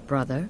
brother.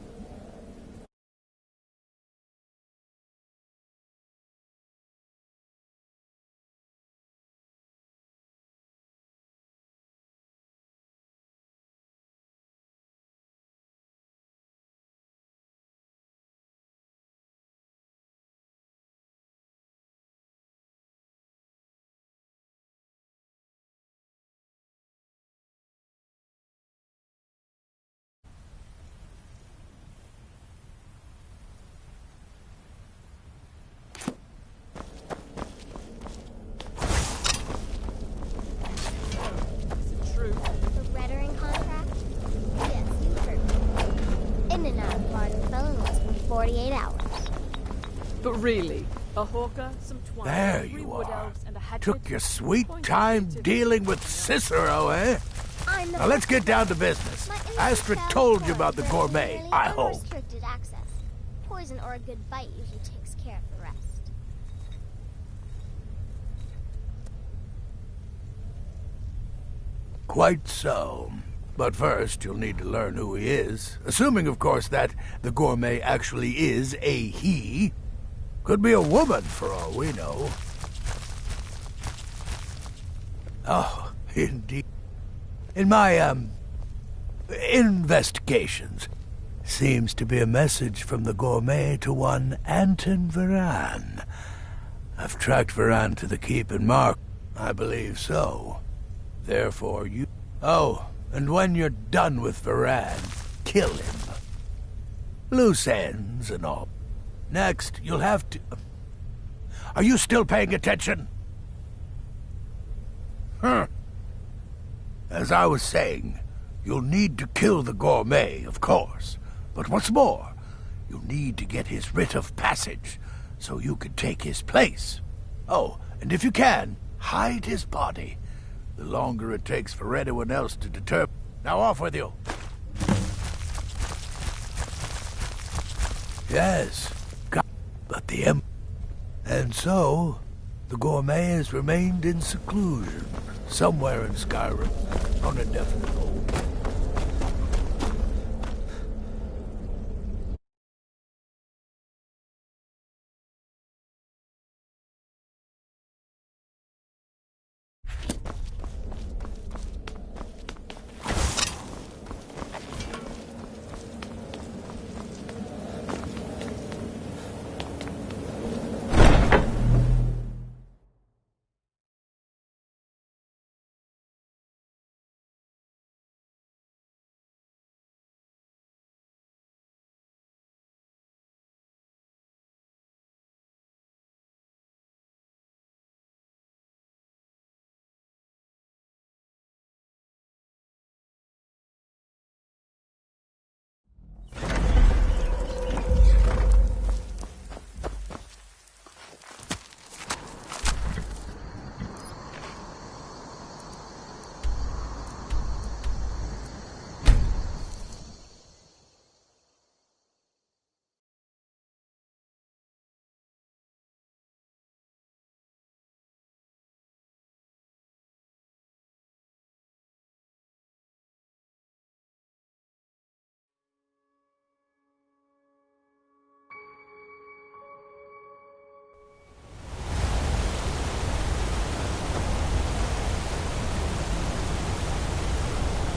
But really, a hawker, some twine, there you are. Took your sweet time dealing with Cicero, eh? Now let's get down to business. Astrid told you about the gourmet, I hope. Restricted access. Poison or a good bite usually takes care of the rest. Quite so. But first, you'll need to learn who he is. Assuming, of course, that the gourmet actually is a he. Could be a woman, for all we know. Oh, indeed. In my, investigations, seems to be a message from the gourmet to one Anton Varan. I've tracked Varan to the keep in Mark. I believe so. Therefore, you... Oh, and when you're done with Varan, kill him. Loose ends and all. Next, you'll have to... Are you still paying attention? As I was saying, you'll need to kill the gourmet, of course. But what's more, you'll need to get his writ of passage, so you can take his place. Oh, and if you can, hide his body. The longer it takes for anyone else to determine... Now off with you! Yes, but the And so, the gourmet has remained in seclusion, somewhere in Skyrim, on indefinite hold.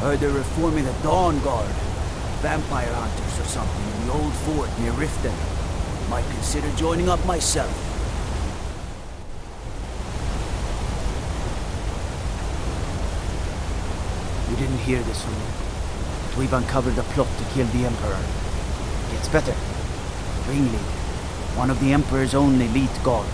Heard they're reforming the Dawn Guard. Vampire hunters or something in the old fort near Riften. Might consider joining up myself. You didn't hear this from me, but we've uncovered a plot to kill the Emperor. It gets better. The ringleader, one of the Emperor's own elite guard.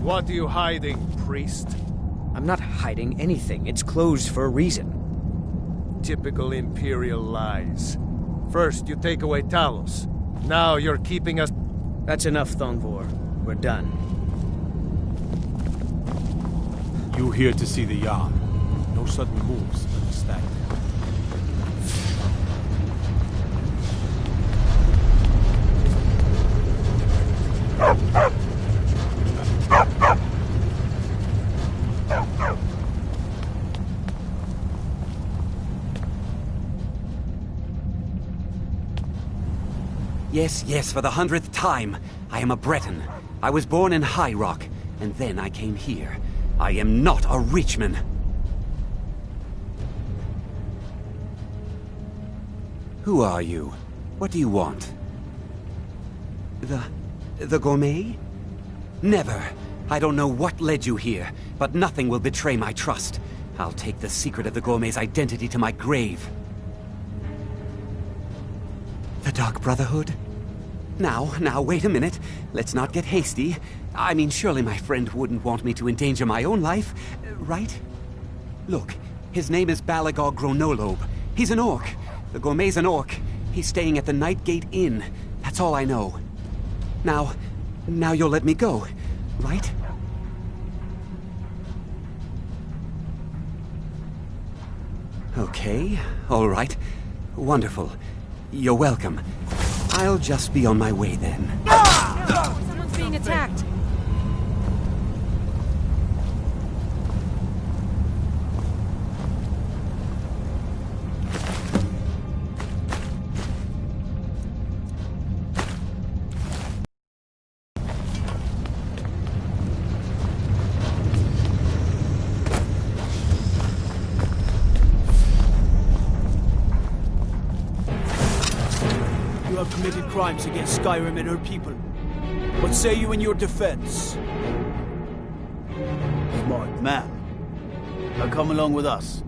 What are you hiding, priest? I'm not hiding anything. It's closed for a reason. Typical Imperial lies. First, you take away Talos. Now you're keeping us... That's enough, Thongvor. We're done. You here to see the Jarl. No sudden moves, understand? Yes, yes, for the 100th time. I am a Breton. I was born in High Rock, and then I came here. I am not a Reachman. Who are you? What do you want? The gourmet? Never. I don't know what led you here, but nothing will betray my trust. I'll take the secret of the gourmet's identity to my grave. The Dark Brotherhood? Now, wait a minute. Let's not get hasty. I mean, surely my friend wouldn't want me to endanger my own life, right? Look, his name is Balagog Gronolobe. He's an orc. The gourmet's an orc. He's staying at the Nightgate Inn. That's all I know. Now you'll let me go, right? Okay, all right. Wonderful. You're welcome. I'll just be on my way then. Someone's being attacked. You have committed crimes against Skyrim and her people. What say you in your defense? Smart man. Now come along with us.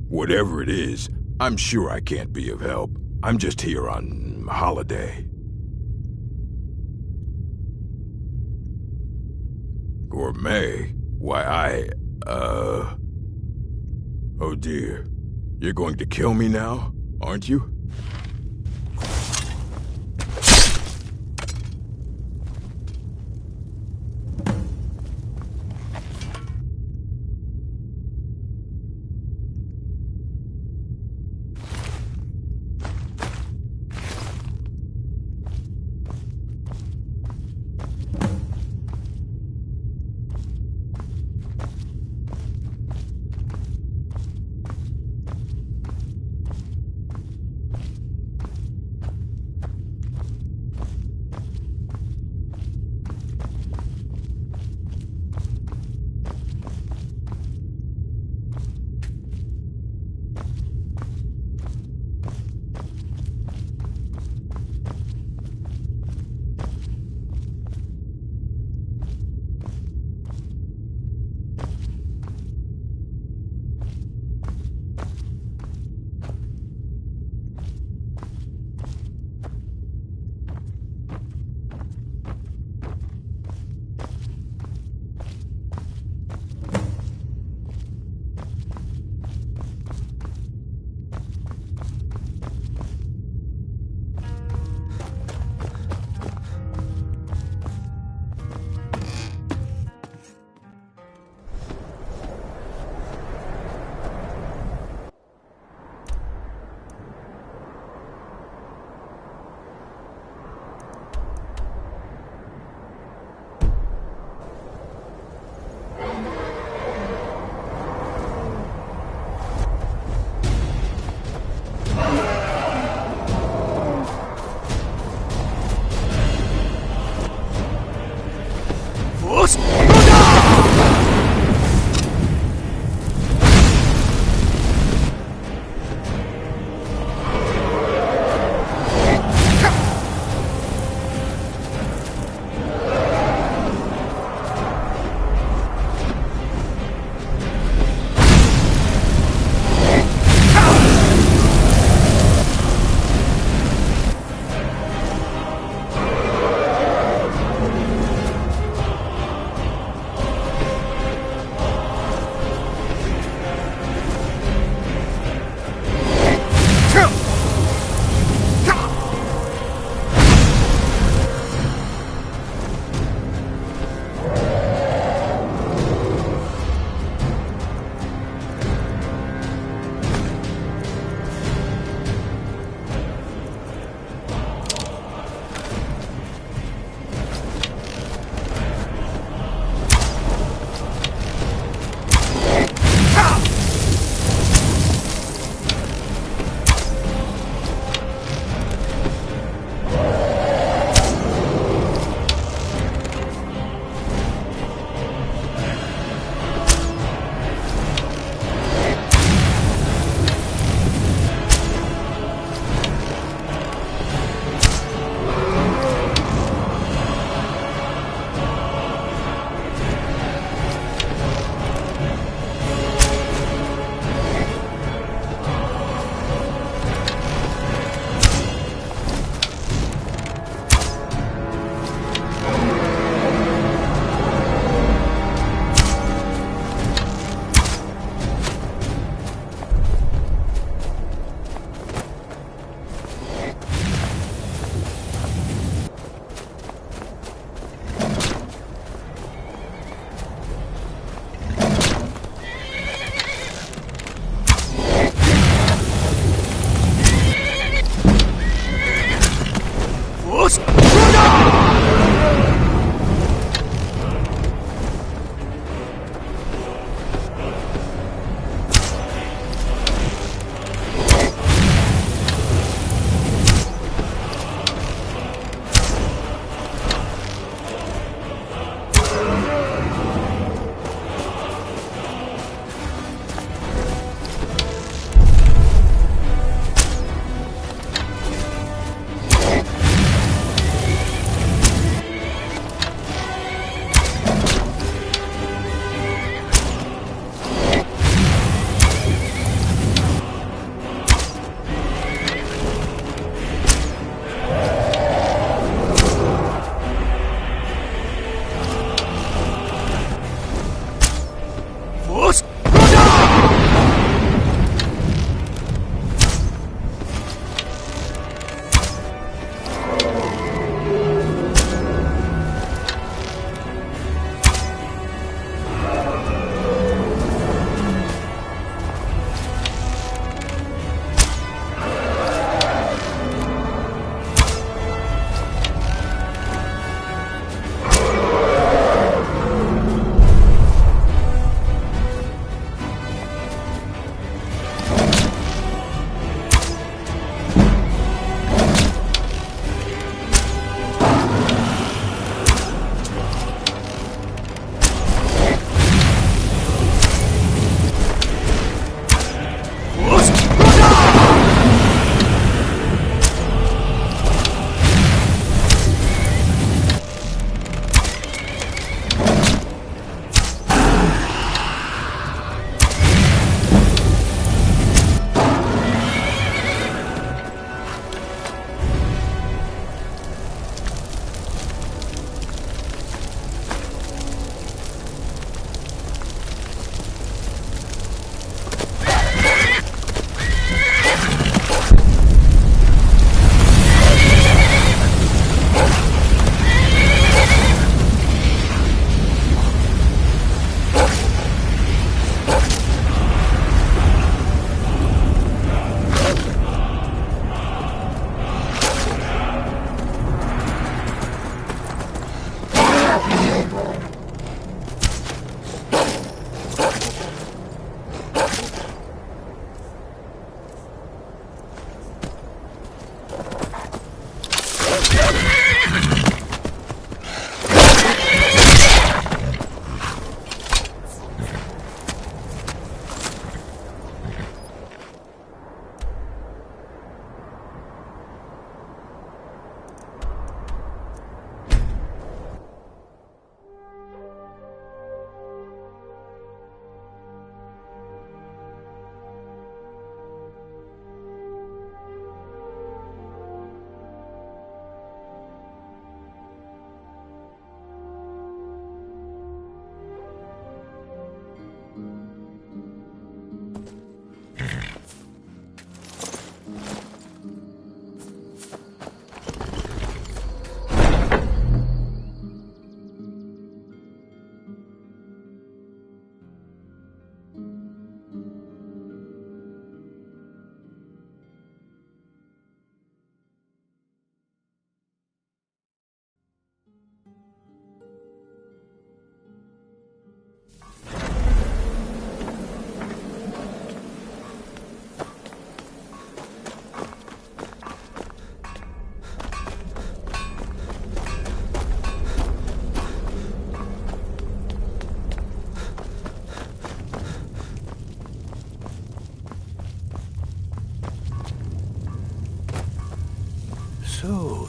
Whatever it is, I'm sure I can't be of help. I'm just here on holiday. Gourmet? Why, Oh dear. You're going to kill me now, aren't you?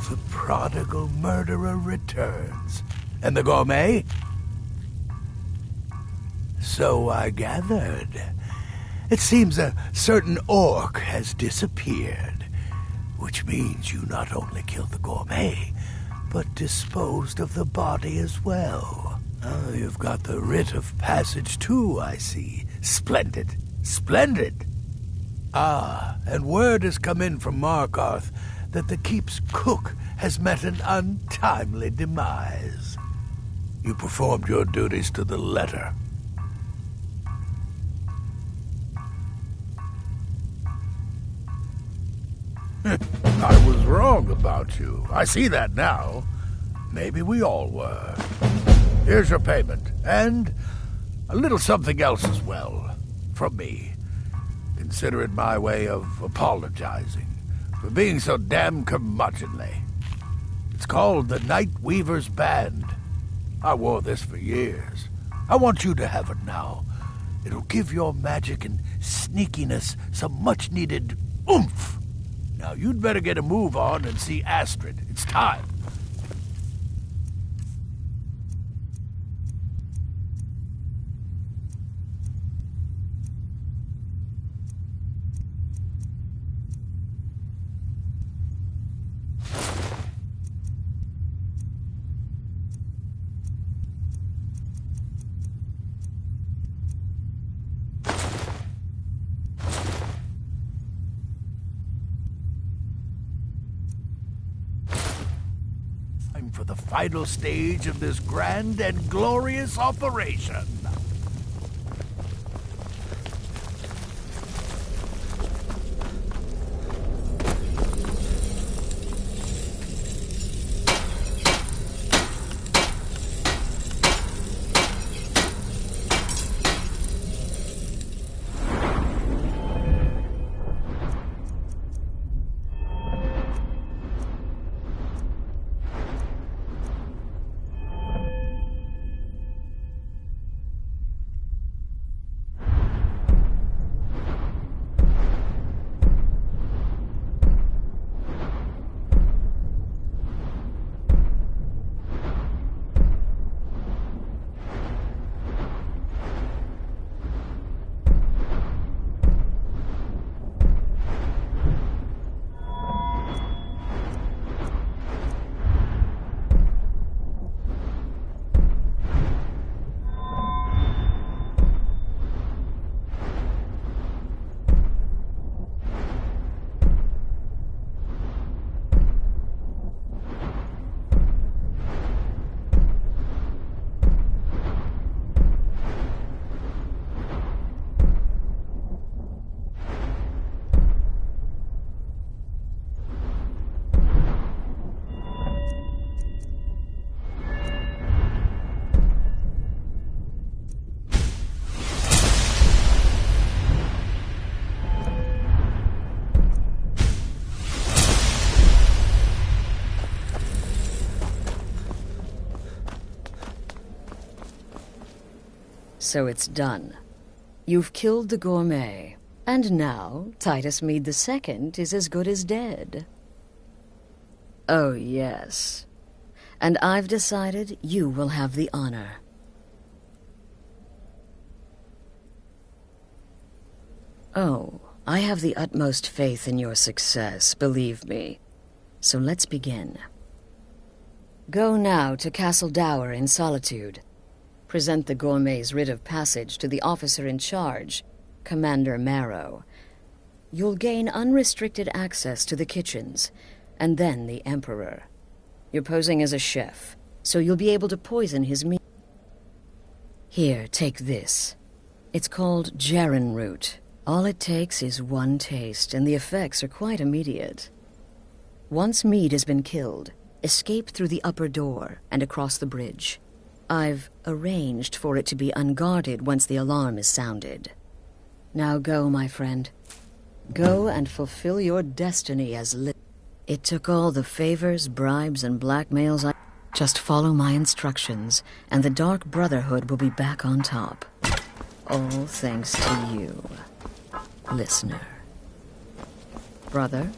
the prodigal murderer returns. And the gourmet? So I gathered. It seems a certain orc has disappeared, which means you not only killed the gourmet, but disposed of the body as well. Oh, you've got the writ of passage too, I see. Splendid. Splendid! Ah, and word has come in from Markarth that the keep's cook has met an untimely demise. You performed your duties to the letter. I was wrong about you. I see that now. Maybe we all were. Here's your payment, and a little something else as well, from me. Consider it my way of apologizing for being so damn curmudgeonly. It's called the Night Weaver's Band. I wore this for years. I want you to have it now. It'll give your magic and sneakiness some much-needed oomph. Now you'd better get a move on and see Astrid. It's time. For the final stage of this grand and glorious operation. So it's done. You've killed the gourmet, and now Titus Mead II is as good as dead. Oh, yes. And I've decided you will have the honor. Oh, I have the utmost faith in your success, believe me. So let's begin. Go now to Castle Dower in Solitude. Present the gourmet's writ of passage to the officer in charge, Commander Marrow. You'll gain unrestricted access to the kitchens, and then the Emperor. You're posing as a chef, so you'll be able to poison his meat. Here, take this. It's called Jarren root. All it takes is one taste, and the effects are quite immediate. Once Mead has been killed, escape through the upper door and across the bridge. I've arranged for it to be unguarded once the alarm is sounded. Now go, my friend. Go and fulfill your destiny as It took all the favors, bribes, and blackmails I... Just follow my instructions, and the Dark Brotherhood will be back on top. All thanks to you, listener. Brother?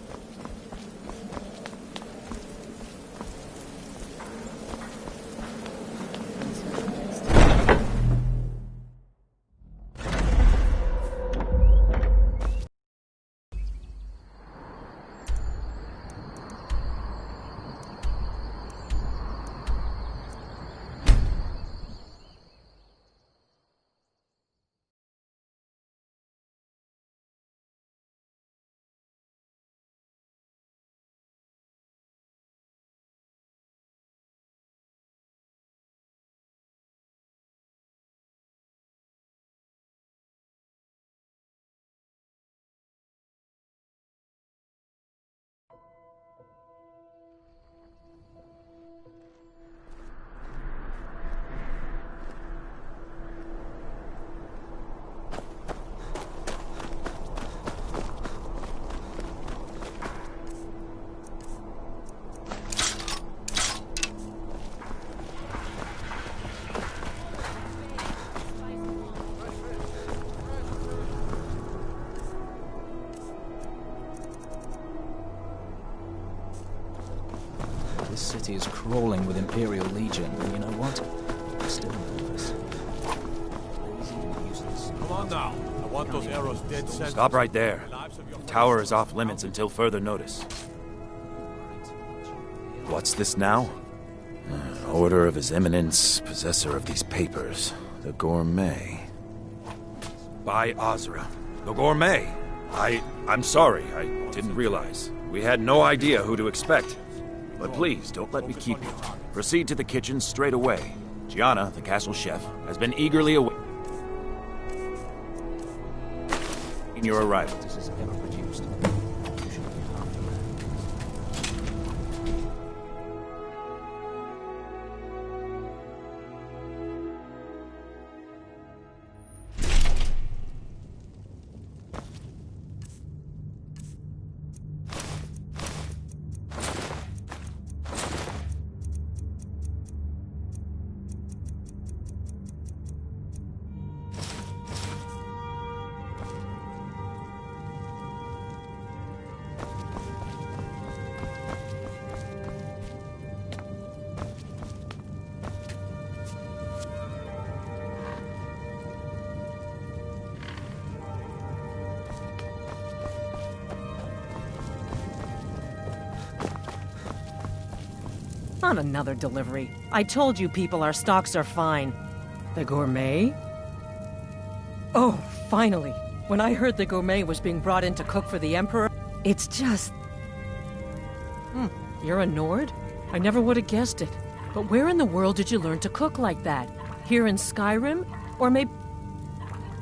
This city is crawling with Imperial Legion, and you know what? I'm still nervous. Lazy and useless. Come on now. I want those arrows dead center. Stop right there. The tower is off limits until further notice. What's this now? Order of His Eminence, possessor of these papers. The Gourmet. By Azra. The Gourmet. I'm sorry. I didn't realize. We had no idea who to expect. But please, don't let me keep you. Proceed to the kitchen straight away. Gianna, the castle chef, has been eagerly awaiting your arrival. This is ever produced. Not another delivery. I told you people our stocks are fine. The Gourmet? Oh, finally. When I heard the Gourmet was being brought in to cook for the Emperor, it's just... You're a Nord? I never would have guessed it. But where in the world did you learn to cook like that? Here in Skyrim? Or maybe...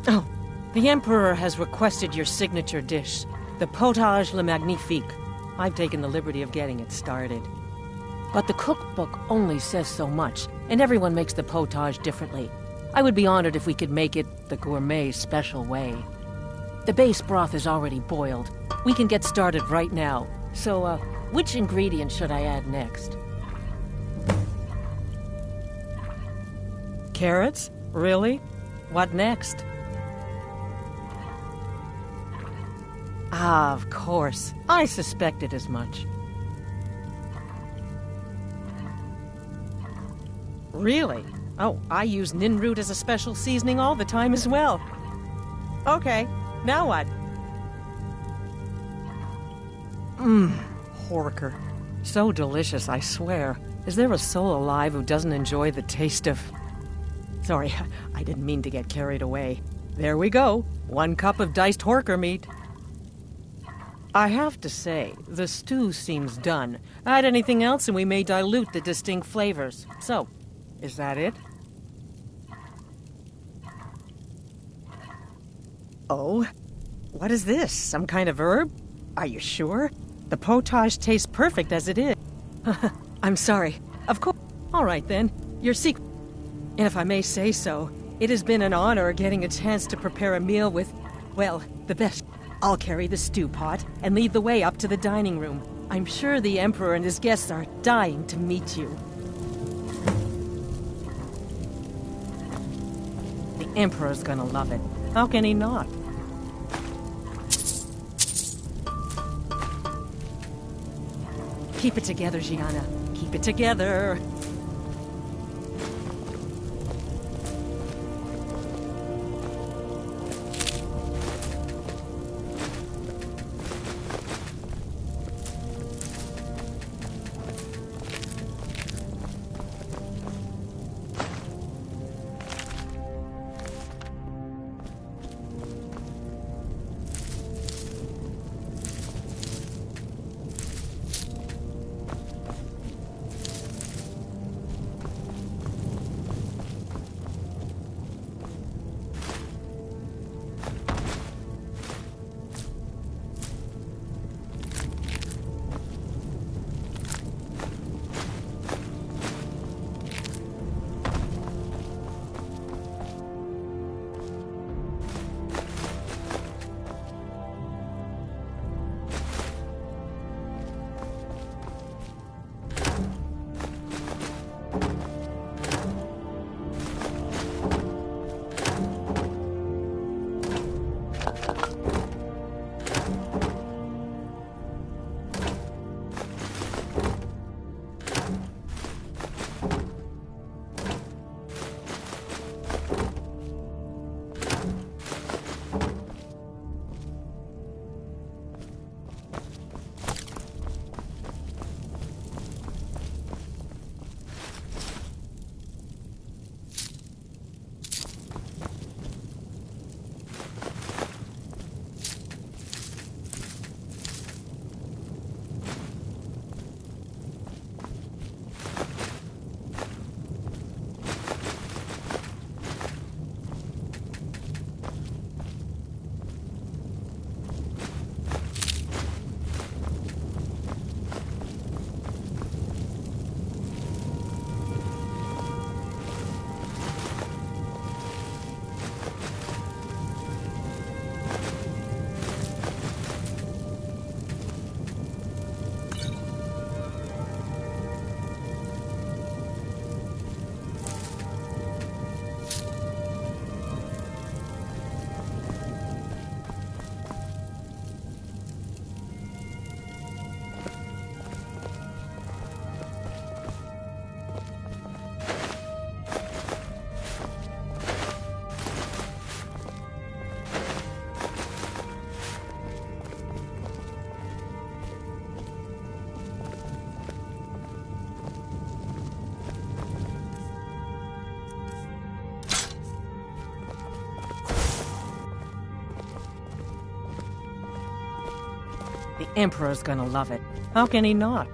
Oh, the Emperor has requested your signature dish, the Potage le Magnifique. I've taken the liberty of getting it started. But the cookbook only says so much, and everyone makes the potage differently. I would be honored if we could make it the Gourmet special way. The base broth is already boiled. We can get started right now. So, which ingredient should I add next? Carrots? Really? What next? Ah, of course. I suspected as much. Really? Oh, I use nin root as a special seasoning all the time as well. Okay, now what? Horker. So delicious, I swear. Is there a soul alive who doesn't enjoy the taste of... Sorry, I didn't mean to get carried away. There we go. 1 cup of diced horker meat. I have to say, the stew seems done. Add anything else and we may dilute the distinct flavors. So, is that it? Oh? What is this? Some kind of herb? Are you sure? The potage tastes perfect as it is. I'm sorry. Of course. All right then. Your secret. And if I may say so, it has been an honor getting a chance to prepare a meal with, well, the best. I'll carry the stew pot and lead the way up to the dining room. I'm sure the Emperor and his guests are dying to meet you. The Emperor's gonna love it. How can he not? Keep it together, Gianna. Keep it together. Emperor's gonna love it. How can he not?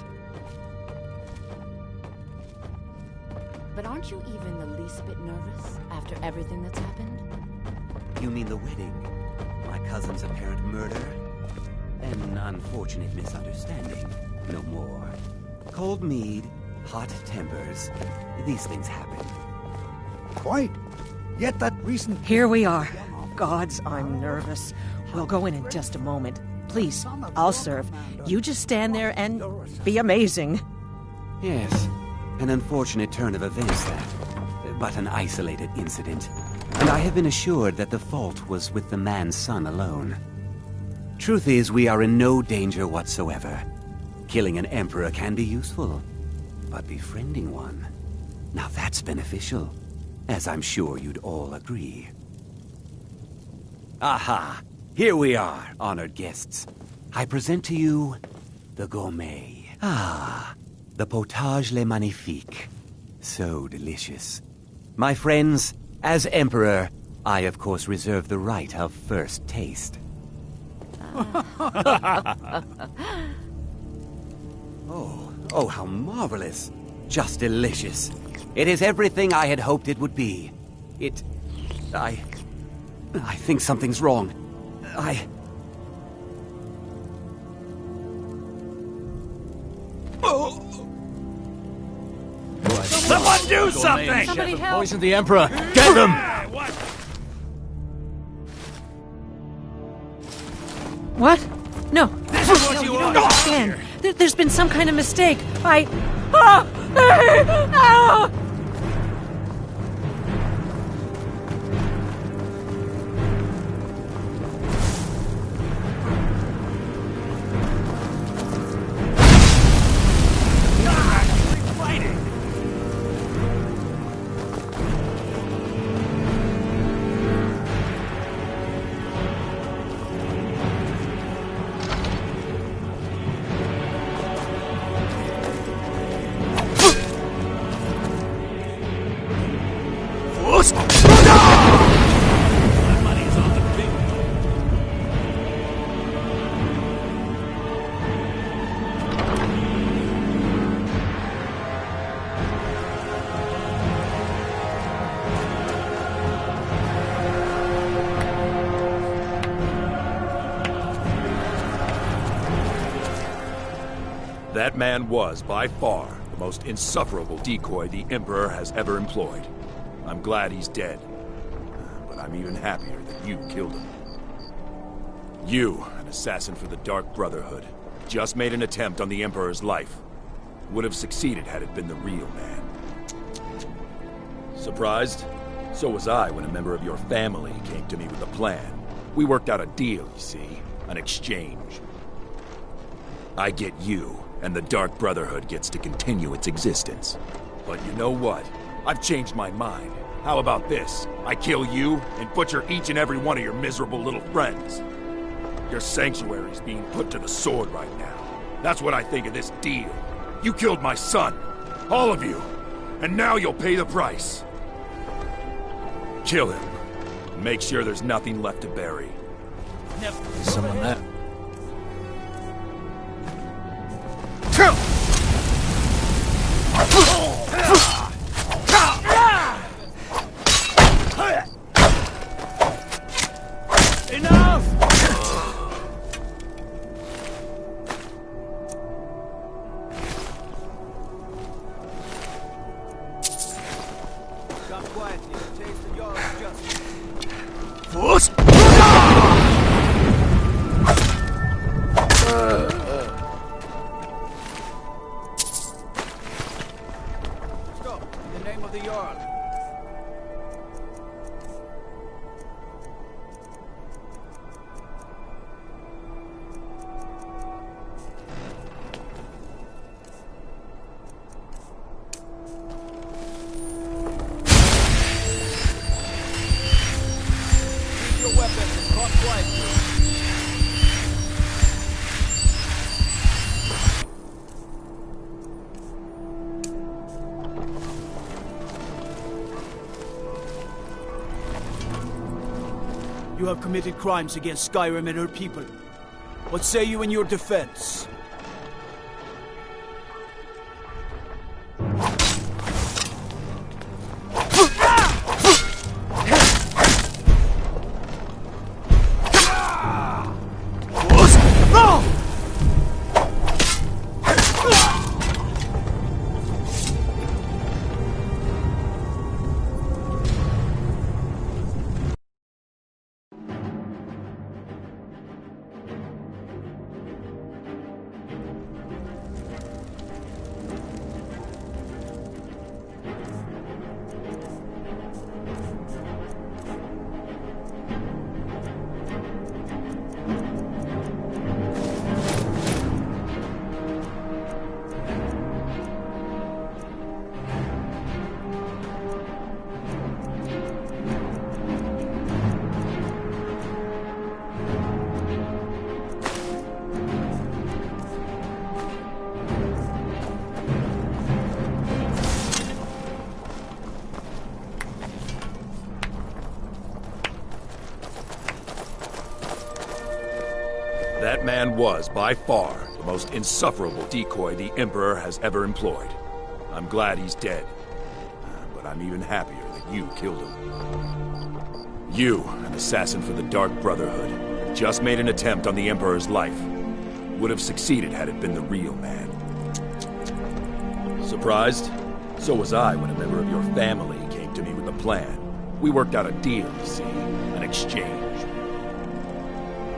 But aren't you even the least bit nervous after everything that's happened? You mean the wedding? My cousin's apparent murder? An unfortunate misunderstanding. No more. Cold mead, hot tempers. These things happen. Quite. Yet that recent... Here we are. Gods, I'm nervous. We'll go in just a moment. Please, I'll serve. You just stand there and be amazing. Yes, an unfortunate turn of events that, but an isolated incident. And I have been assured that the fault was with the man's son alone. Truth is, we are in no danger whatsoever. Killing an emperor can be useful, but befriending one, now that's beneficial, as I'm sure you'd all agree. Aha! Here we are, honored guests. I present to you the gourmet. Ah, the potage le magnifique. So delicious. My friends, as Emperor, I of course reserve the right of first taste. Oh, how marvelous. Just delicious. It is everything I had hoped it would be. I think something's wrong. Someone do something! Somebody help! Poisoned the Emperor! Get them! What? No. This is what you don't understand. There's been some kind of mistake. Ah! That man was, by far, the most insufferable decoy the Emperor has ever employed. I'm glad he's dead. But I'm even happier that you killed him. You, an assassin for the Dark Brotherhood, just made an attempt on the Emperor's life. Would have succeeded had it been the real man. Surprised? So was I when a member of your family came to me with a plan. We worked out a deal, you see. An exchange. I get you, and the Dark Brotherhood gets to continue its existence. But you know what? I've changed my mind. How about this? I kill you and butcher each and every one of your miserable little friends. Your sanctuary's being put to the sword right now. That's what I think of this deal. You killed my son. All of you. And now you'll pay the price. Kill him. Make sure there's nothing left to bury. There's someone there. Enough! Come quietly, taste of your justice. Force! Stop, in the name of the Jarl. Keep your weapons and come quietly. You have committed crimes against Skyrim and her people. What say you in your defense? That man was, by far, the most insufferable decoy the Emperor has ever employed. I'm glad he's dead. But I'm even happier that you killed him. You, an assassin for the Dark Brotherhood, just made an attempt on the Emperor's life. Would have succeeded had it been the real man. Surprised? So was I when a member of your family came to me with a plan. We worked out a deal, you see, an exchange.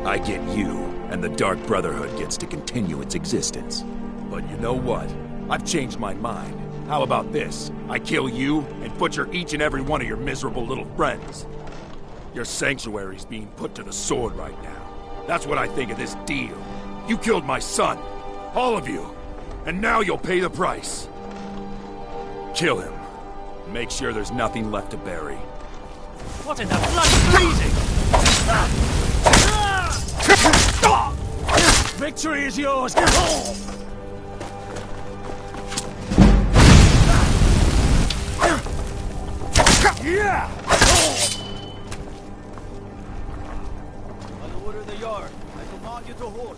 I get you, and the Dark Brotherhood gets to continue its existence. But you know what? I've changed my mind. How about this? I kill you and butcher each and every one of your miserable little friends. Your sanctuary's being put to the sword right now. That's what I think of this deal. You killed my son. All of you. And now you'll pay the price. Kill him. Make sure there's nothing left to bury. What in the bloody freezing? Victory is yours! Yeah! By the order of the Yard, I command you to hold.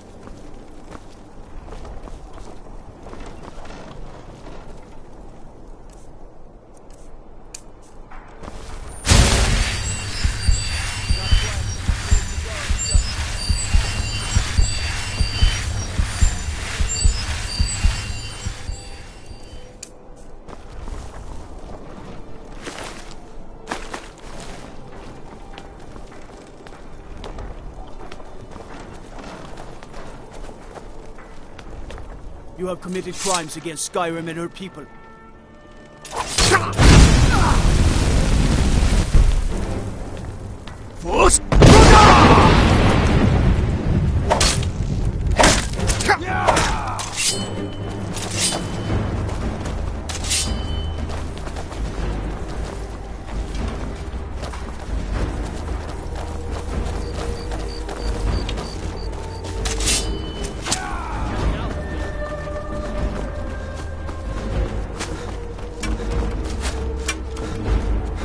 You have committed crimes against Skyrim and her people. Force!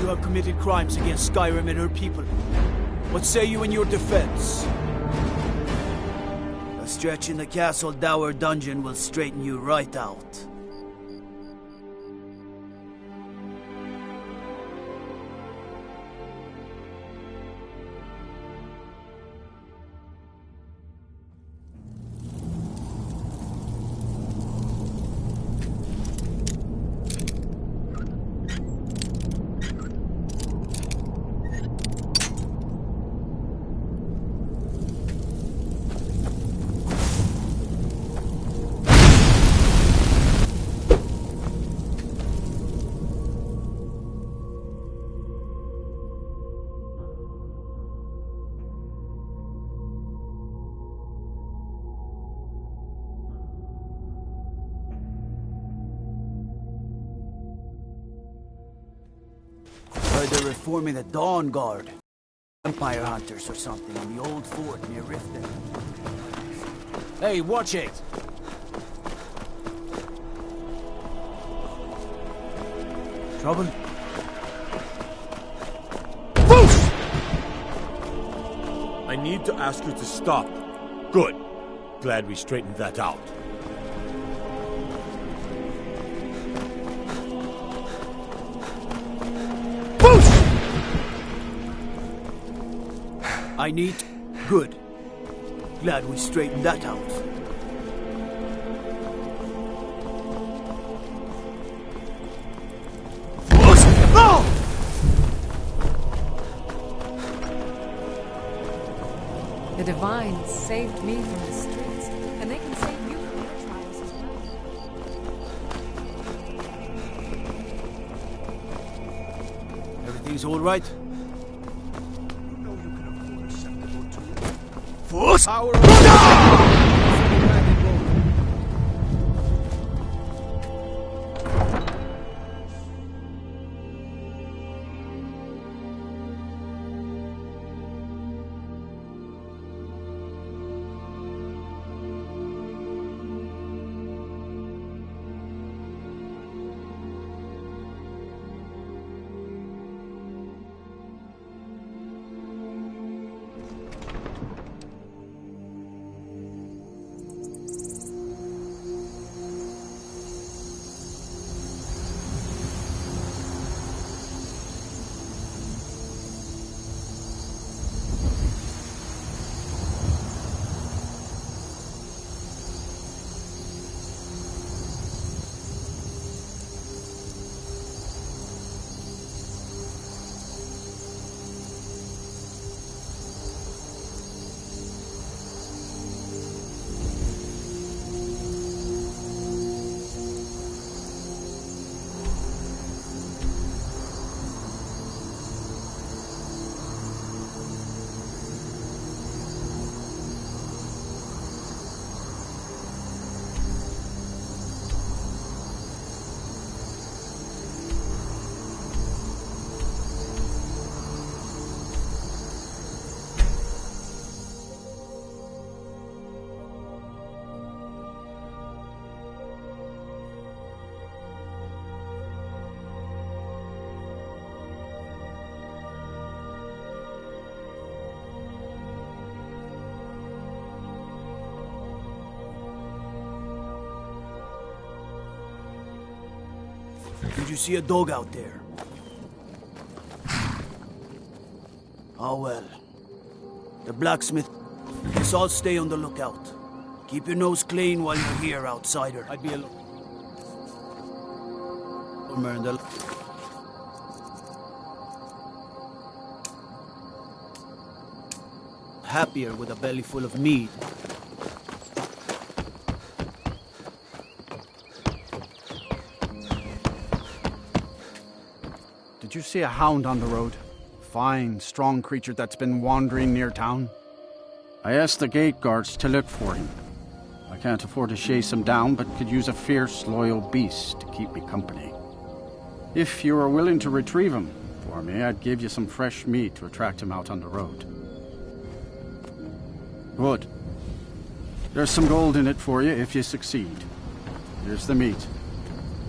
You have committed crimes against Skyrim and her people. What say you in your defense? A stretch in the Castle Dower dungeon will straighten you right out. They're reforming the Dawn Guard. Empire hunters or something in the old fort near Riften. Hey, watch it! Trouble? I need to ask you to stop. Good. Glad we straightened that out. I need... Good. Glad we straightened that out. The Divines saved me from the streets, and they can save you from your trials as well. Everything's all right? Force! Power Did you see a dog out there? Oh well. The blacksmith. Guess I'll stay on the lookout. Keep your nose clean while you're here, outsider. I'd be alone. Happier with a belly full of mead. Did you see a hound on the road? Fine, strong creature that's been wandering near town. I asked the gate guards to look for him. I can't afford to chase him down, but could use a fierce, loyal beast to keep me company. If you were willing to retrieve him for me, I'd give you some fresh meat to attract him out on the road. Good. There's some gold in it for you if you succeed. Here's the meat.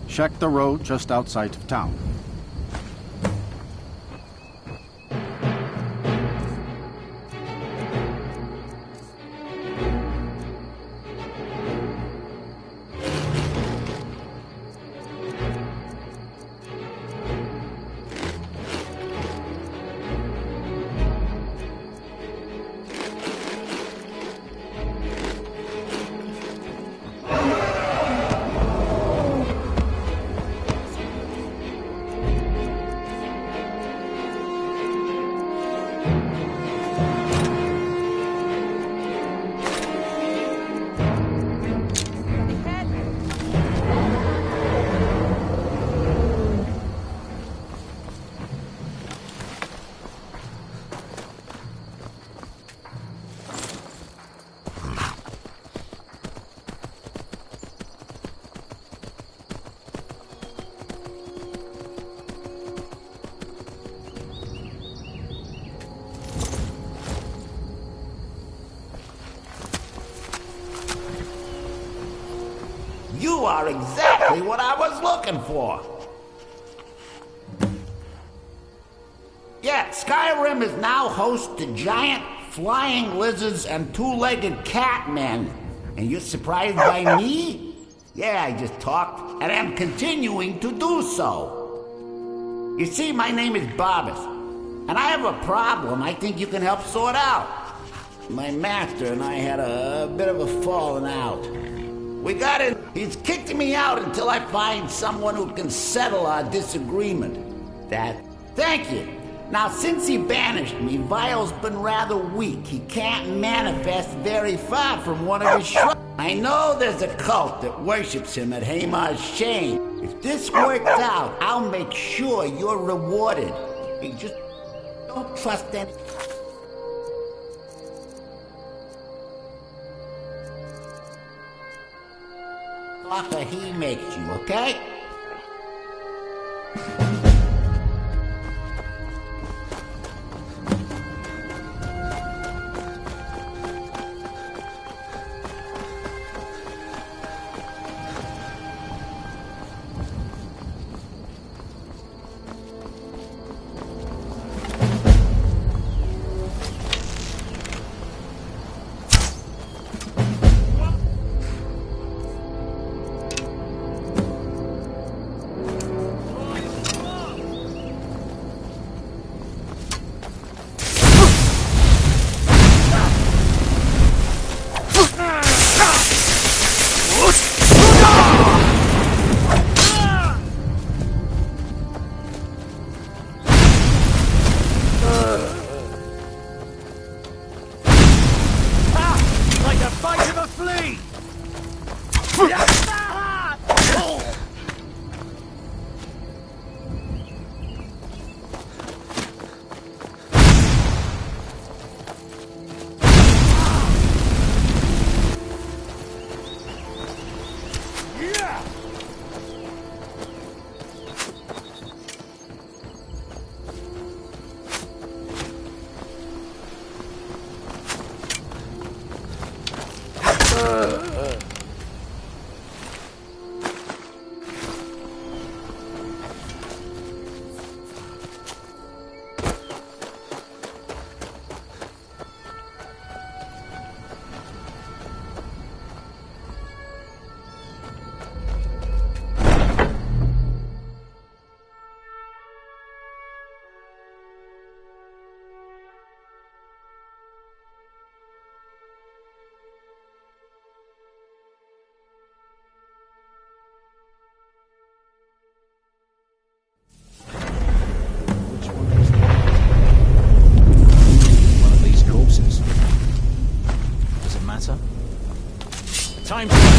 Check the road just outside of town. You are exactly what I was looking for. Yeah, Skyrim is now host to giant flying lizards and two-legged cat men. And you're surprised by me? Yeah, I just talked, and I'm continuing to do so. You see, my name is Barbas, and I have a problem I think you can help sort out. My master and I had a bit of a falling out. We got in. He's kicked me out until I find someone who can settle our disagreement. Thank you. Now, since he banished me, Vile's been rather weak. He can't manifest very far from one of his shrines. I know there's a cult that worships him at Hamar's Shane. If this works out, I'll make sure you're rewarded. You just don't trust any... offer he makes you, okay? Time to...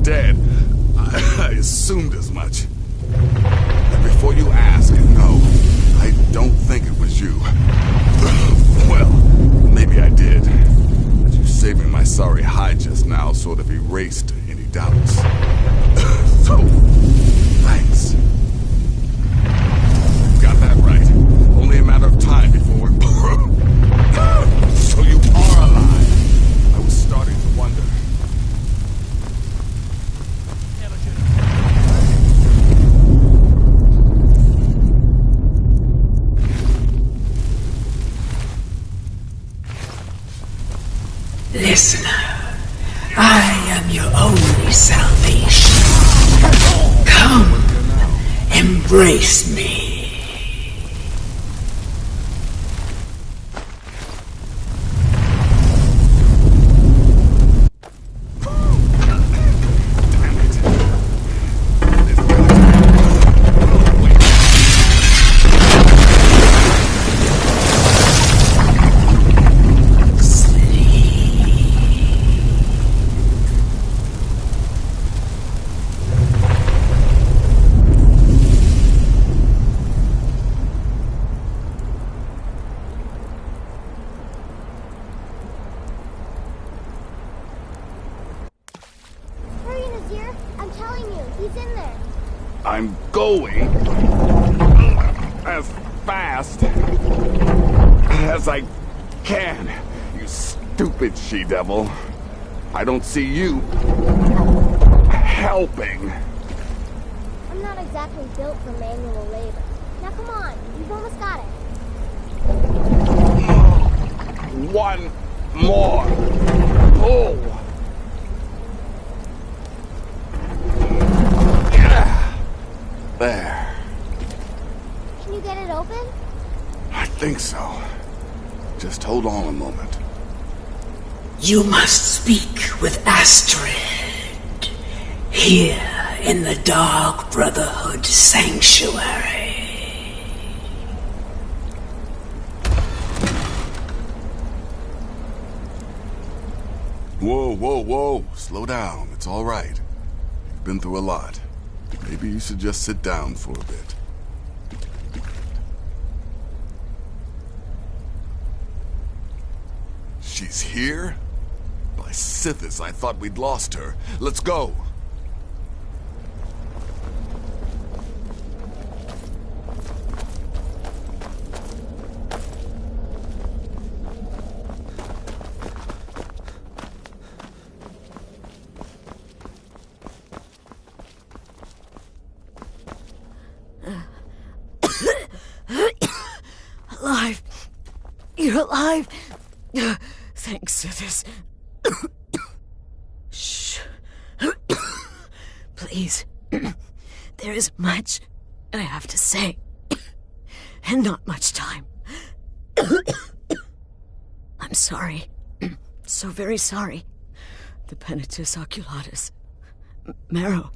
dead. I assumed as much. And before you ask, no. don't think it was you. Well, maybe I did. But you saving my sorry hide just now sort of erased any doubts. So, thanks. Got that right. Only a matter of time before we... So you are alive. I was starting to wonder. Listener, I am your only salvation. Come, embrace me. Hurry, Nazir. I'm telling you, he's in there. I'm going as fast as I can, you stupid she-devil. I don't see you helping. I'm not exactly built for manual labor. Now come on, you've almost got it. One more pull. There. Can you get it open? I think so. Just hold on a moment. You must speak with Astrid. Here in the Dark Brotherhood Sanctuary. Whoa, whoa, whoa. Slow down. It's all right. You've been through a lot. Maybe you should just sit down for a bit. She's here? By Sithis, I thought we'd lost her. Let's go. Alive. You're alive. Thanks, Sithis. Shh. Please. There is much I have to say. And not much time. I'm sorry. So very sorry. The Penitus Oculatus. Marrow.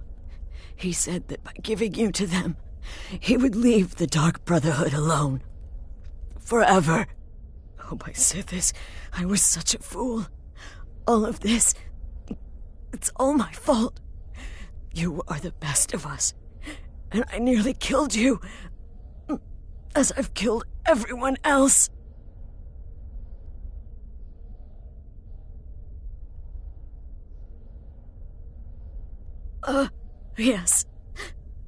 He said that by giving you to them, he would leave the Dark Brotherhood alone. Forever. Oh, my Sithis, I was such a fool. All of this, it's all my fault. You are the best of us, and I nearly killed you, as I've killed everyone else. Yes,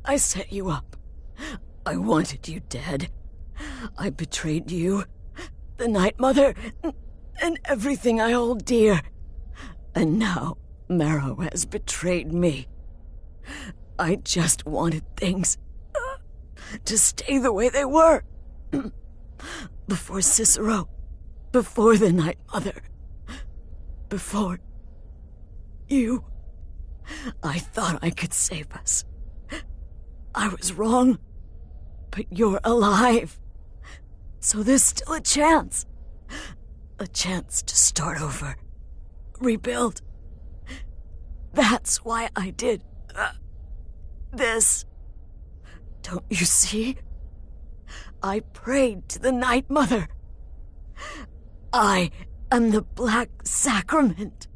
I set you up. I wanted you dead. I betrayed you, the Night Mother, and everything I hold dear. And now Marrow has betrayed me. I just wanted things to stay the way they were. Before Cicero, before the Night Mother, before you. I thought I could save us. I was wrong, but you're alive. So there's still a chance. A chance to start over. Rebuild. That's why I did this. Don't you see? I prayed to the Night Mother. I am the Black Sacrament.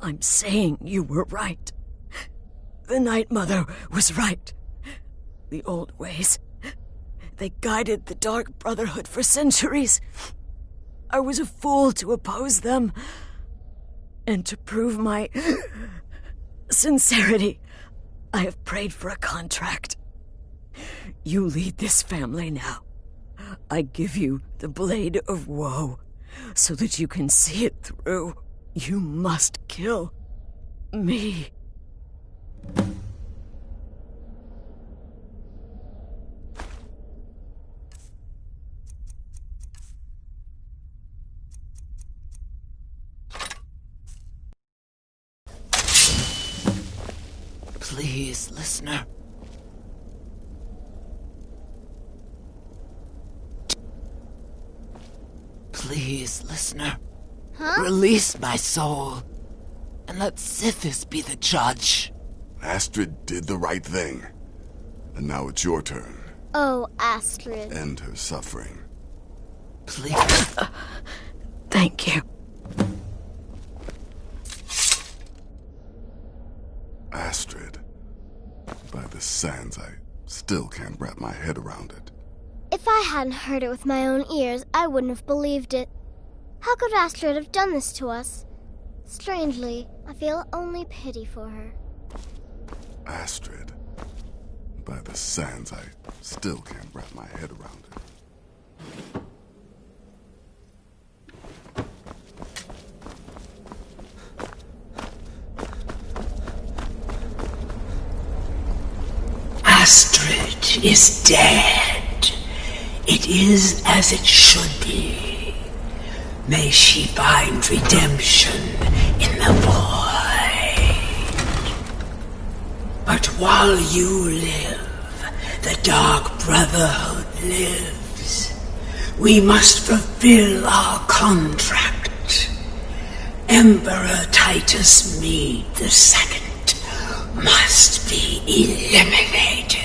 I'm saying you were right. The Night Mother was right. The old ways, They guided the Dark Brotherhood for centuries. I was a fool to oppose them. And to prove my sincerity, I have prayed for a contract. You lead this family now. I give you the Blade of Woe, so that you can see it through. You must kill me. Please, listener. Please, listener. Huh? Release my soul, and let Sithis be the judge. Astrid did the right thing. And now it's your turn. Oh, Astrid. End her suffering. Please. Thank you. Astrid. By the sands, I still can't wrap my head around it. If I hadn't heard it with my own ears, I wouldn't have believed it. How could Astrid have done this to us? Strangely, I feel only pity for her. Astrid. By the sands, I still can't wrap my head around it. Astrid is dead. It is as it should be. May she find redemption in the void. But while you live, the Dark Brotherhood lives. We must fulfill our contract. Emperor Titus Mede II must be eliminated.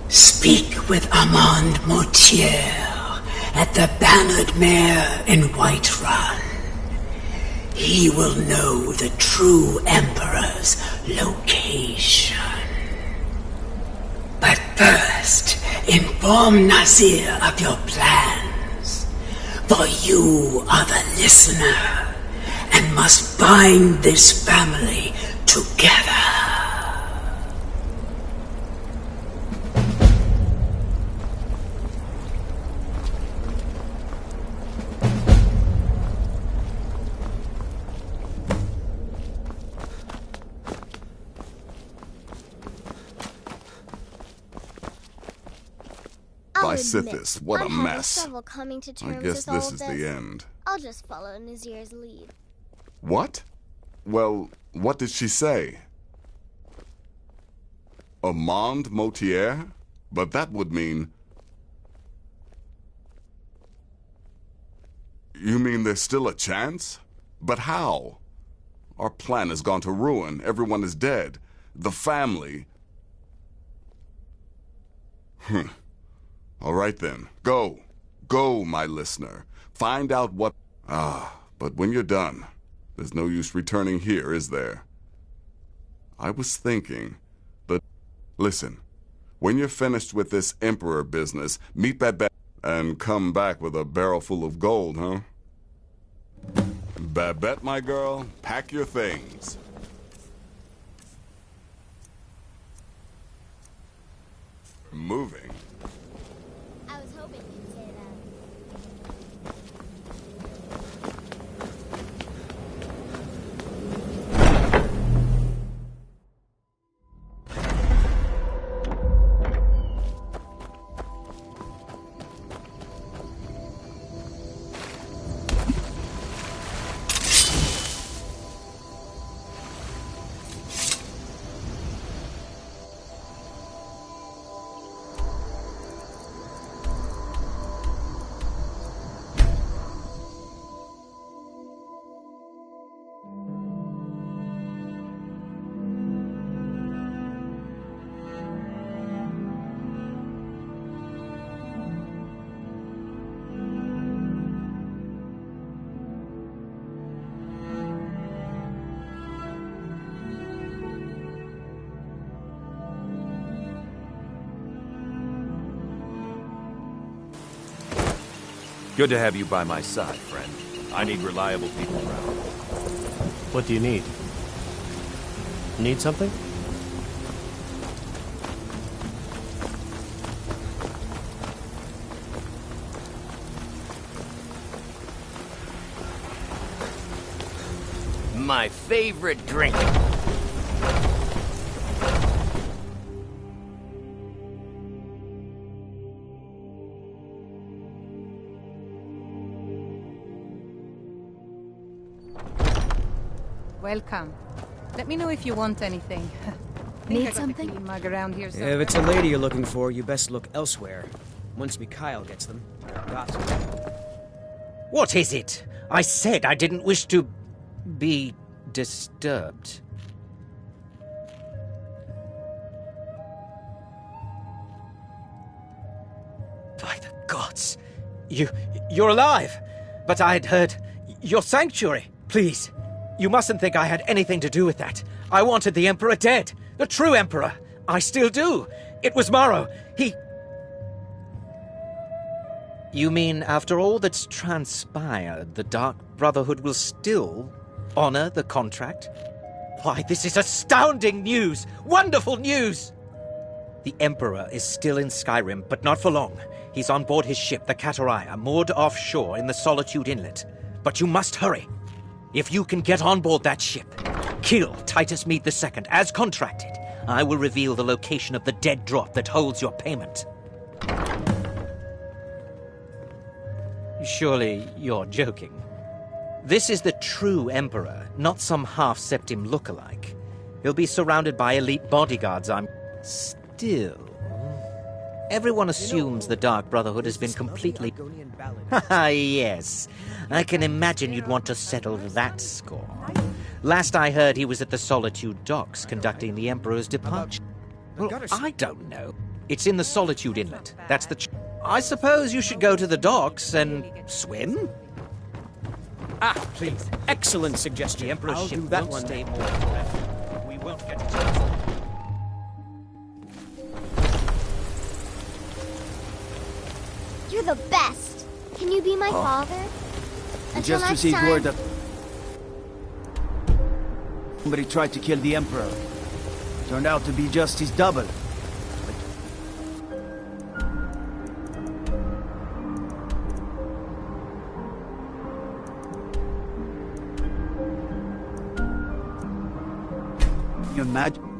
Speak with Armand Mortier at the Bannered Mare in Whiterun. He will know the true Emperor's location. But first, inform Nazir of your plans, for you are the listener and must bind this family together. By Sithis, what a I'm having mess. trouble coming to terms I guess with all this of is the end. I'll just follow Nazir's lead. What? Well, what did she say? Armand Mortier? But that would mean... You mean there's still a chance? But how? Our plan has gone to ruin. Everyone is dead. The family... All right then. Go. Go, my listener. Find out what... but when you're done, there's no use returning here, is there? I was thinking, but... Listen, when you're finished with this Emperor business, meet Babette and come back with a barrel full of gold, huh? Babette, my girl, pack your things. Moving? I was hoping you'd say that. Good to have you by my side, friend. I need reliable people around. What do you need? Need something? My favorite drink. Welcome. Let me know if you want anything. Need I got something? a clean mug around here somewhere. If it's a lady you're looking for, you best look elsewhere. Once Mikhail gets them. Got to. What is it? I said I didn't wish to be disturbed. By the gods! You're alive! But I had heard your sanctuary. Please, you mustn't think I had anything to do with that. I wanted the Emperor dead. The true Emperor. I still do. It was Morrow. He... You mean, after all that's transpired, the Dark Brotherhood will still honor the contract? Why, this is astounding news! Wonderful news! The Emperor is still in Skyrim, but not for long. He's on board his ship, the Kataraya, moored offshore in the Solitude Inlet. But you must hurry. If you can get on board that ship, kill Titus Mead II, as contracted, I will reveal the location of the dead drop that holds your payment. Surely you're joking. This is the true Emperor, not some half-septim lookalike. He'll be surrounded by elite bodyguards, Still... Everyone assumes the Dark Brotherhood has been completely... Haha, yes. I can imagine you'd want to settle that score. Last I heard, he was at the Solitude docks, conducting the Emperor's departure. Well, I don't know. It's in the Solitude Inlet. That's the... I suppose you should go to the docks and swim? Ah, please. Excellent suggestion. The Emperor's ship won't stay more forever. We won't get a chance. You're the best. Can you be my father? We Until just next received time. word that somebody tried to kill the Emperor. Turned out to be just his double. You imagine?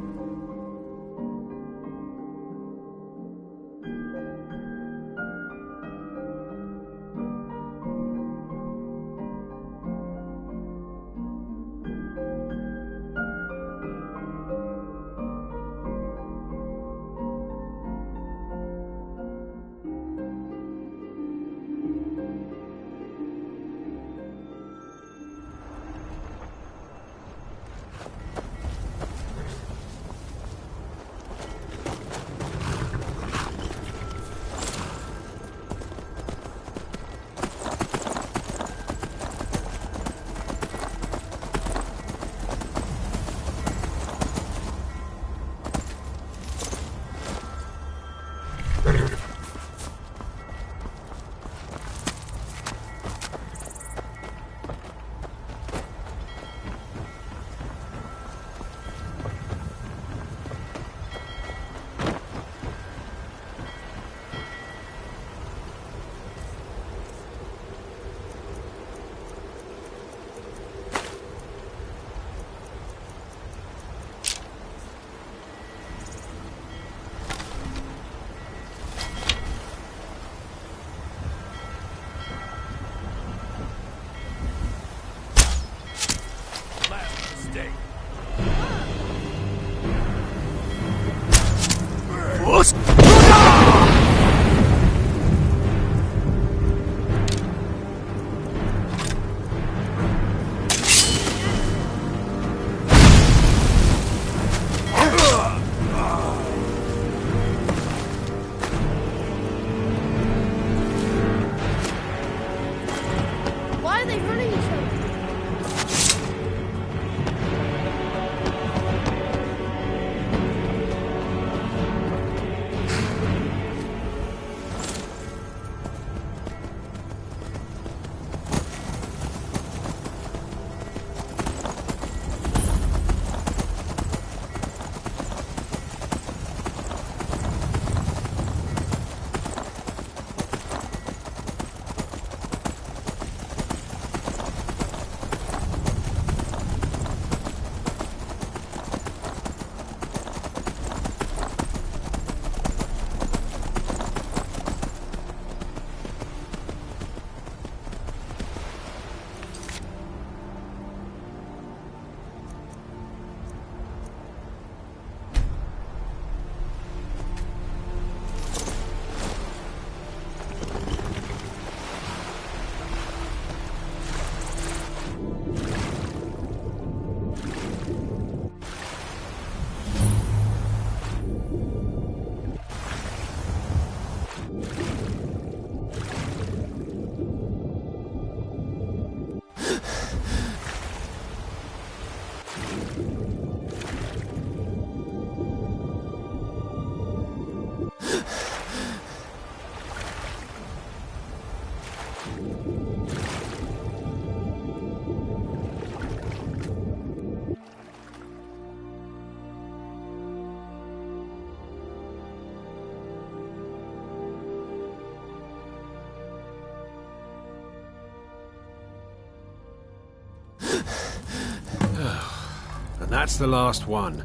And that's the last one.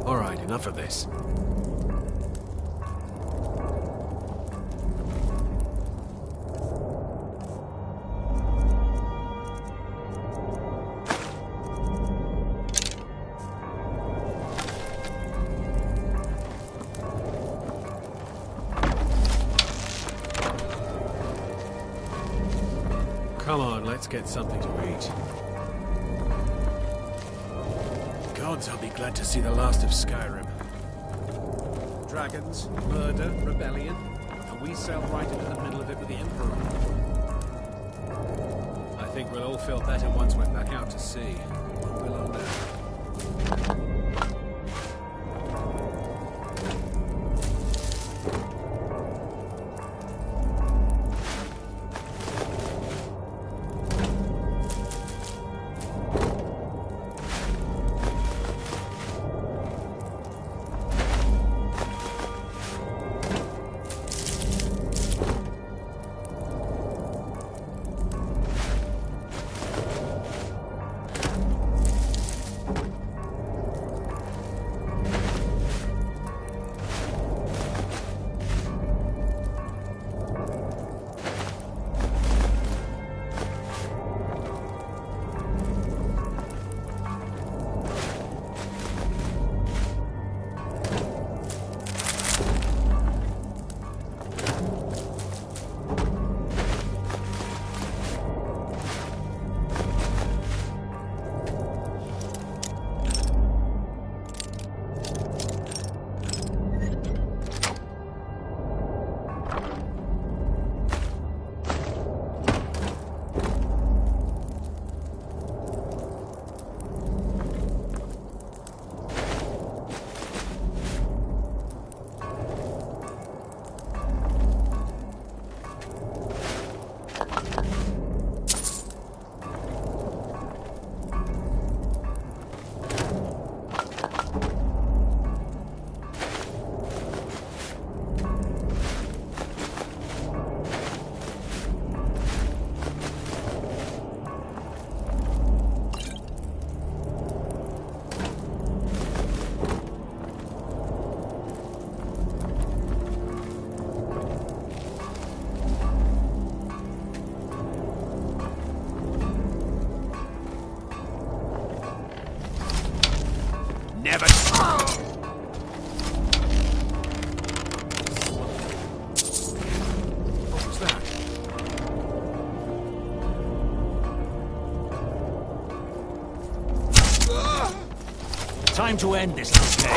All right, enough of this. Come on, let's get something to eat. Gods, I'll be glad to see the last of Skyrim. Dragons, murder, rebellion, and we sailed right into the middle of it with the Emperor. I think we'll all feel better once we're back out to sea. Below now. Never. What was that? Time to end this, okay?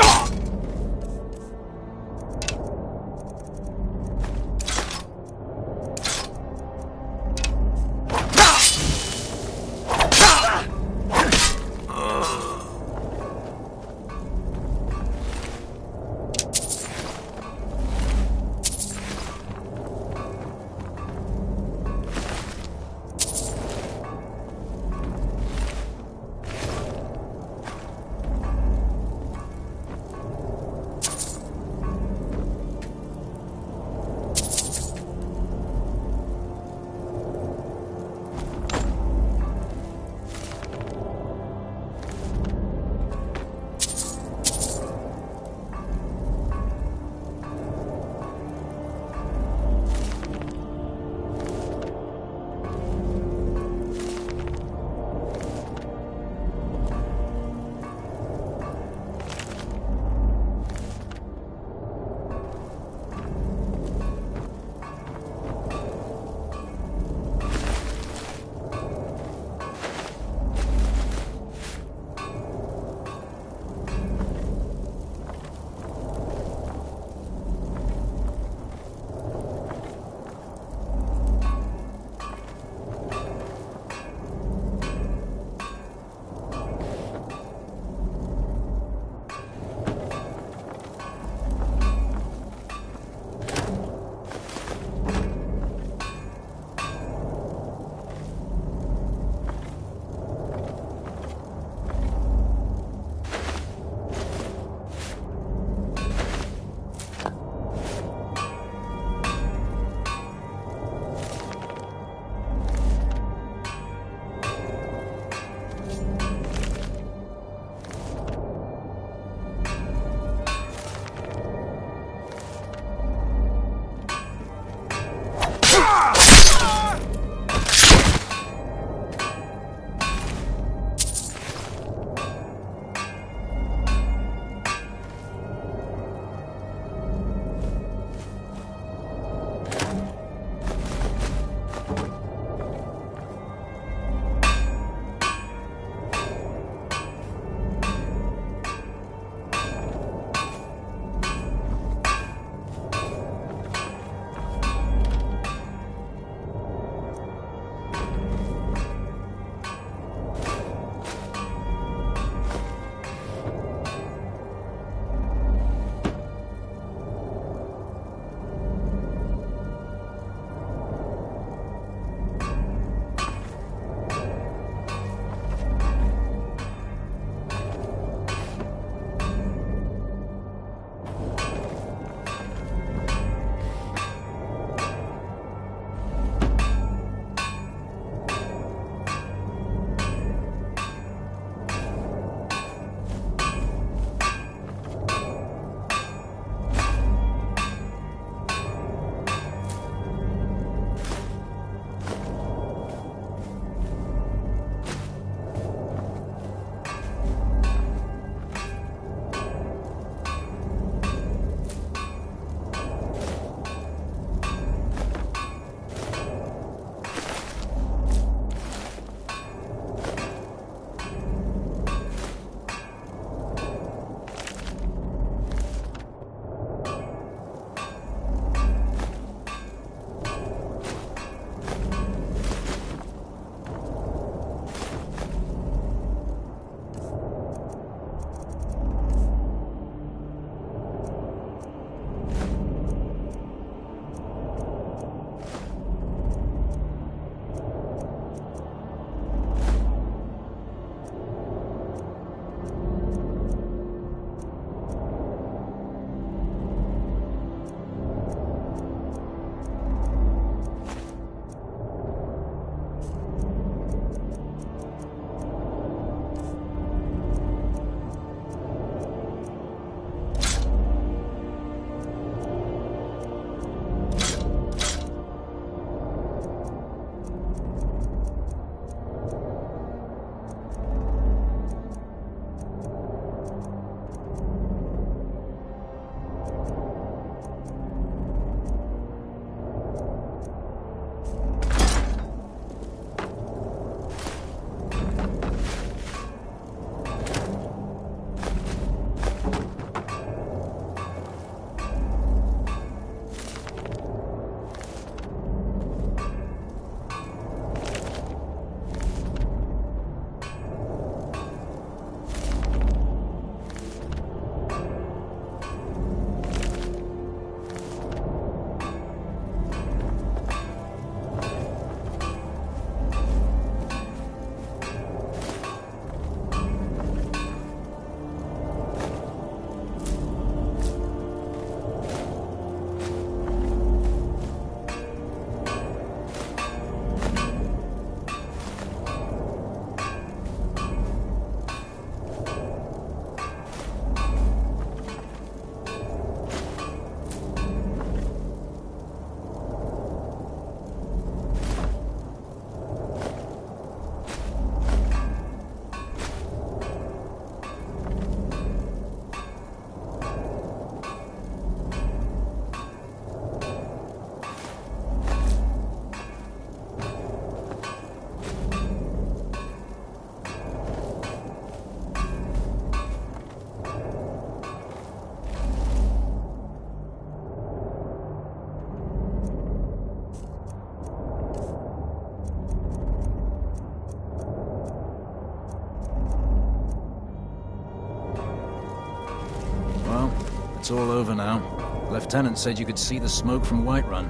it's all over now. Lieutenant said you could see the smoke from Whiterun.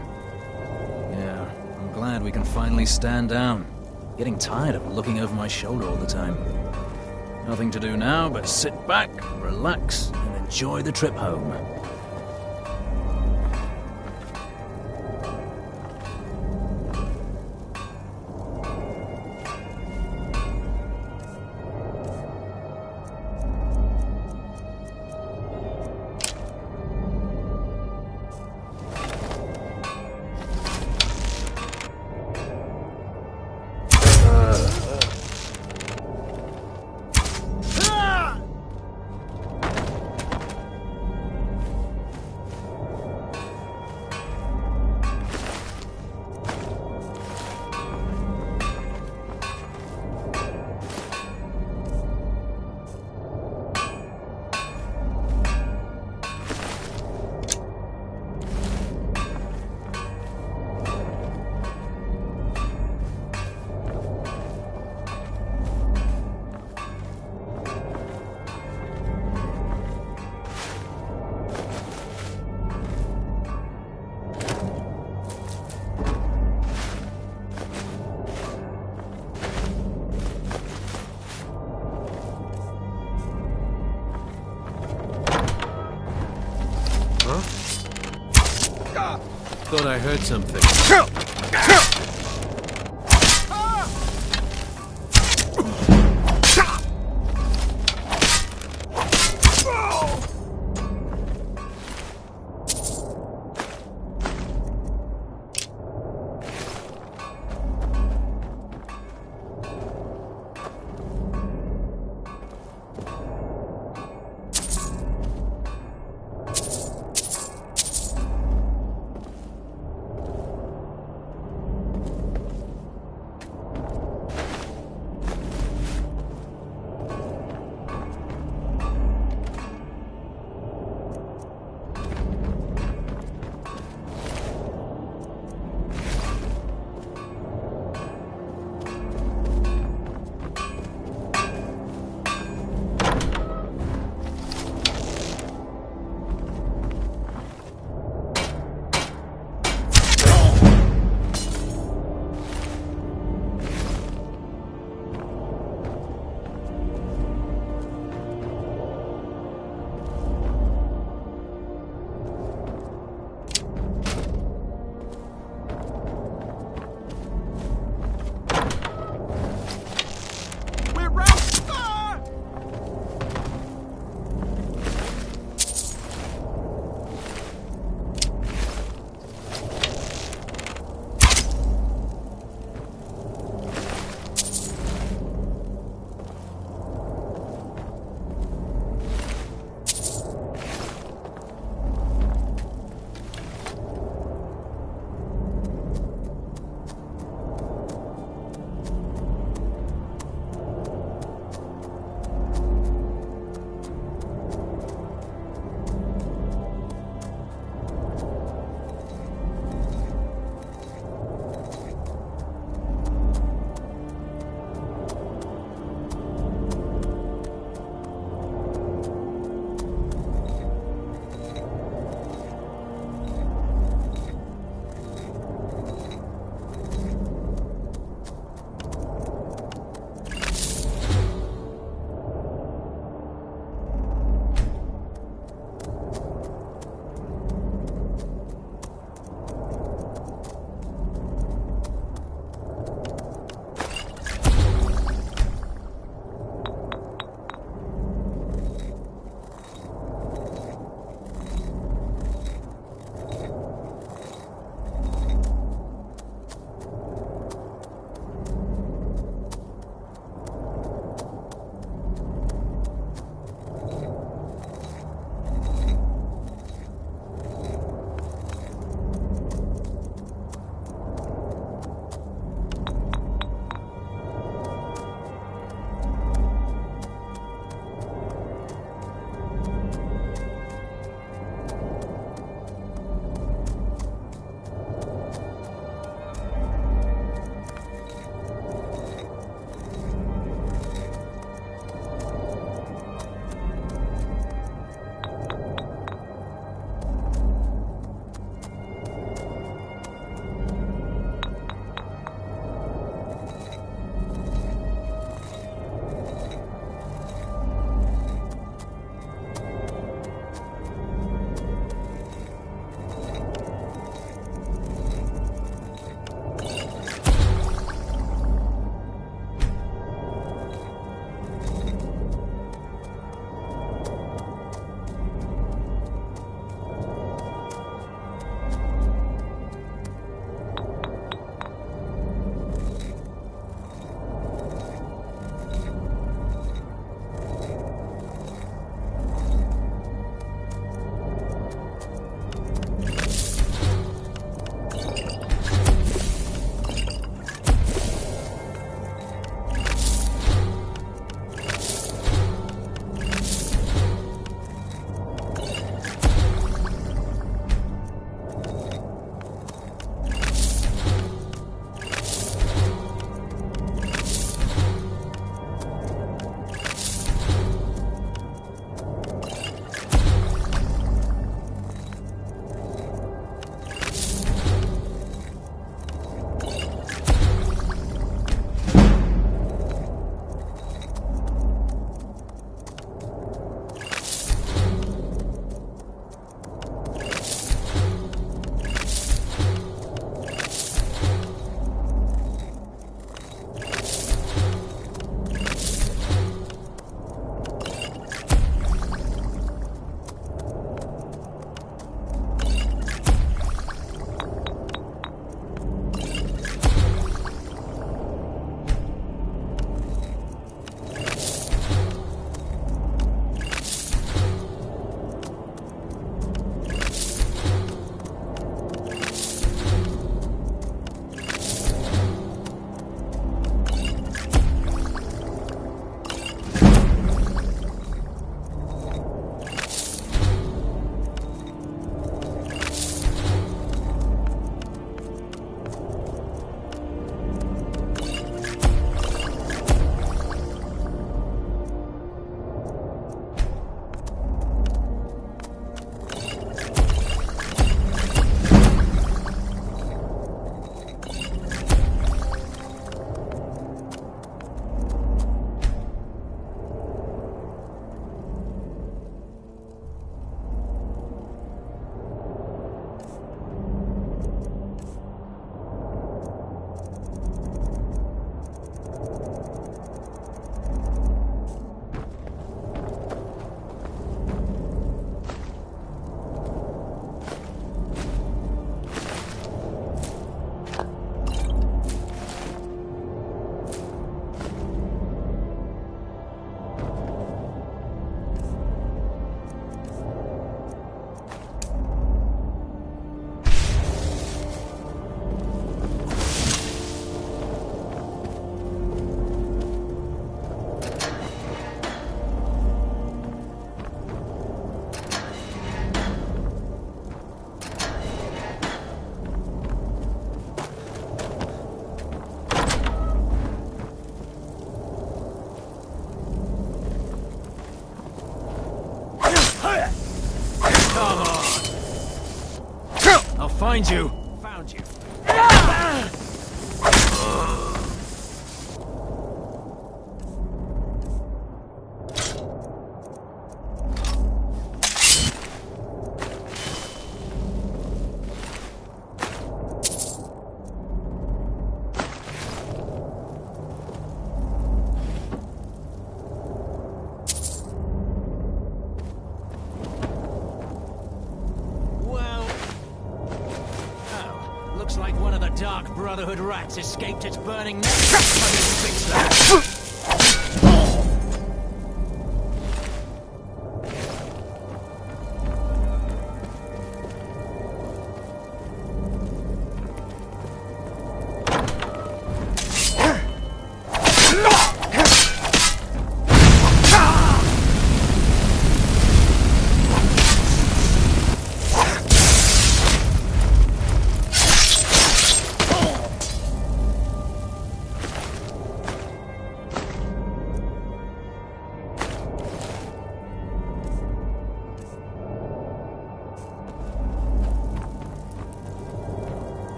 Yeah, I'm glad we can finally stand down. Getting tired of looking over my shoulder all the time. Nothing to do now but sit back, relax, and enjoy the trip home. Thought I heard something. behind you! Found you. Looks like one of the Dark Brotherhood rats escaped its burning nest. Let me fix that.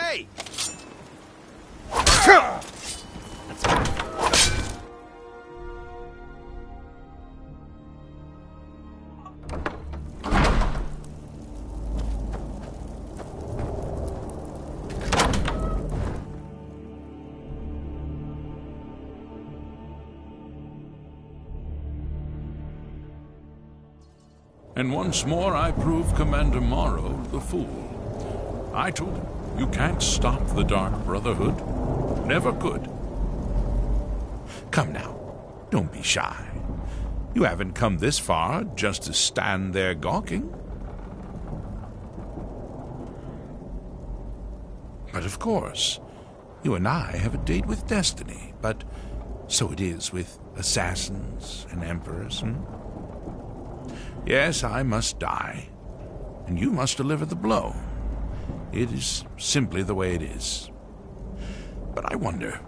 Hey! And once more I prove Commander Morrow the fool. I told him, you can't stop the Dark Brotherhood. Never could. Come now, don't be shy. You haven't come this far just to stand there gawking. But of course, you and I have a date with destiny, but so it is with assassins and emperors, Yes, I must die, and you must deliver the blow. It is simply the way it is. But I wonder,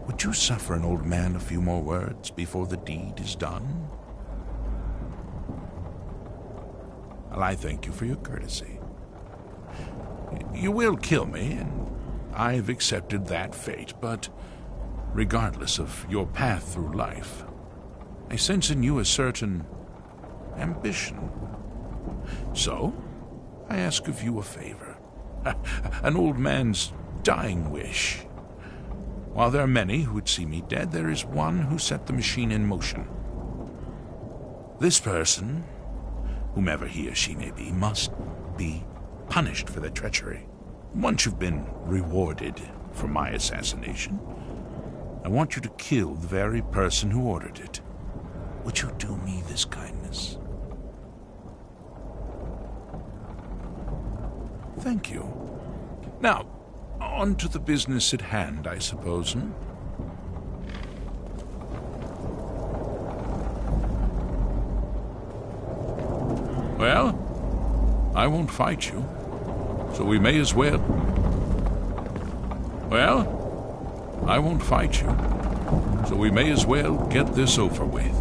would you suffer an old man a few more words before the deed is done? Well, I thank you for your courtesy. You will kill me, and I've accepted that fate, but regardless of your path through life, I sense in you a certain ambition. So, I ask of you a favor. An old man's dying wish. While there are many who would see me dead, there is one who set the machine in motion. This person, whomever he or she may be, must be punished for their treachery. Once you've been rewarded for my assassination, I want you to kill the very person who ordered it. Would you do me this kindness? Thank you. Now, on to the business at hand, I suppose, Well, I won't fight you, so we may as well... Well, I won't fight you, so we may as well get this over with.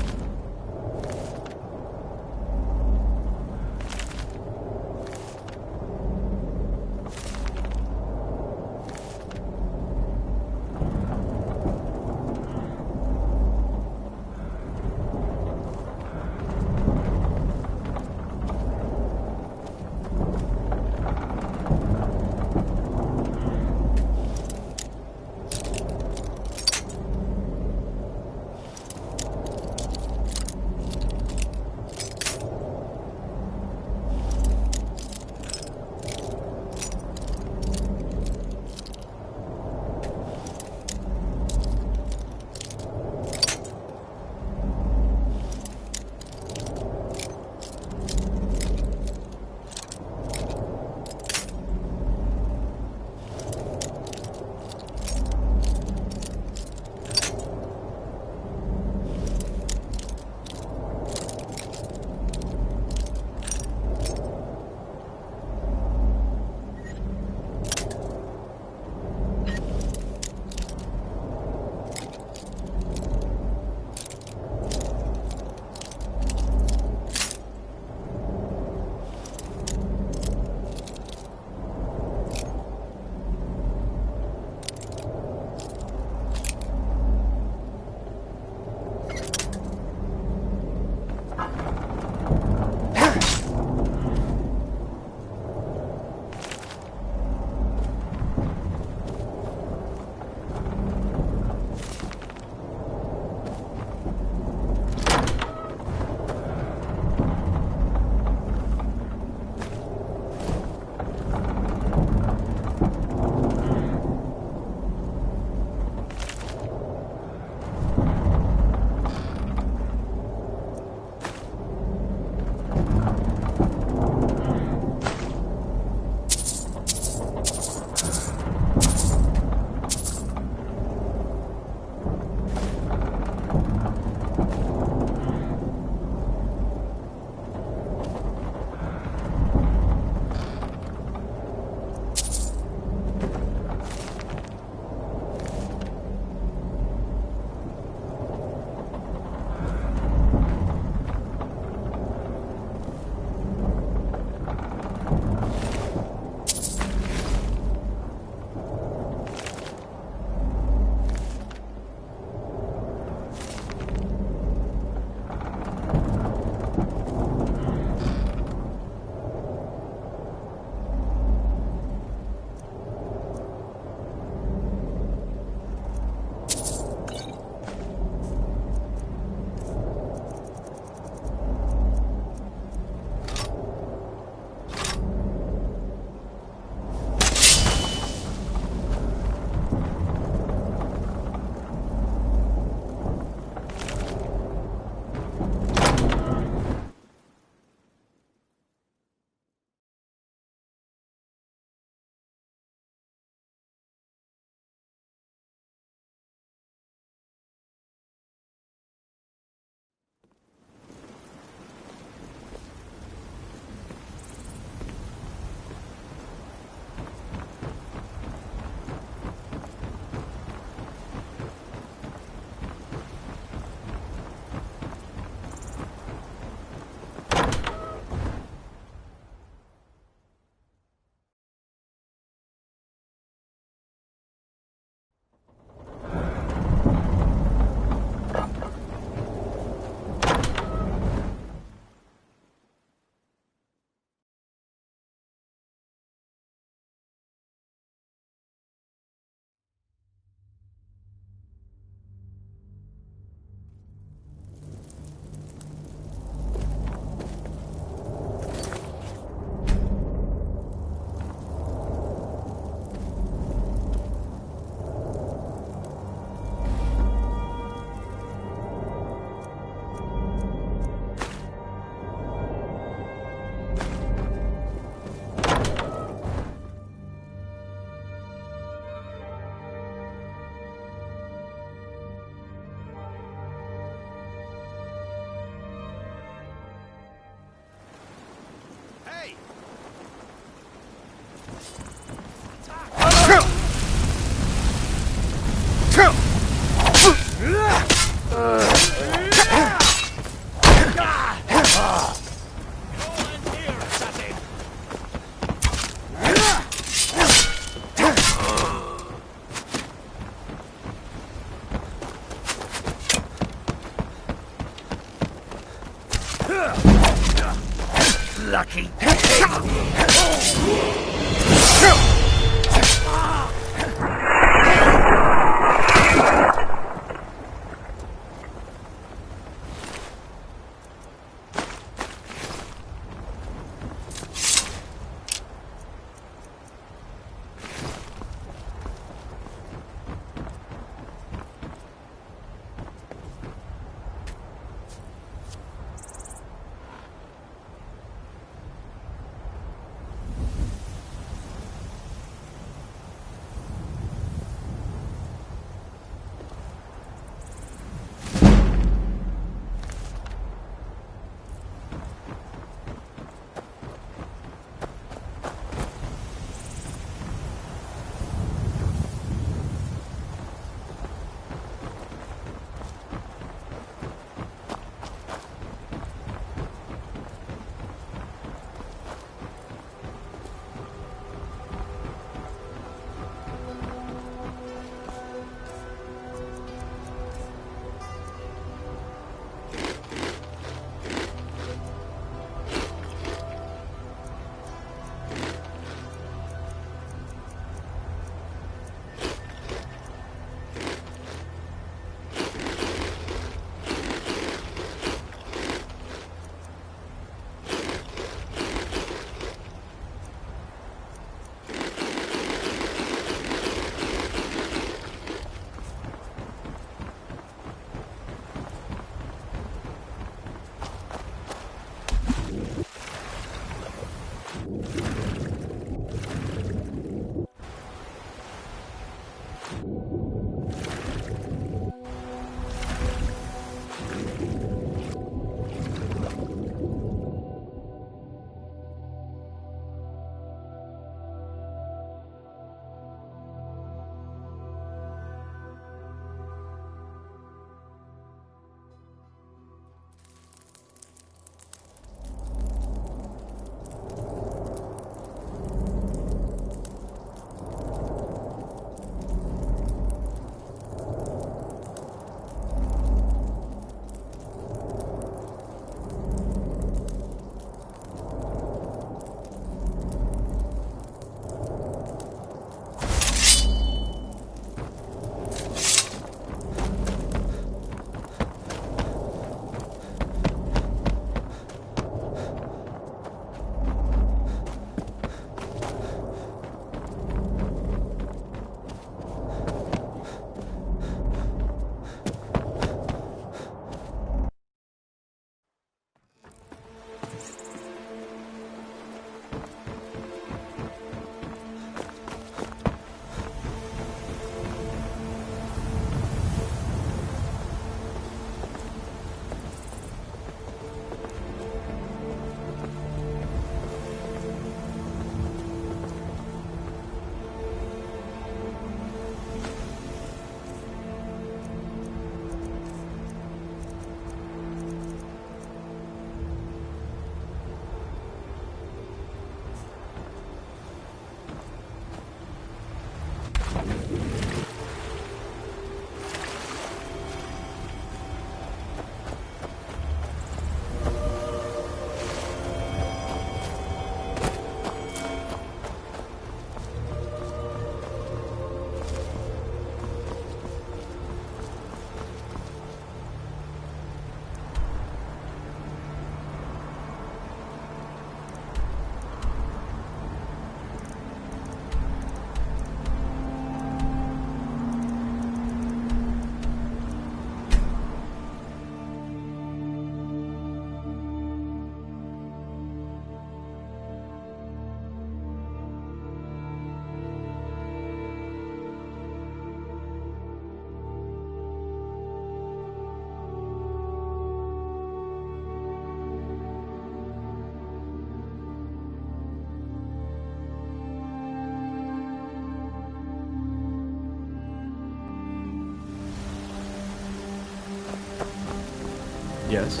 Yes?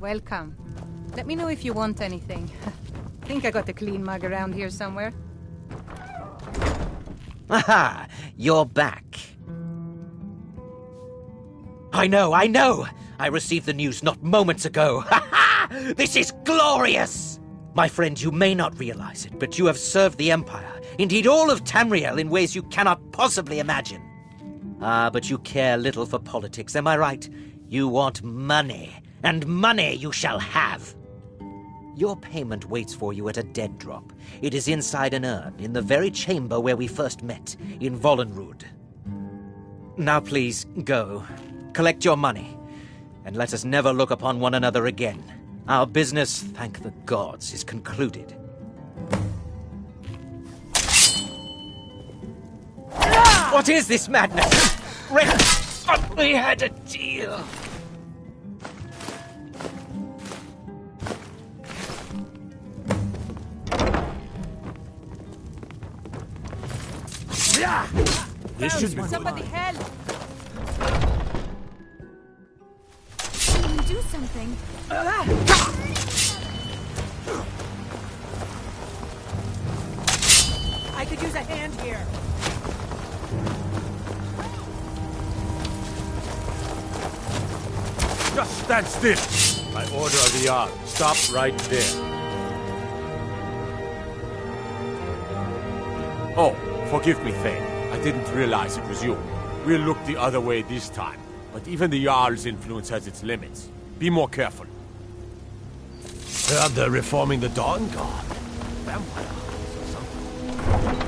Welcome. Let me know if you want anything. Think I got a clean mug around here somewhere. Aha! You're back. I know! I received the news not moments ago. Ha ha! This is glorious! My friend, you may not realize it, but you have served the Empire, indeed all of Tamriel, in ways you cannot possibly imagine. Ah, but you care little for politics, am I right? You want money, and money you shall have. Your payment waits for you at a dead drop. It is inside an urn, in the very chamber where we first met, in Vollenrud. Now please, go. Collect your money, and let us never look upon one another again. Our business, thank the gods, is concluded. What is this madness? We had a deal. This should be Somebody good. help! Can you do something? I could use a hand here. Just stand still. By order of the Jarl, stop right there. Oh, forgive me, Thane. I didn't realize it was you. We'll look the other way this time. But even the Jarl's influence has its limits. Be more careful. They're reforming the Dawn Guard. Vampire or something.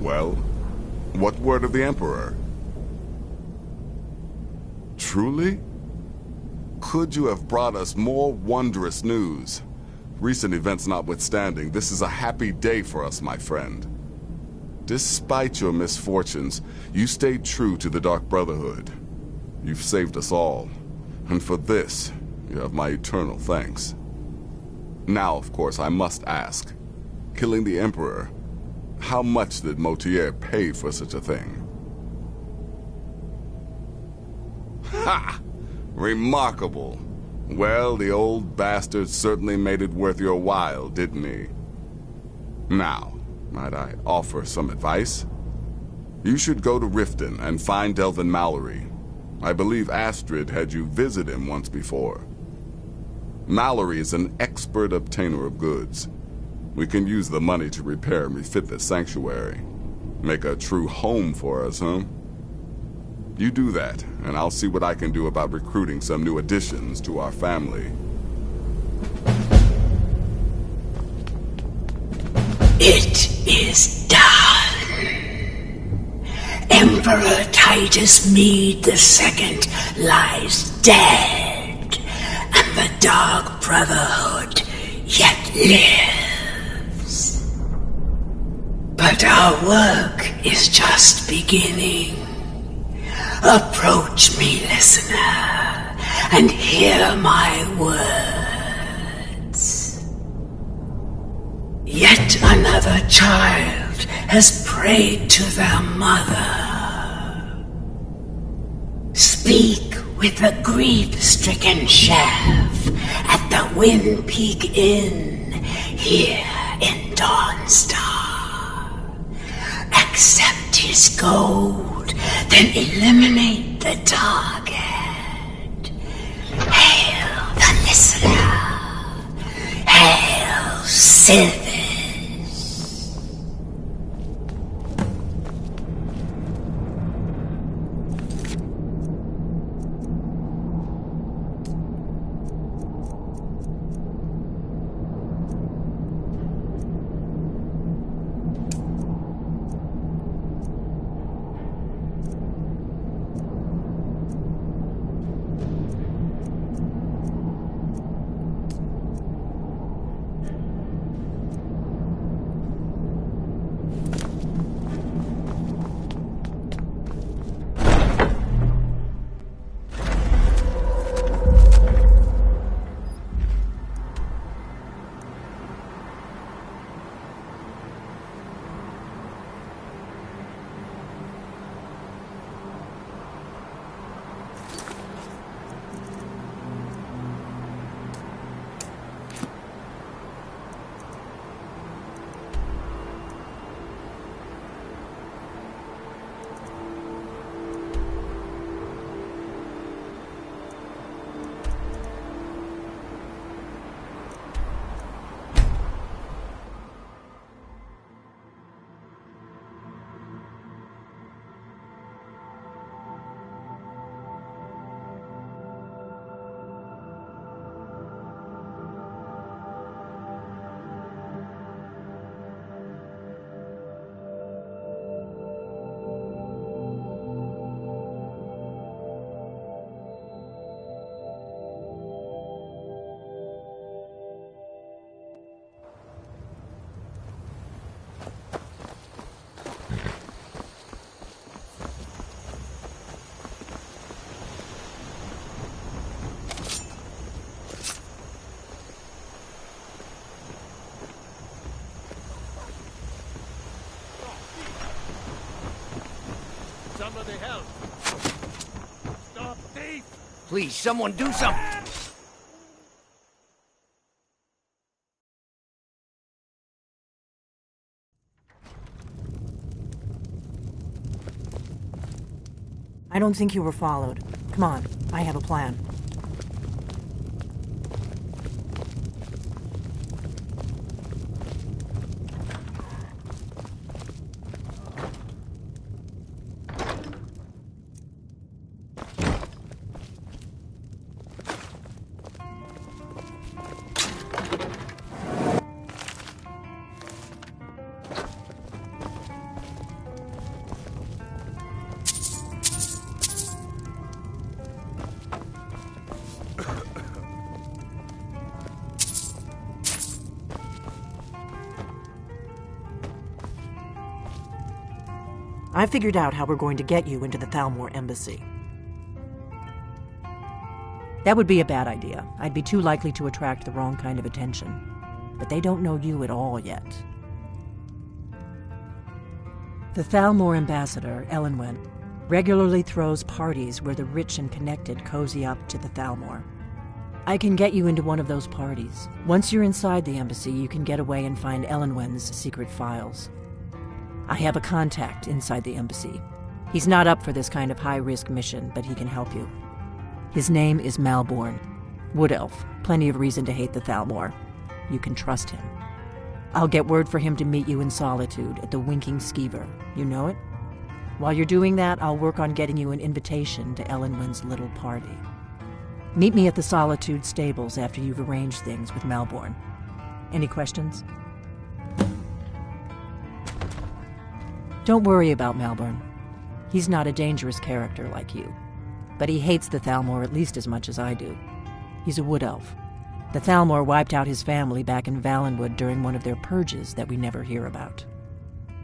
Well, what word of the Emperor? Truly? Could you have brought us more wondrous news? Recent events notwithstanding, this is a happy day for us, my friend. Despite your misfortunes, you stayed true to the Dark Brotherhood. You've saved us all, and for this, you have my eternal thanks. Now, of course, I must ask, killing the Emperor, how much did Motier pay for such a thing? Ha! Remarkable. Well, the old bastard certainly made it worth your while, didn't he? Now, might I offer some advice? You should go to Riften and find Delvin Mallory. I believe Astrid had you visit him once before. Mallory is an expert obtainer of goods. We can use the money to repair and refit the sanctuary. Make a true home for us, huh? You do that, and I'll see what I can do about recruiting some new additions to our family. It is done. Emperor Titus Mede II lies dead, and the Dark Brotherhood yet lives. But our work is just beginning. Approach me, listener, and hear my words. Yet another child has prayed to their mother. Speak with the grief-stricken chef at the Wind Peak Inn here in Dawnstar. Accept his gold, then eliminate the target. Hail the listener. Hail Sylvis. Somebody help! Stop thief! Please, someone do something! I don't think you were followed. Come on, I have a plan. I figured out how we're going to get you into the Thalmor embassy. That would be a bad idea. I'd be too likely to attract the wrong kind of attention. But they don't know you at all yet. The Thalmor ambassador, Elenwen, regularly throws parties where the rich and connected cozy up to the Thalmor. I can get you into one of those parties. Once you're inside the embassy, you can get away and find Elenwen's secret files. I have a contact inside the embassy. He's not up for this kind of high-risk mission, but he can help you. His name is Malborn. Wood Elf. Plenty of reason to hate the Thalmor. You can trust him. I'll get word for him to meet you in Solitude at the Winking Skeever. You know it? While you're doing that, I'll work on getting you an invitation to Elenwen's little party. Meet me at the Solitude stables after you've arranged things with Malborn. Any questions? Don't worry about Malborn. He's not a dangerous character like you. But he hates the Thalmor at least as much as I do. He's a wood elf. The Thalmor wiped out his family back in Valenwood during one of their purges that we never hear about.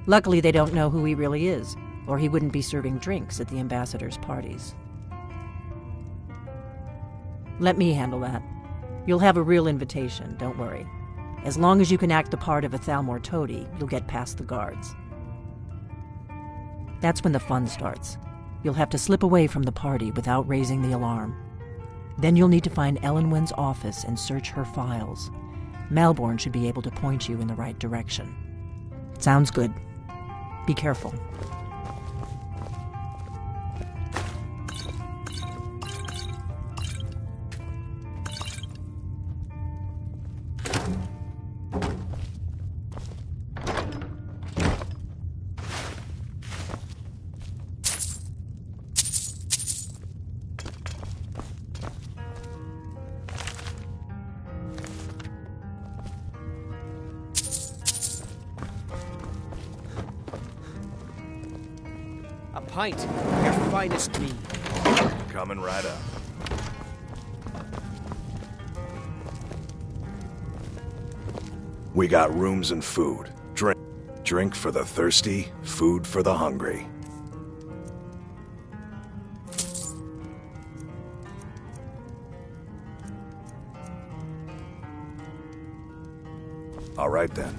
Luckily, they don't know who he really is, or he wouldn't be serving drinks at the ambassador's parties. Let me handle that. You'll have a real invitation, don't worry. As long as you can act the part of a Thalmor toady, you'll get past the guards. That's when the fun starts. You'll have to slip away from the party without raising the alarm. Then you'll need to find Elenwen's office and search her files. Malborn should be able to point you in the right direction. Sounds good. Be careful. A pint of your finest mead. Coming right up. We got rooms and food. Drink for the thirsty, food for the hungry. All right then.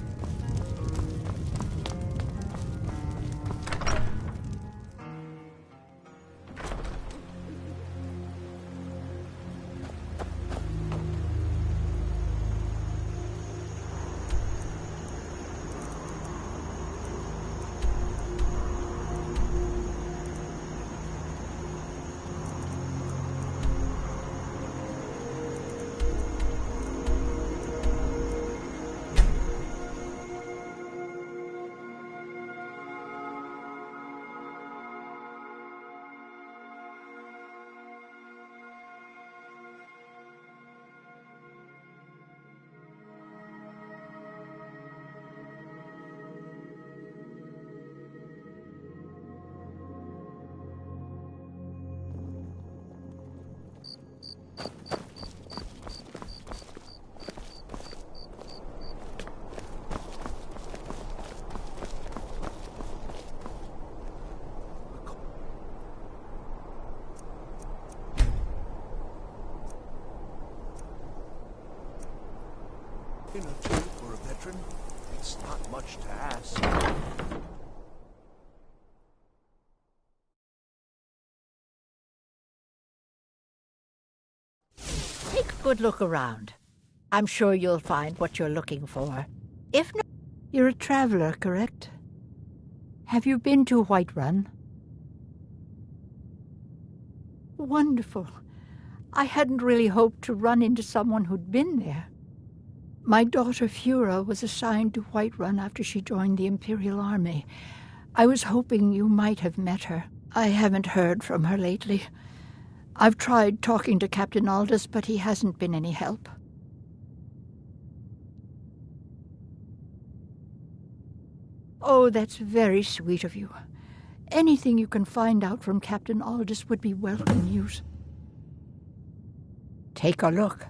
In a two for a veteran, it's not much to ask. Take a good look around. I'm sure you'll find what you're looking for. If not, you're a traveler, correct? Have you been to Whiterun? Wonderful. I hadn't really hoped to run into someone who'd been there. My daughter Fura was assigned to Whiterun after she joined the Imperial Army. I was hoping you might have met her. I haven't heard from her lately. I've tried talking to Captain Aldous, but he hasn't been any help. Oh, that's very sweet of you. Anything you can find out from Captain Aldous would be welcome news. Take a look.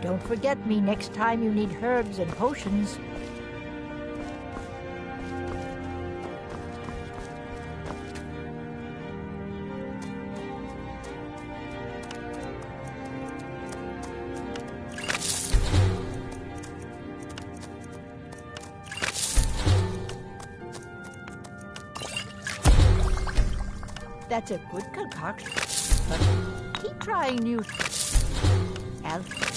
Don't forget me next time you need herbs and potions. That's a good concoction, but keep trying new health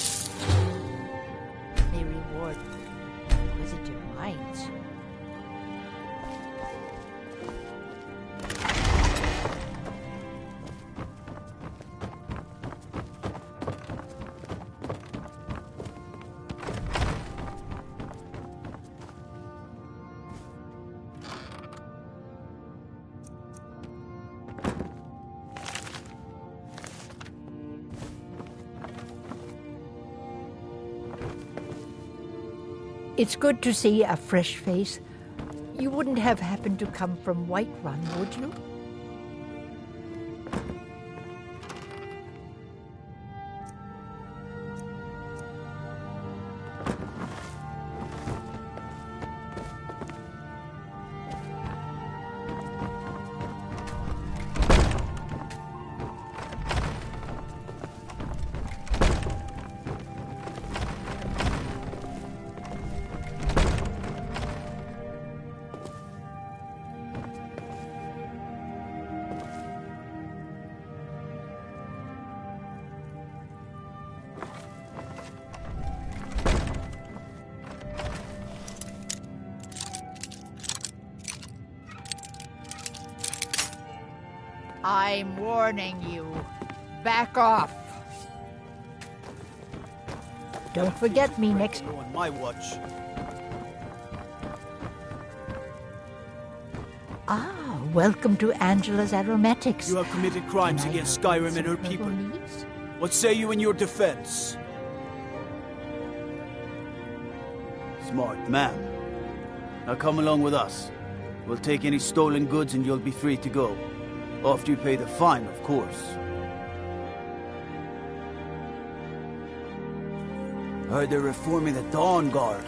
may reward inquisitive minds. It's good to see a fresh face. You wouldn't have happened to come from Whiterun, would you? I'm warning you. Back off. Don't forget me next... On my watch. Ah, welcome to Angela's Aromatics. You have committed crimes against Skyrim and her people. What say you in your defense? Smart man. Now come along with us. We'll take any stolen goods and you'll be free to go. After you pay the fine, of course. Heard they're reforming the Dawn Guard.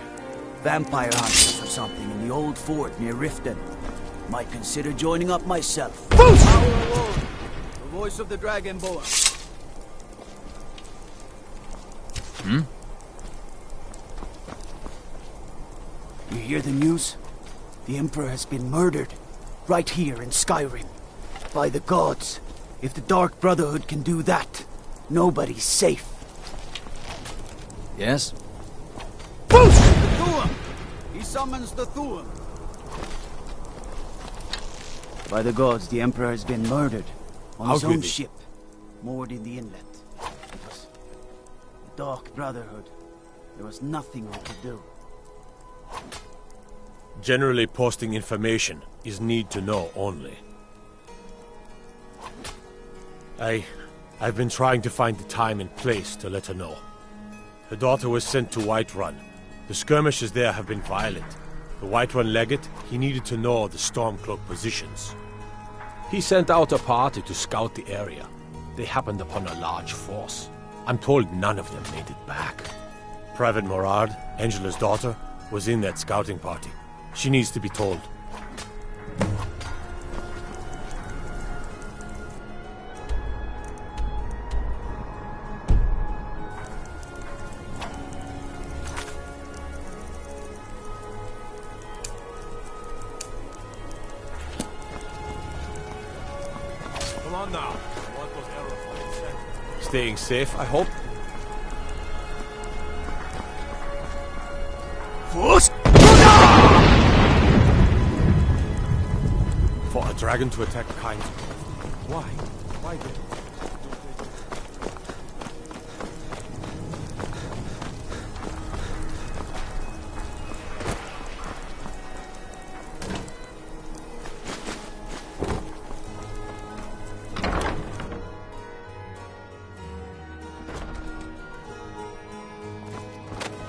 Vampire hunters or something in the old fort near Riften. Might consider joining up myself. Power alone! The voice of the Dragonborn. You hear the news? The Emperor has been murdered. Right here in Skyrim. By the gods. If the Dark Brotherhood can do that, nobody's safe. Yes? Boost! The Thuum! He summons the Thuum. By the gods, the Emperor has been murdered on his own ship, moored in the inlet. It was the Dark Brotherhood. There was nothing we could do. Generally, posting information is need to know only. I've been trying to find the time and place to let her know. Her daughter was sent to Whiterun. The skirmishes there have been violent. The Whiterun legate, he needed to know the Stormcloak positions. He sent out a party to scout the area. They happened upon a large force. I'm told none of them made it back. Private Morard, Angela's daughter, was in that scouting party. She needs to be told. Come on now. I want those aeroplanes sent. Staying safe, I hope. For a dragon to attack kind. Why? Why did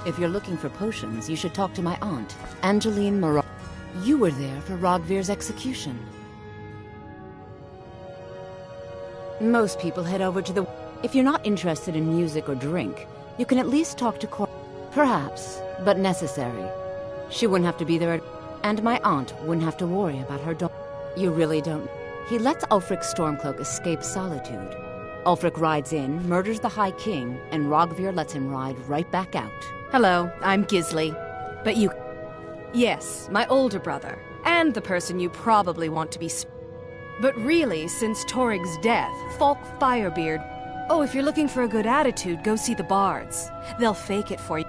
If you're looking for potions, you should talk to my aunt, Angeline Morard. You were there for Rogvir's execution. Most people head over to the... If you're not interested in music or drink, You can at least talk to Cor... Perhaps, but necessary. She wouldn't have to be there, and my aunt wouldn't have to worry about her daughter. You really don't... He lets Ulfric Stormcloak escape Solitude. Ulfric rides in, murders the High King, and Rogvir lets him ride right back out. Hello, I'm Gisli. But you... Yes, my older brother, and the person you probably want to be... But really, since Torig's death, Falk Firebeard... Oh, if you're looking for a good attitude, go see the Bards. They'll fake it for you.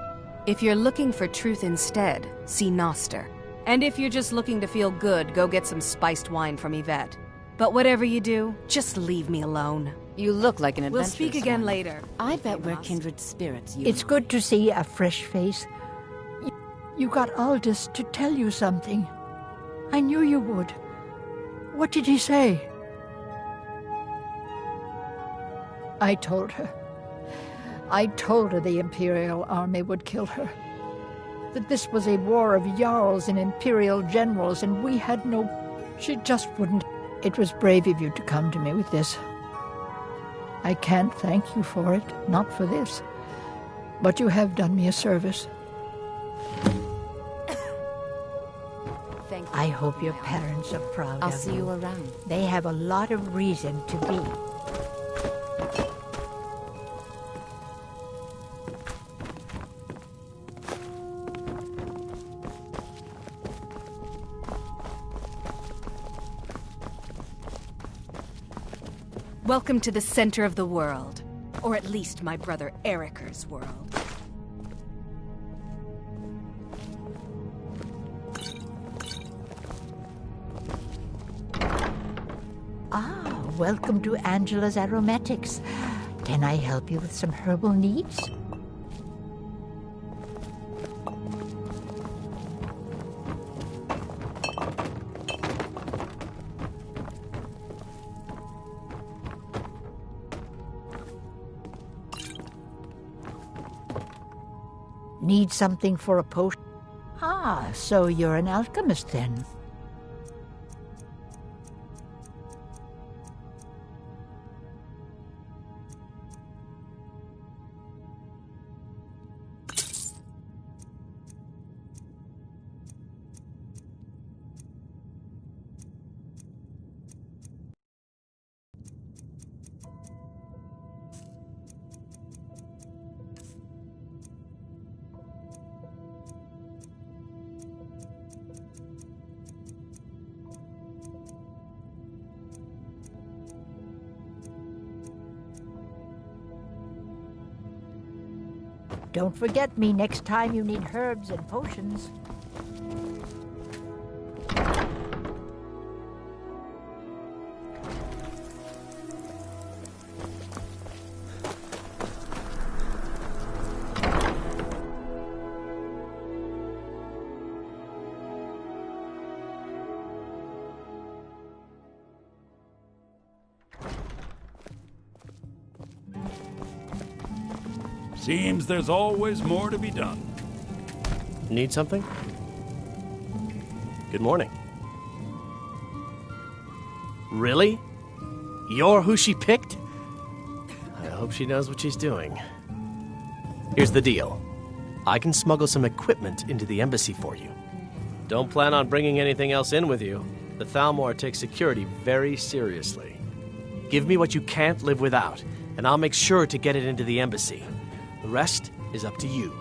If you're looking for truth instead, see Noster. And if you're just looking to feel good, go get some spiced wine from Yvette. But whatever you do, just leave me alone. You look like an adventurous We'll speak again one. later. I bet we're kindred spirits, you It's good to see a fresh face. You got Aldous to tell you something. I knew you would. What did he say? I told her. I told her the Imperial army would kill her. That this was a war of Jarls and Imperial generals, and we had no... She just wouldn't... It was brave of you to come to me with this. I can't thank you for it, not for this. But you have done me a service. Thank you. I hope your parents are proud I'll of see you around. They have a lot of reason to be. Welcome to the center of the world. Or at least my brother Eriker's world. Ah, welcome to Angela's Aromatics. Can I help you with some herbal needs? Need something for a potion? Ah, so you're an alchemist then. Don't forget me next time you need herbs and potions. Seems there's always more to be done. Need something? Good morning. Really? You're who she picked? I hope she knows what she's doing. Here's the deal. I can smuggle some equipment into the embassy for you. Don't plan on bringing anything else in with you. The Thalmor takes security very seriously. Give me what you can't live without, and I'll make sure to get it into the embassy. The rest is up to you.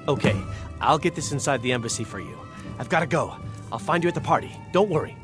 Okay, I'll get this inside the embassy for you. I've got to go. I'll find you at the party. Don't worry.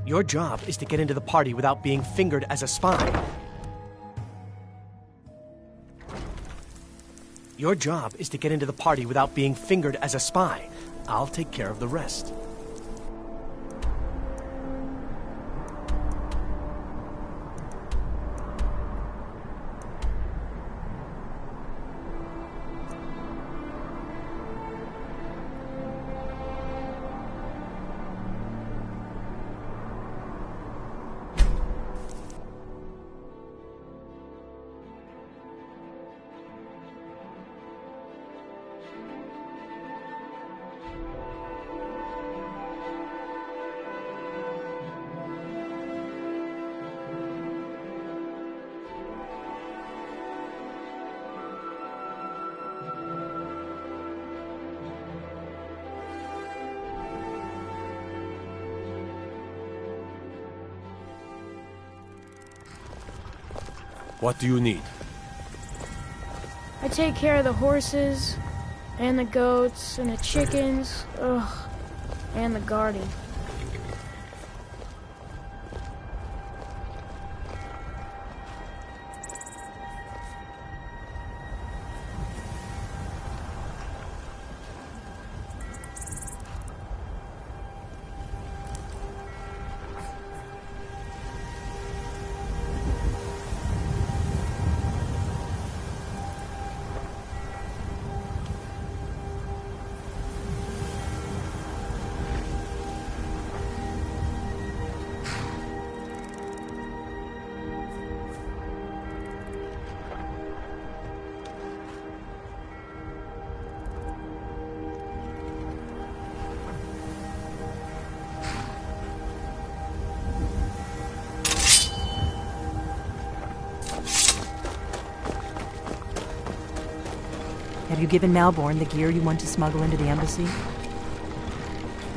Your job is to get into the party without being fingered as a spy. Your job is to get into the party without being fingered as a spy. I'll take care of the rest. What do you need? I take care of the horses, and the goats, and the chickens, and the garden. Have you given Malborn the gear you want to smuggle into the embassy?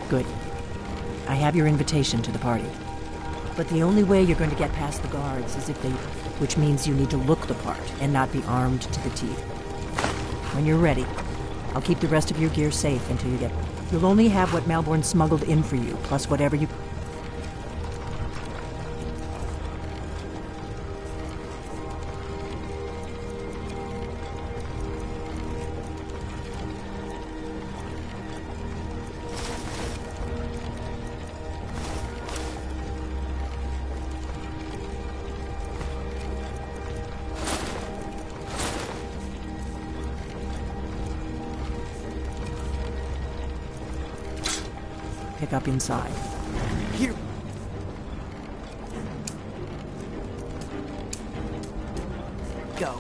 Good. I have your invitation to the party. But the only way you're going to get past the guards is if they... which means you need to look the part and not be armed to the teeth. When you're ready, I'll keep the rest of your gear safe until you get... You'll only have what Malborn smuggled in for you, plus whatever you... pick up inside. Here. Go.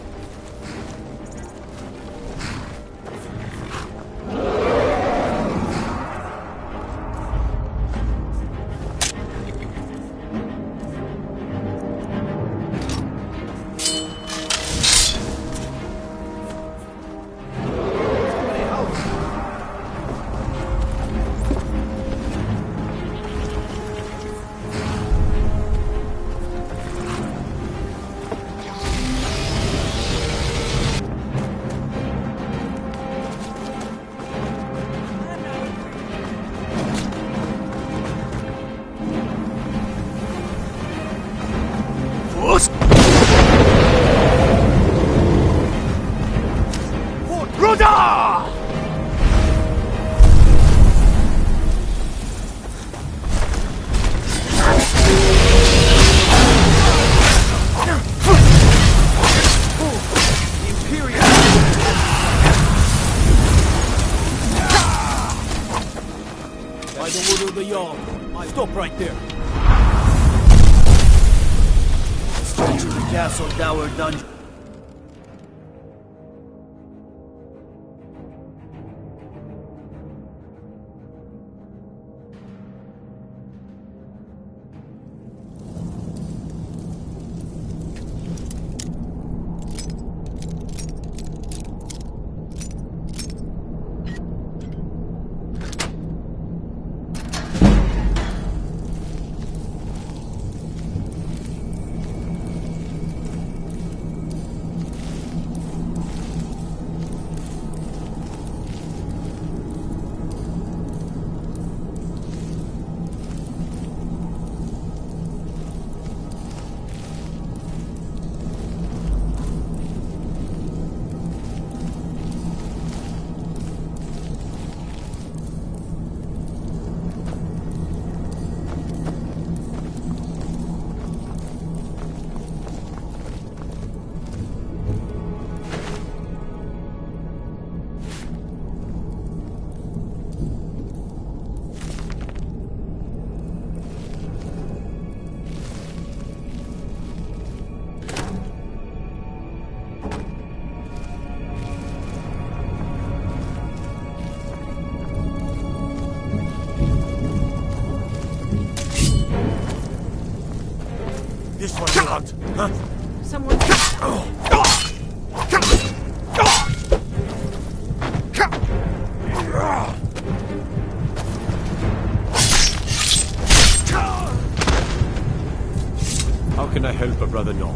By the order of the Jarl. Stop right there. Straight to the castle dower dungeon. Someone... How can I help a brother know?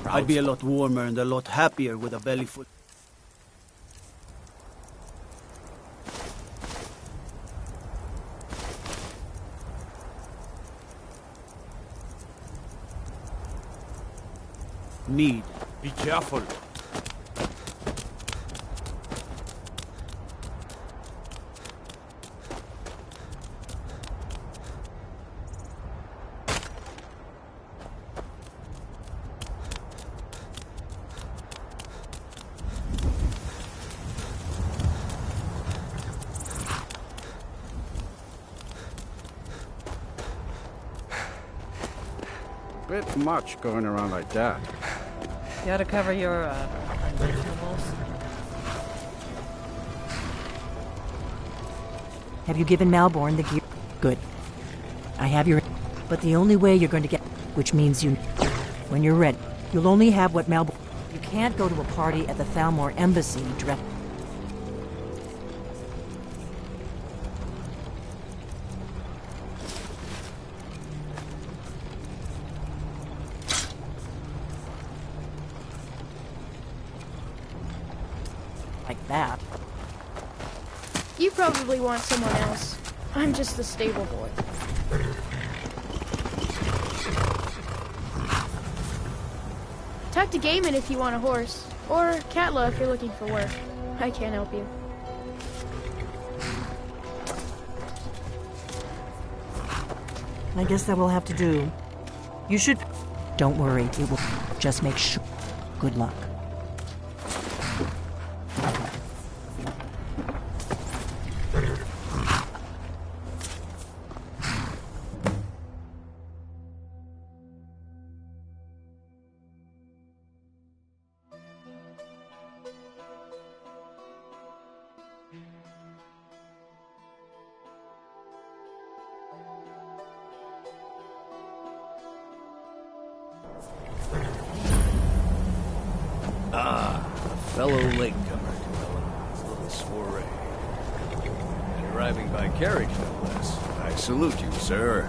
I'd be a lot warmer and a lot happier with a belly full. Need. Be careful. Bit much going around like that. You gotta cover your, vegetables. Have you given Malborn the gear? Good. I have your... But the only way you're going to get... Which means you... When you're ready, you'll only have what Malborn... You can't go to a party at the Thalmor Embassy dressed... like that. You probably want someone else. I'm just the stable boy. Talk to Gaiman if you want a horse. Or Katla if you're looking for work. I can't help you. I guess that will have to do. You should... Don't worry, it will just make sure. Good luck. Fellow latecomer to Ellen's little soiree. And arriving by carriage, no less. I salute you, sir.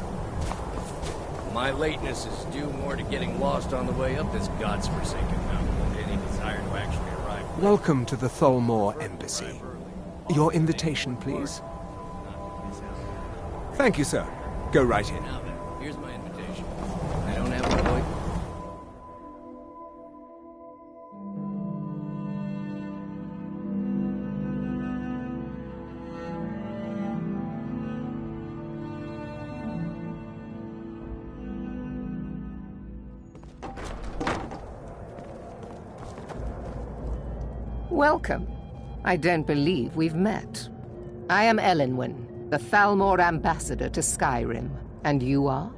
My lateness is due more to getting lost on the way up this god's-forsaken mountain than any desire to actually arrive. Welcome to the Thalmor Embassy. Your invitation, please. Thank you, sir. Go right in. Now then, here's my invitation. I don't have a point. Welcome. I don't believe we've met. I am Elenwen, the Thalmor ambassador to Skyrim. And you are?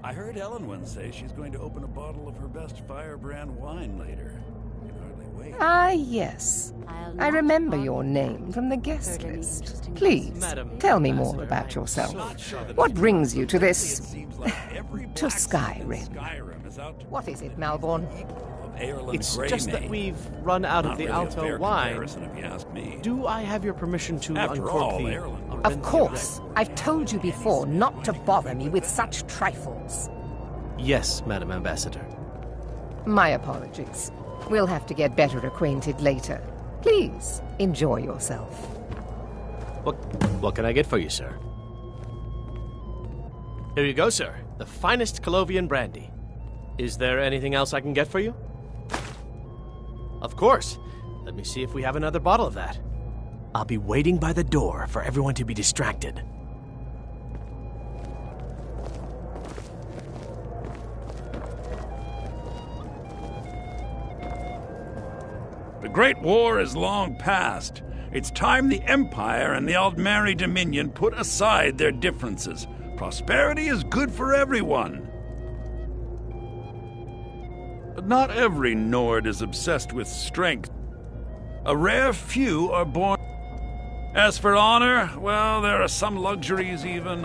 I heard Ellenwen say she's going to open a bottle of her best firebrand wine later. I can hardly Ah, yes. I remember your name from the guest list. Please, tell me more about yourself. What brings you to this... to Skyrim? What is it, Malborn? It's just that we've run out of the Alto wine. Do I have your permission to uncork the... Of course. I've told you before not to bother me with such trifles. Yes, Madam Ambassador. My apologies. We'll have to get better acquainted later. Please, enjoy yourself. What can I get for you, sir? Here you go, sir. The finest Colovian brandy. Is there anything else I can get for you? Of course. Let me see if we have another bottle of that. I'll be waiting by the door for everyone to be distracted. The Great War is long past. It's time the Empire and the Aldmeri Dominion put aside their differences. Prosperity is good for everyone. But not every Nord is obsessed with strength. A rare few are born... As for honor, well, there are some luxuries even.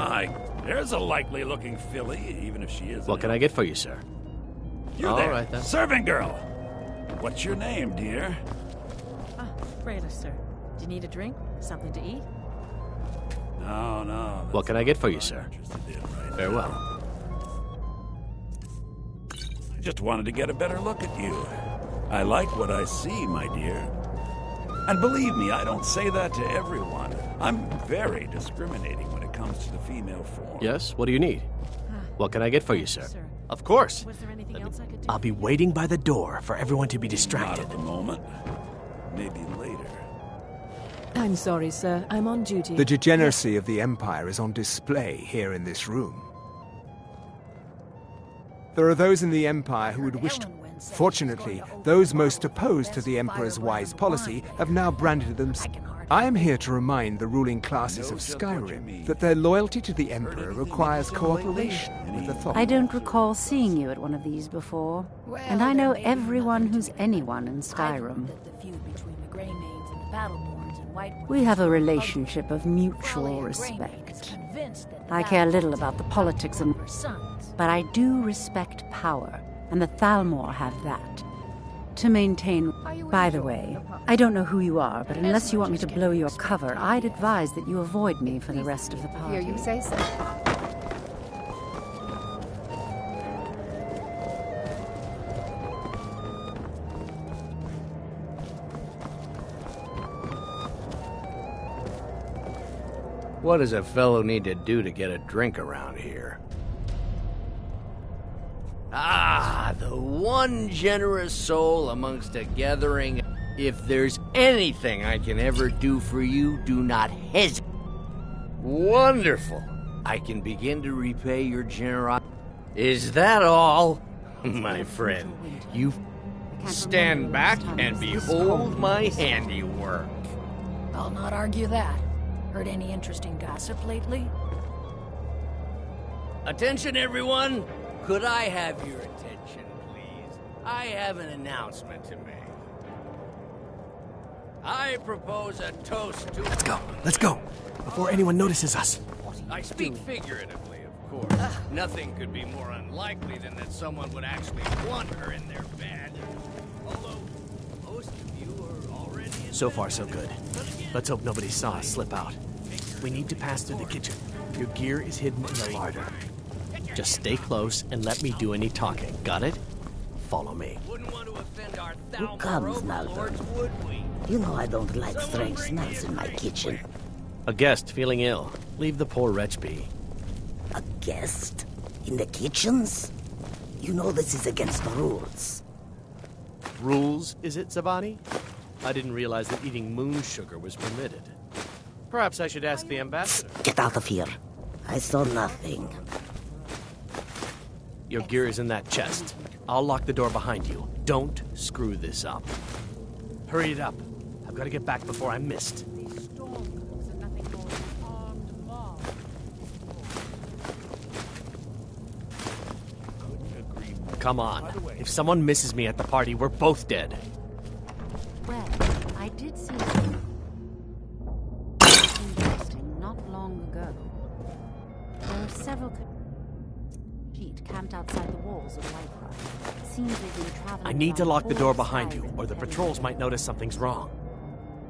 There's a likely-looking filly, even if she is... What can I get for you, sir? You All there, right, then. servant girl. What's your name, dear? Rayla, sir. Do you need a drink? Something to eat? No. What can I get for you, sir? Farewell. I just wanted to get a better look at you. I like what I see, my dear. And believe me, I don't say that to everyone. I'm very discriminating when it comes to the female form. Yes, what do you need? What can I get for you, sir? Of course. Was there anything else I could do? I'll be waiting by the door for everyone to be distracted. Not at the moment. Maybe later. I'm sorry, sir. I'm on duty. The degeneracy of the Empire is on display here in this room. There are those in the Empire who would wish to... Fortunately, those most opposed to the Emperor's wise policy have now branded themselves. I am here to remind the ruling classes of Skyrim that their loyalty to the Emperor requires cooperation with authority. I don't recall seeing you at one of these before, and I know everyone who's anyone in Skyrim. We have a relationship of mutual respect. I care little about the politics of... but I do respect power, and the Thalmor have that. To maintain... By the way, I don't know who you are, but unless you want me to blow your cover, I'd advise that you avoid me for the rest of the party. Hear you say so. What does a fellow need to do to get a drink around here? Ah, the one generous soul amongst a gathering. If there's anything I can ever do for you, do not hesitate. Wonderful. I can begin to repay your generosity. Is that all? My friend, you stand back and behold my handiwork. I'll not argue that. Heard any interesting gossip lately? Attention, everyone! Could I have your attention, please? I have an announcement to make. I propose a toast to... Let's go, before anyone notices us. I speak figuratively, of course. Nothing could be more unlikely than that someone would actually want her in their bed. Although, most of you are already in So far, so good. Let's hope nobody saw us slip out. We need to pass through the kitchen. Your gear is hidden in the larder. Just stay close and let me do any talking. Got it? Follow me. Who comes, Malcolm? You know I don't like strange smells in my kitchen. A guest feeling ill. Leave the poor wretch be. A guest? In the kitchens? You know this is against the rules. Rules, is it, Zavani? I didn't realize that eating moon sugar was permitted. Perhaps I should ask the ambassador. Get out of here. I saw nothing. Your gear is in that chest. I'll lock the door behind you. Don't screw this up. Hurry it up. I've got to get back before I'm missed. Come on. If someone misses me at the party, we're both dead. It seems interesting not long ago. There were several sheet camped outside the walls of Whiterun. It seems they've been traveling. I need to around lock the all door of behind you, Skyrim or the with patrols heavy might notice something's wrong.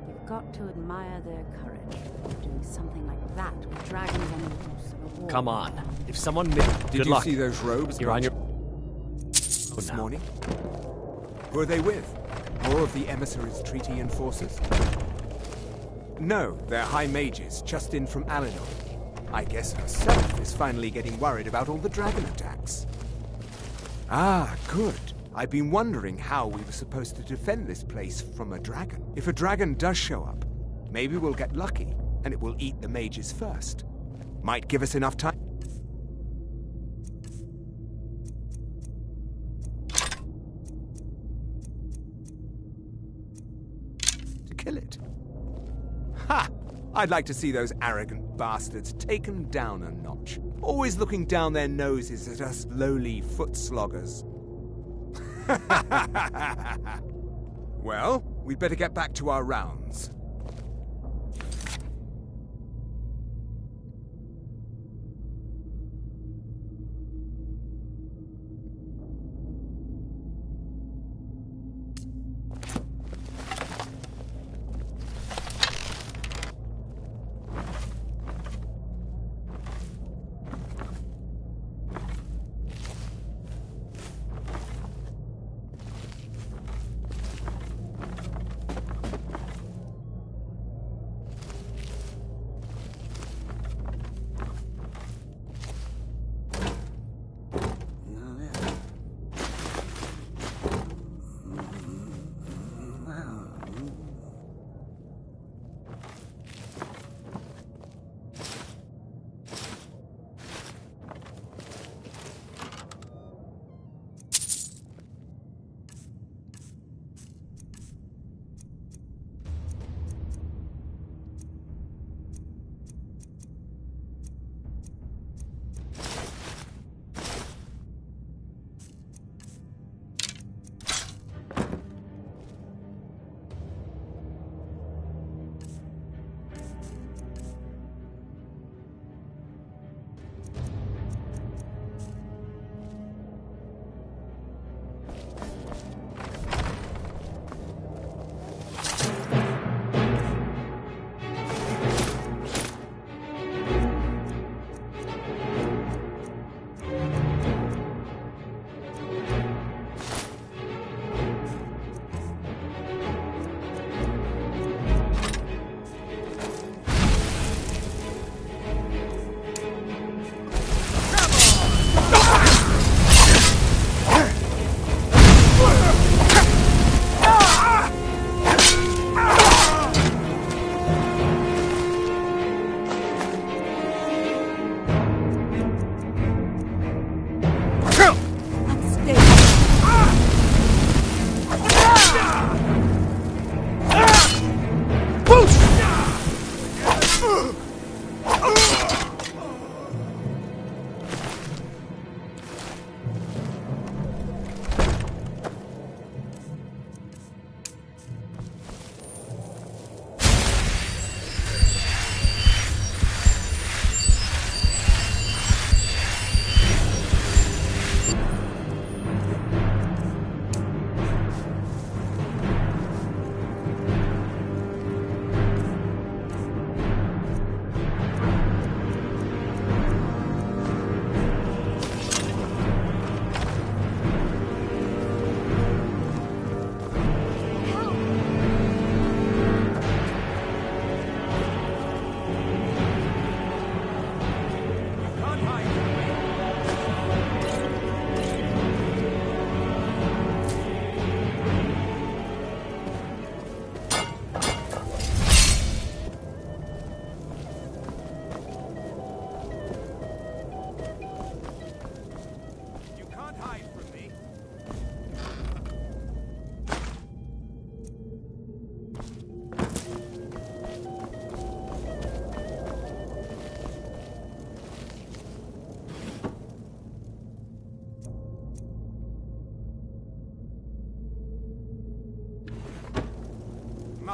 You've got to admire their courage. Doing something like that with dragons on the loose of a wall. Come on. If someone Did good you luck. see those robes? You're on your... This morning? Who are they with? More of the emissaries' treaty enforcers? No, they're high mages, just in from Alinor. I guess herself is finally getting worried about all the dragon attacks. Ah, good. I've been wondering how we were supposed to defend this place from a dragon. If a dragon does show up, maybe we'll get lucky, and it will eat the mages first. Might give us enough time. To kill it. Ha! I'd like to see those arrogant bastards taken down a notch. Always looking down their noses at us lowly foot sloggers. Well, we'd better get back to our rounds.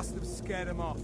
Must have scared them off.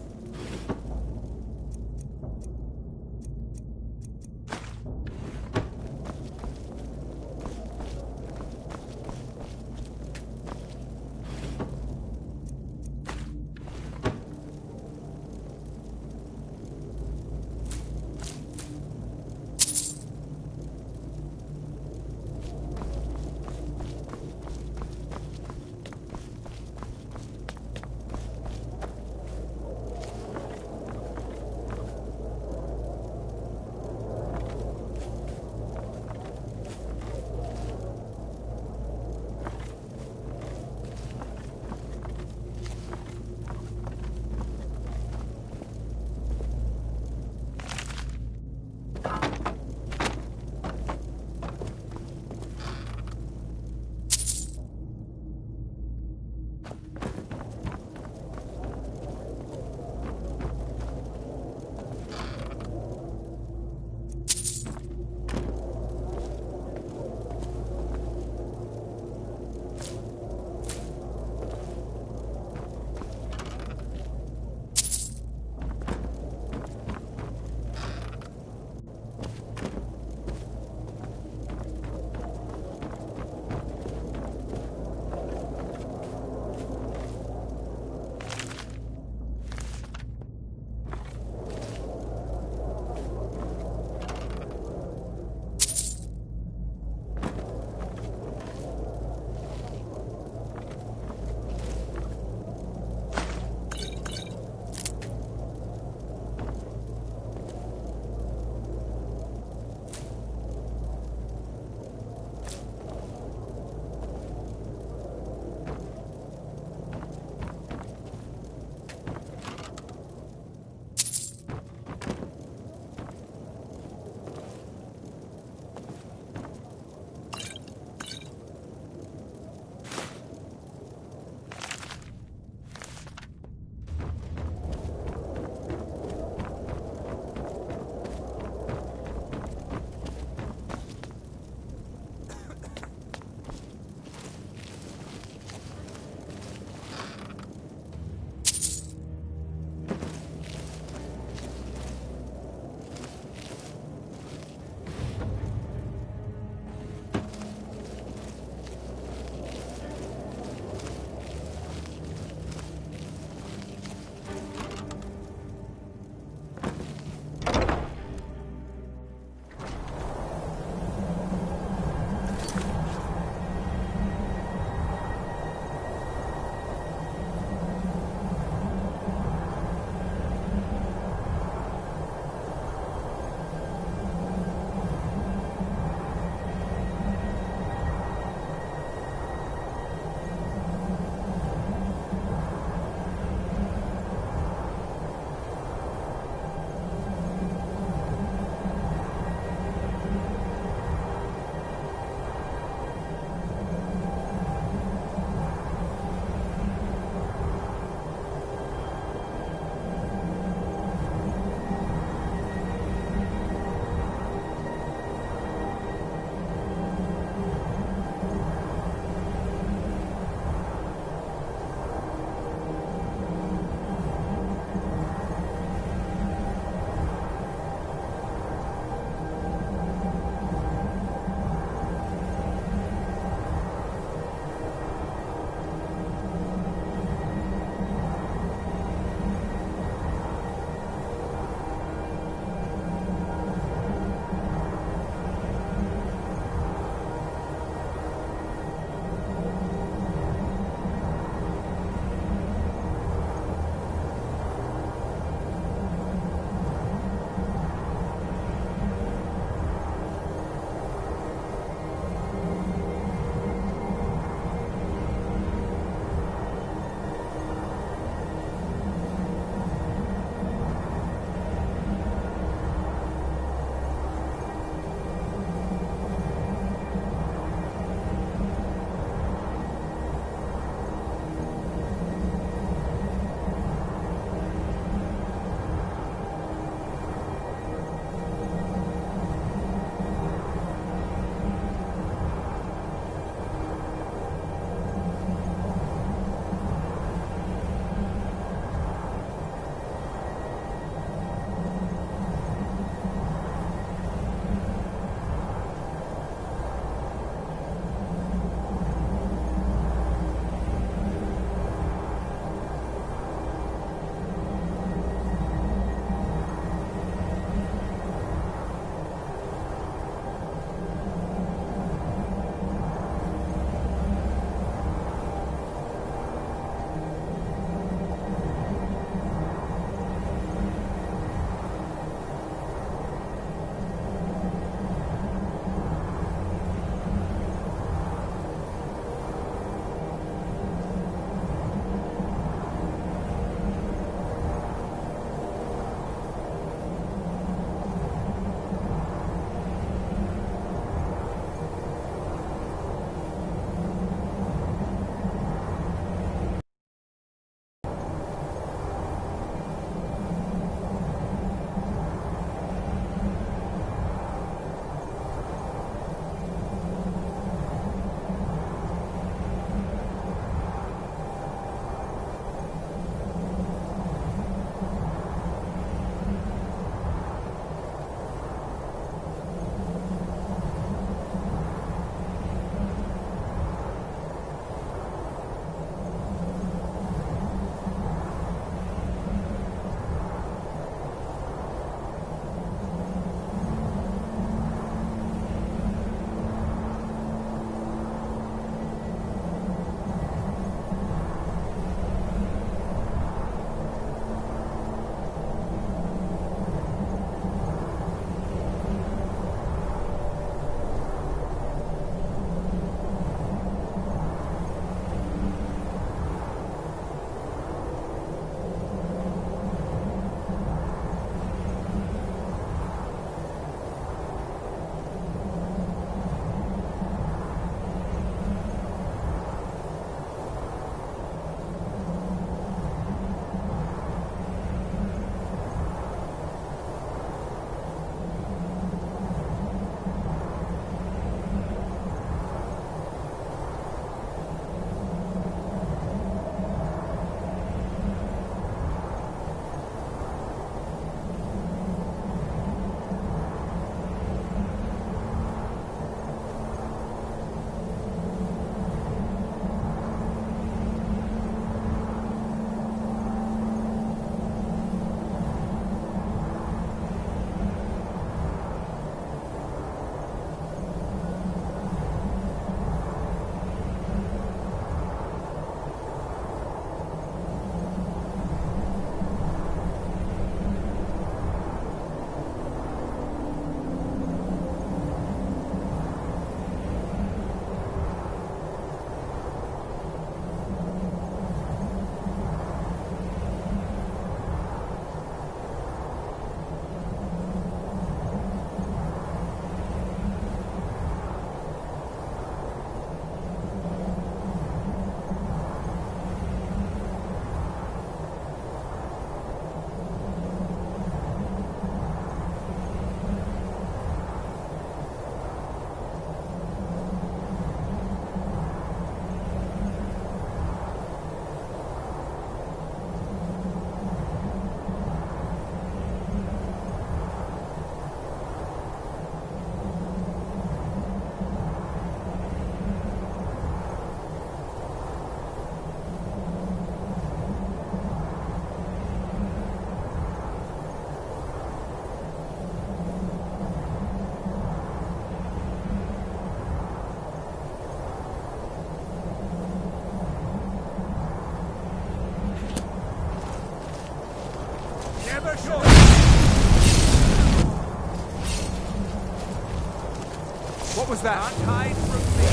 What was that? Not hide from me.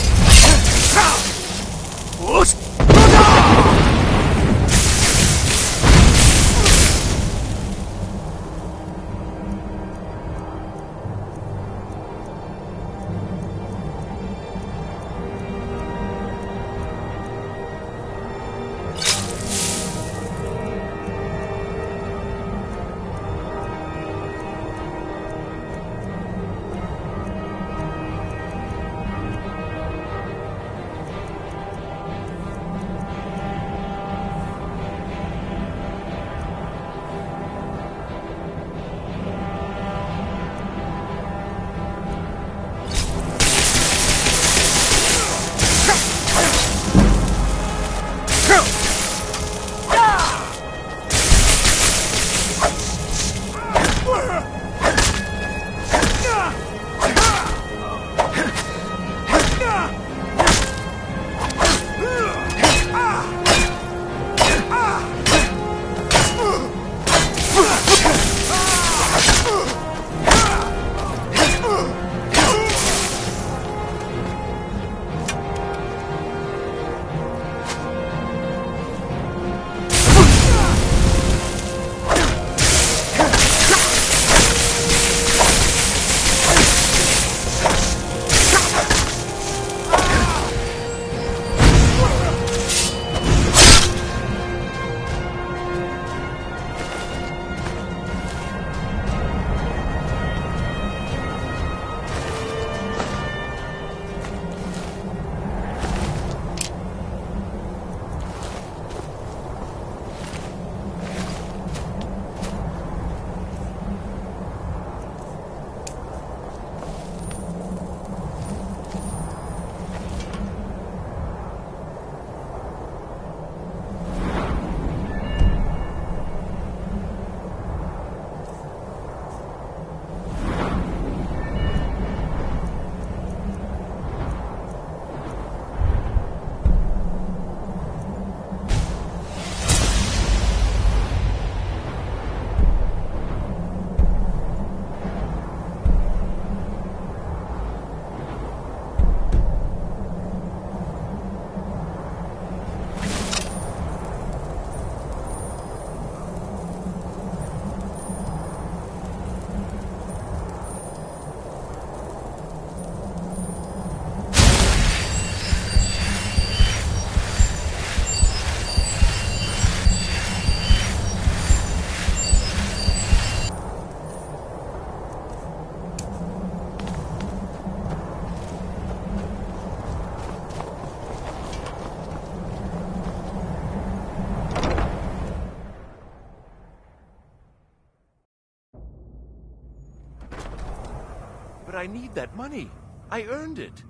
But I need that money. I earned it.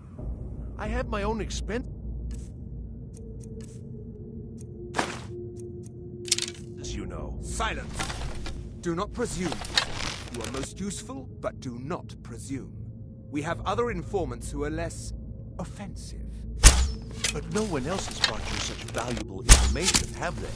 I have my own expense. As you know. Silence! Do not presume. You are most useful, but do not presume. We have other informants who are less offensive. But no one else has brought you such valuable information, have they?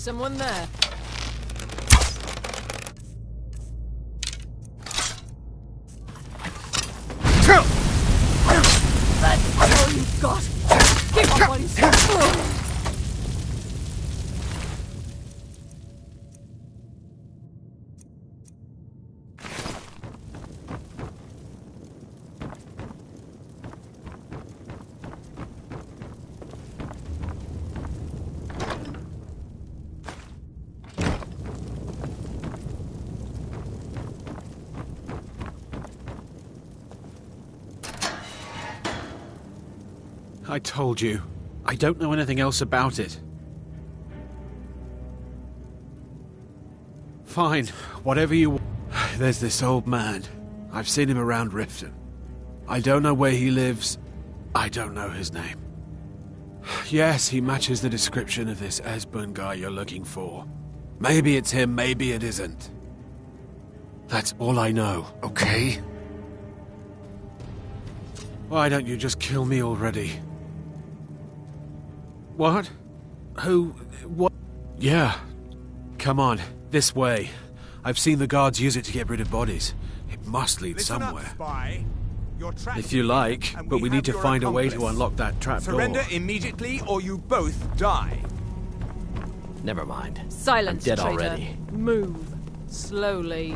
someone there. That's all you've got. Give up what he's I told you. I don't know anything else about it. Fine, whatever you want. There's this old man. I've seen him around Riften. I don't know where he lives. I don't know his name. Yes, he matches the description of this Esbern guy you're looking for. Maybe it's him, maybe it isn't. That's all I know, okay? Why don't you just kill me already? What? Who? What? Yeah. Come on, this way. I've seen the guards use it to get rid of bodies. It must lead somewhere. Spy. If you like, but we need to find a way to unlock that trapdoor. Surrender immediately or you both die. Never mind. Silence, I'm dead traitor. already. Move. Slowly.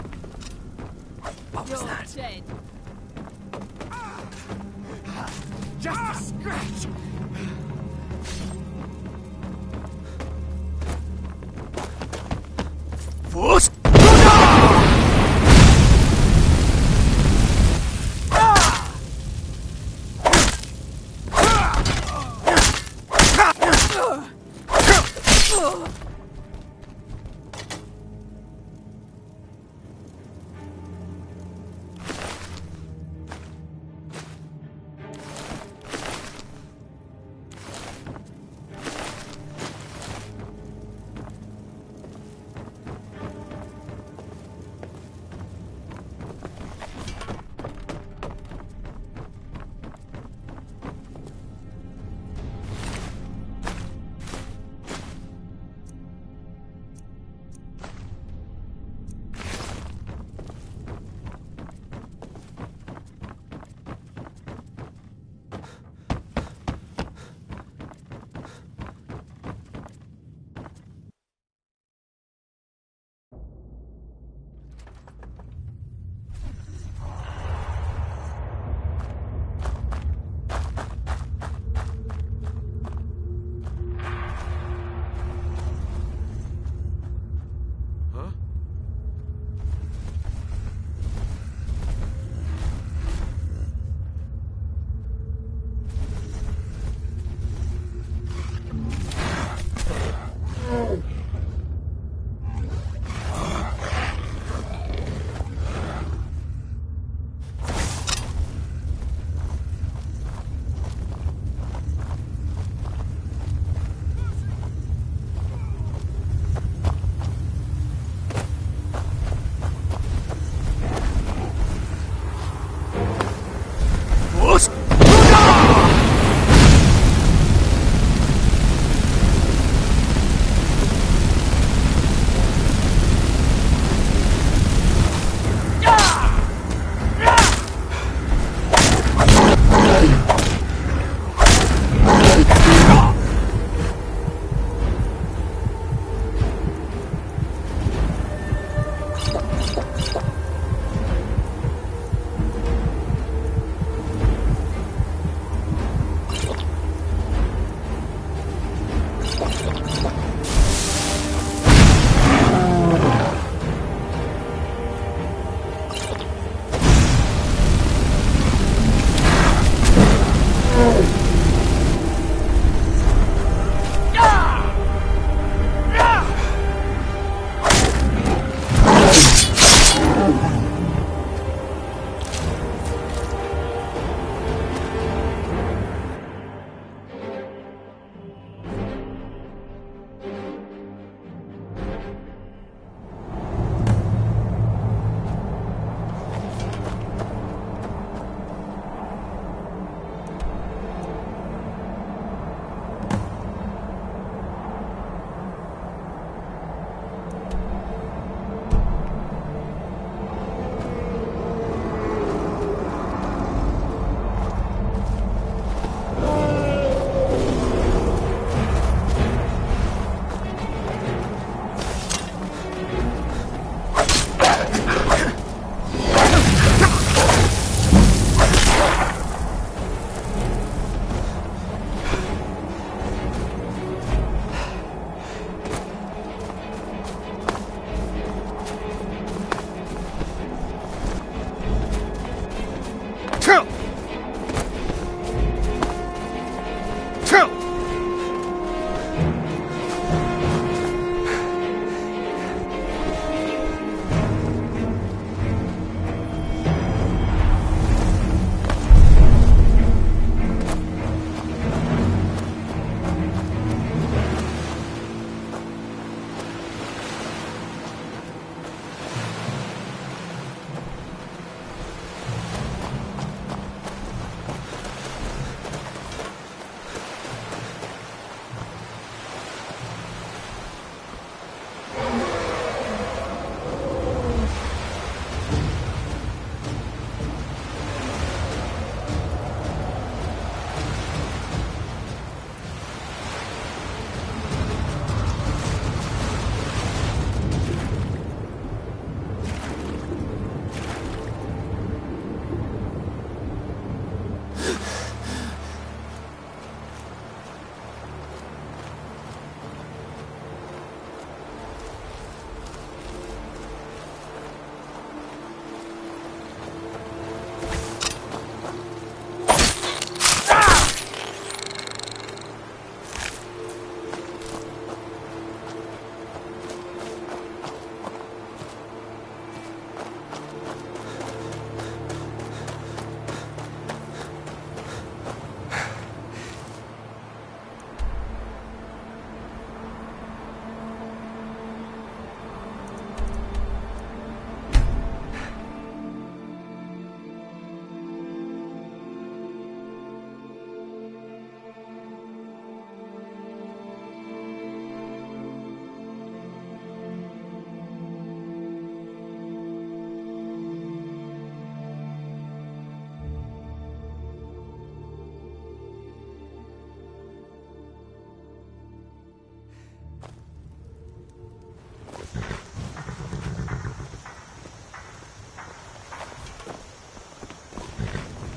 What was that? Dead. Just a scratch. Force!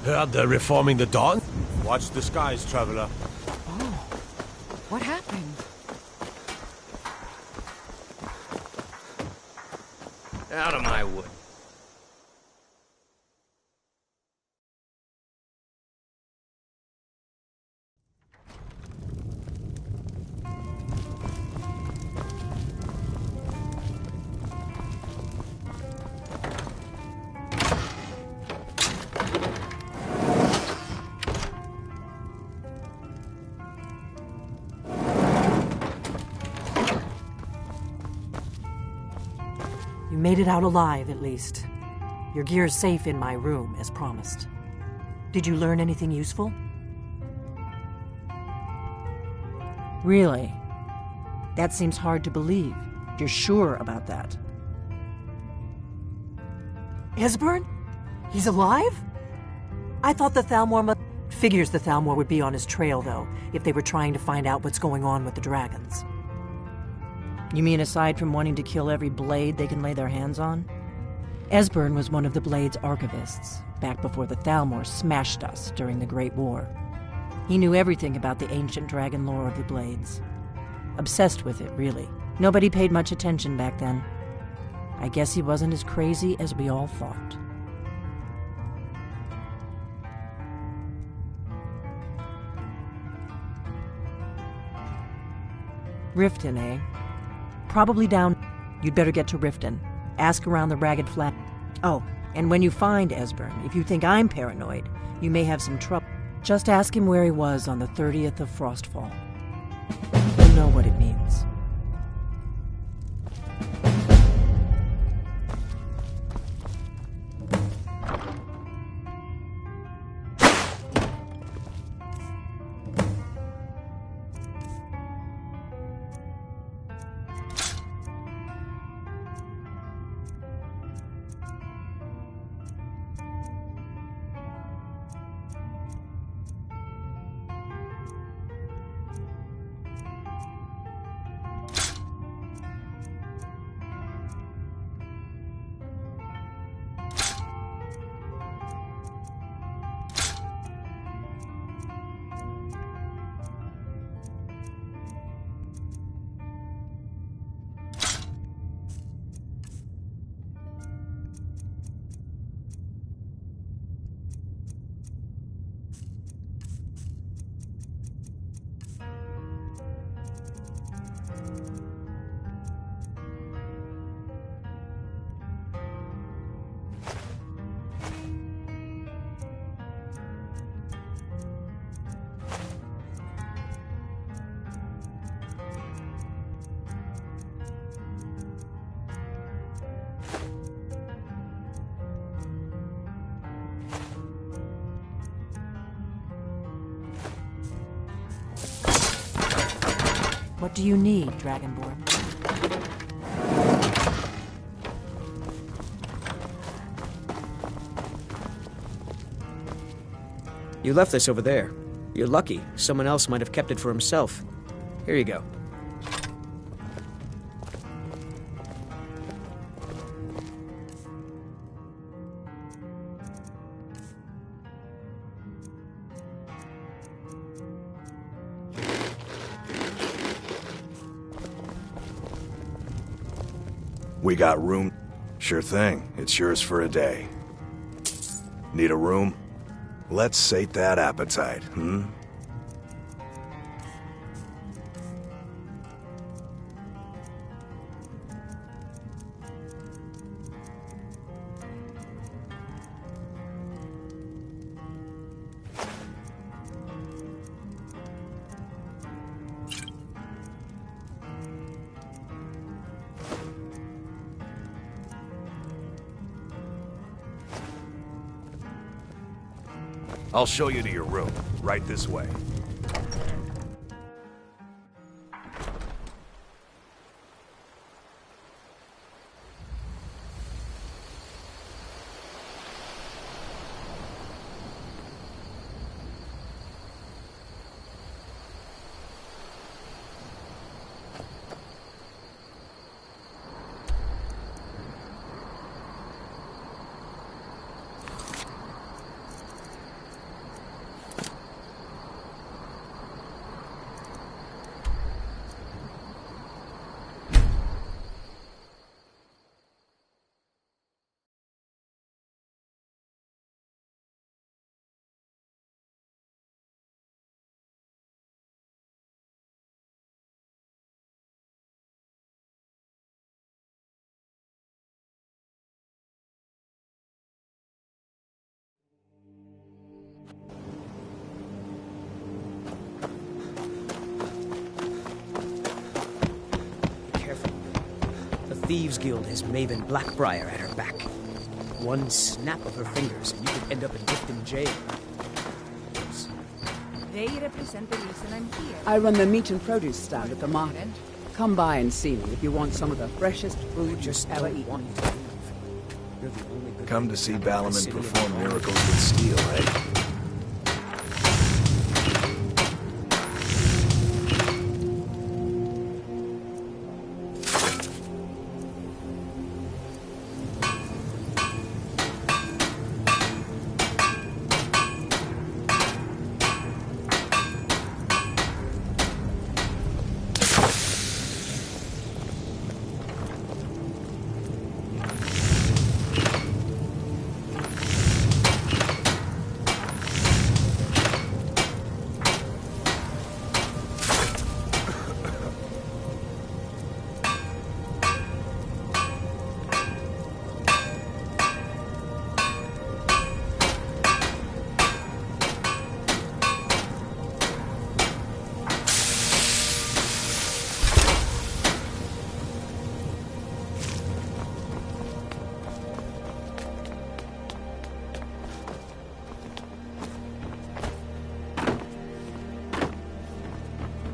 Heard they're reforming the Dawn? Watch the skies, traveler. Oh, what happened? Out of my way. You made it out alive, at least. Your gear's safe in my room, as promised. Did you learn anything useful? Really? That seems hard to believe. You're sure about that? Esbern? He's alive? I thought the Thalmor Figures the Thalmor would be on his trail, though, if they were trying to find out what's going on with the dragons. You mean aside from wanting to kill every blade they can lay their hands on? Esbern was one of the Blade's archivists, back before the Thalmor smashed us during the Great War. He knew everything about the ancient dragon lore of the Blades. Obsessed with it, really. Nobody paid much attention back then. I guess he wasn't as crazy as we all thought. Riften, eh? Probably down. You'd better get to Riften. Ask around the Ragged Flat. Oh, and when you find Esbern, if you think I'm paranoid, you may have some trouble. Just ask him where he was on the 30th of Frostfall. You'll know what it means. What do you need, Dragonborn? You left this over there. You're lucky. Someone else might have kept it for himself. Here you go. We got room? Sure thing. It's yours for a day. Need a room? Let's sate that appetite, hmm? I'll show you to your room. Right this way. Thieves Guild has Maven Blackbriar at her back. One snap of her fingers and you could end up in Riften jail. They represent the reason I'm here. I run the meat and produce stand at the market. Come by and see me if you want some of the freshest food you've ever eaten. Come to see Ballerman perform miracles with steel, eh?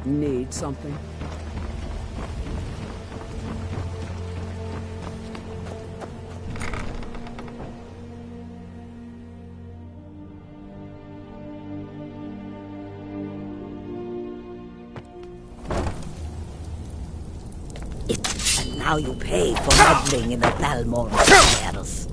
Need something? And now you pay for meddling in the Thalmor affairs.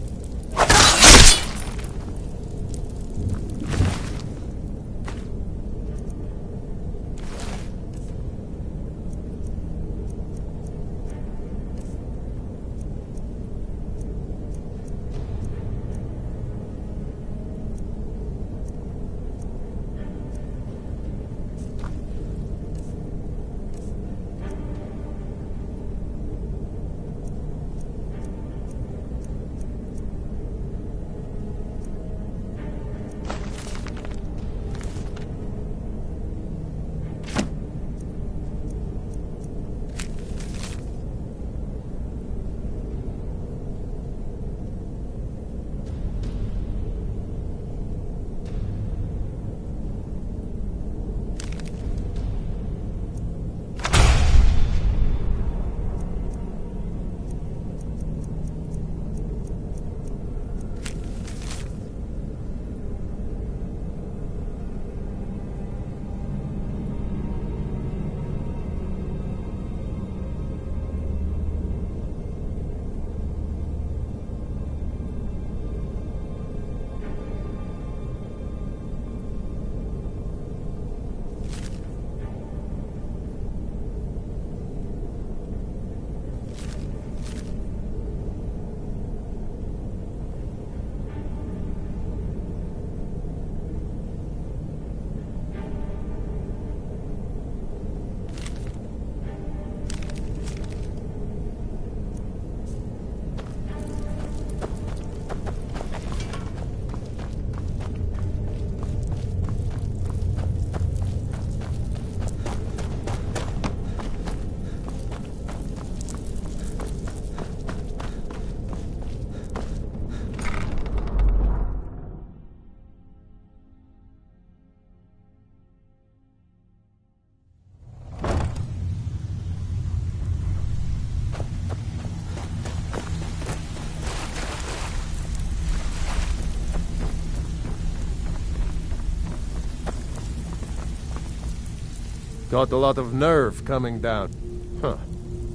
Got a lot of nerve coming down. Huh.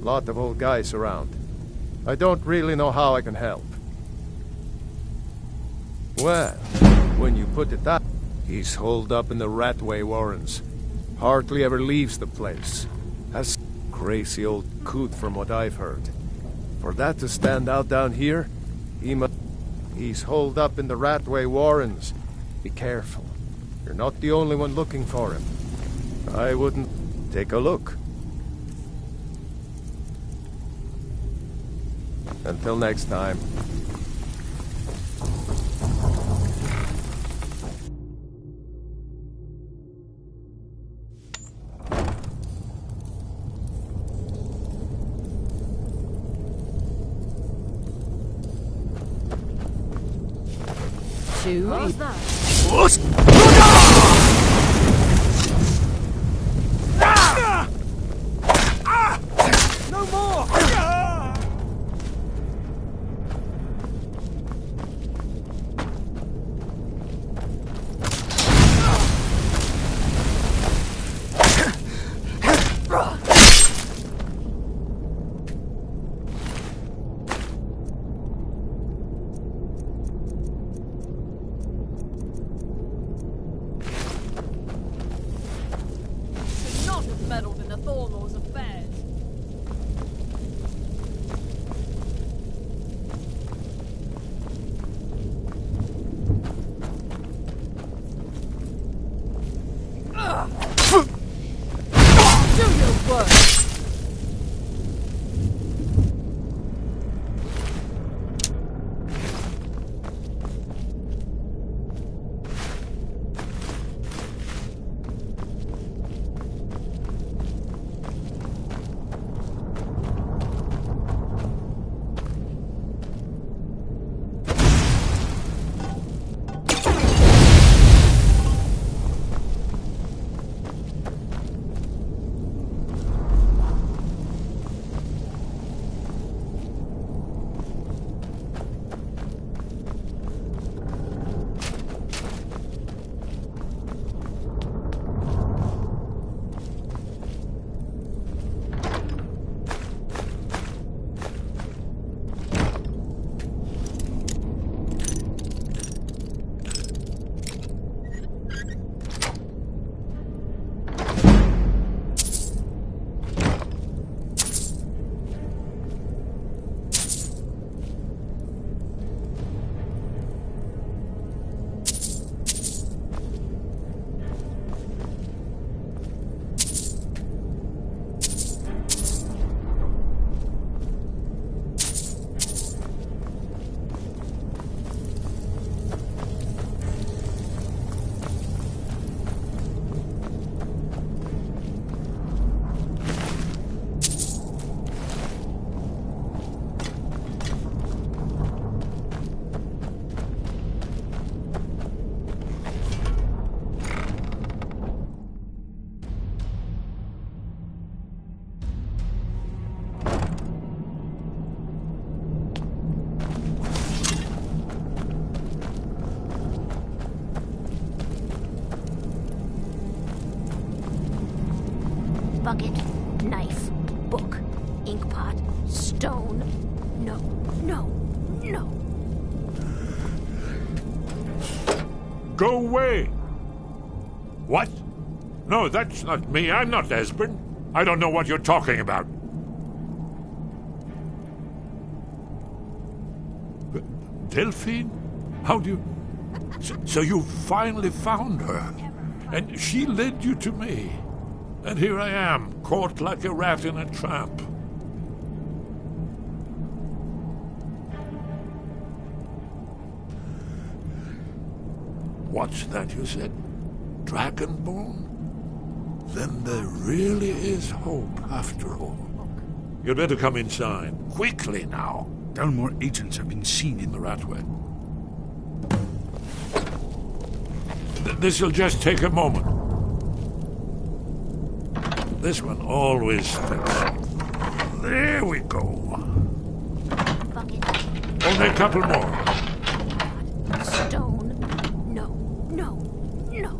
Lot of old guys around. I don't really know how I can help. Well, when you put it that, he's holed up in the Ratway Warrens. Hardly ever leaves the place. That's crazy old coot from what I've heard. For that to stand out down here, he's holed up in the Ratway Warrens. Be careful. You're not the only one looking for him. I wouldn't take a look. Until next time. too. How's that? No more! Should not have meddled in the Thorlor's affairs. Do your work. Bucket, knife, book, ink pot, stone. No, no, no. Go away! What? No, that's not me. I'm not Esbern. I don't know what you're talking about. Delphine? How do you... So you finally found her. And she led you to me. And here I am, caught like a rat in a trap. What's that you said? Dragonborn? Then there really is hope, after all. You'd better come inside. Quickly now. Dalmor agents have been seen in the Ratway. This'll just take a moment. This one always fits. There we go. Only a couple more. Stone. No, no, no.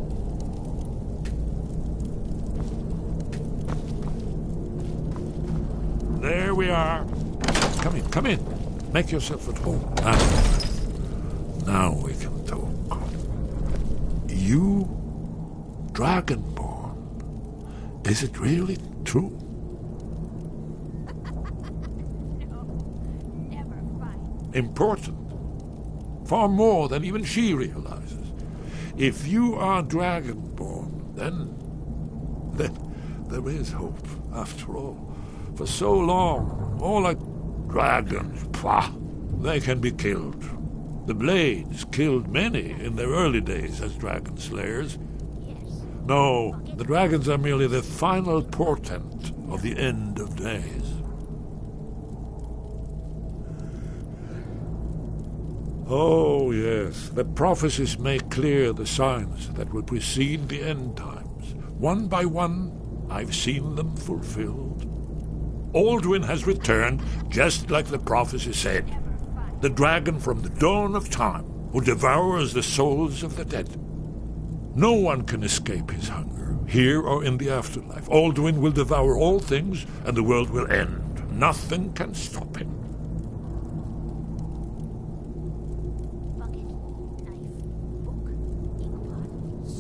There we are. Come in, come in. Make yourself at home. Now we can talk. You, Dragonborn. Is it really true? No, never fight. Important. Far more than even she realizes. If you are Dragonborn, then there is hope, after all. For so long, all like dragons, pah, they can be killed. The Blades killed many in their early days as dragon slayers. No, the dragons are merely the final portent of the end of days. Oh, yes. The prophecies make clear the signs that will precede the end times. One by one, I've seen them fulfilled. Aldwin has returned, just like the prophecy said. The dragon from the dawn of time, who devours the souls of the dead. No one can escape his hunger, here or in the afterlife. Aldwin will devour all things, and the world will end. Nothing can stop him.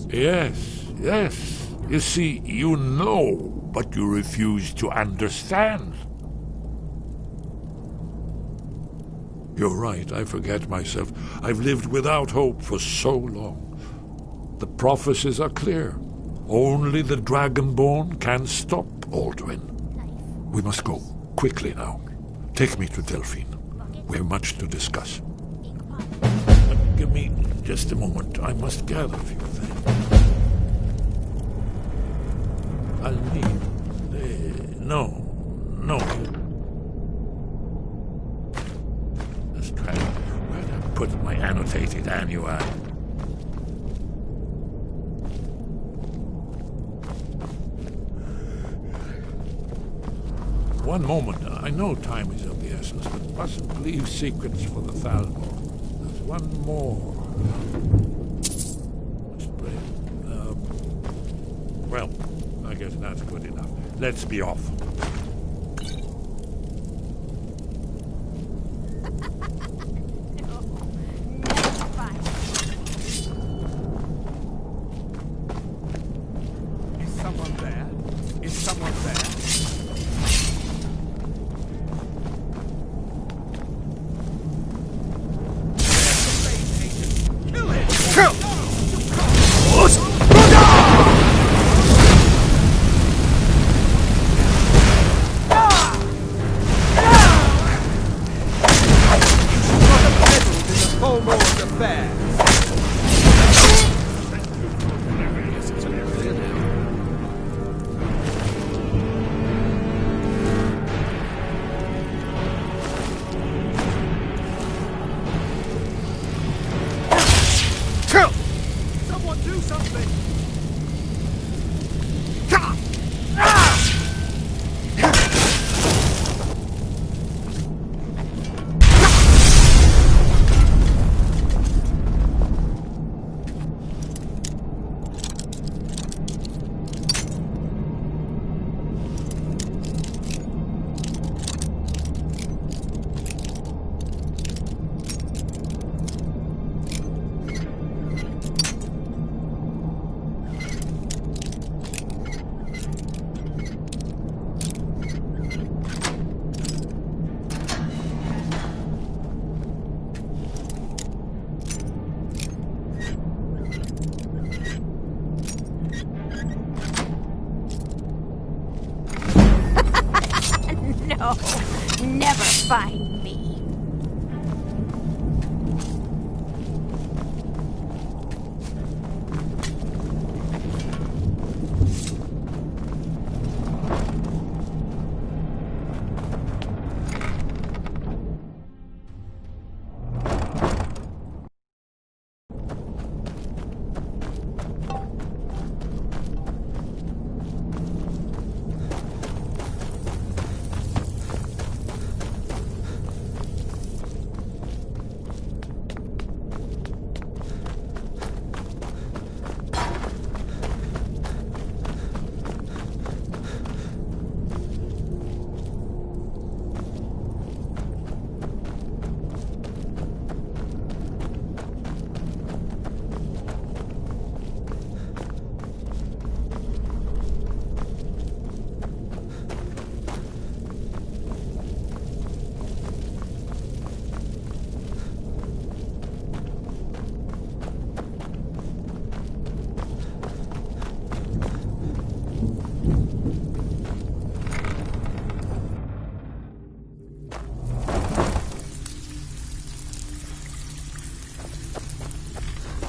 Yes, yes. You see, you know, but you refuse to understand. You're right, I forget myself. I've lived without hope for so long. The prophecies are clear. Only the Dragonborn can stop Aldwin. We must go, quickly now. Take me to Delphine. We have much to discuss. Give me just a moment. I must gather a few things. I'll need... no. Let's try... Where did I put my annotated annual? One moment. I know time is of the essence, but mustn't leave secrets for the Thalmor. There's one more. Well, I guess that's good enough. Let's be off. Is someone there? Is someone there? Kill it! Kill! Someone do something! No, never find me.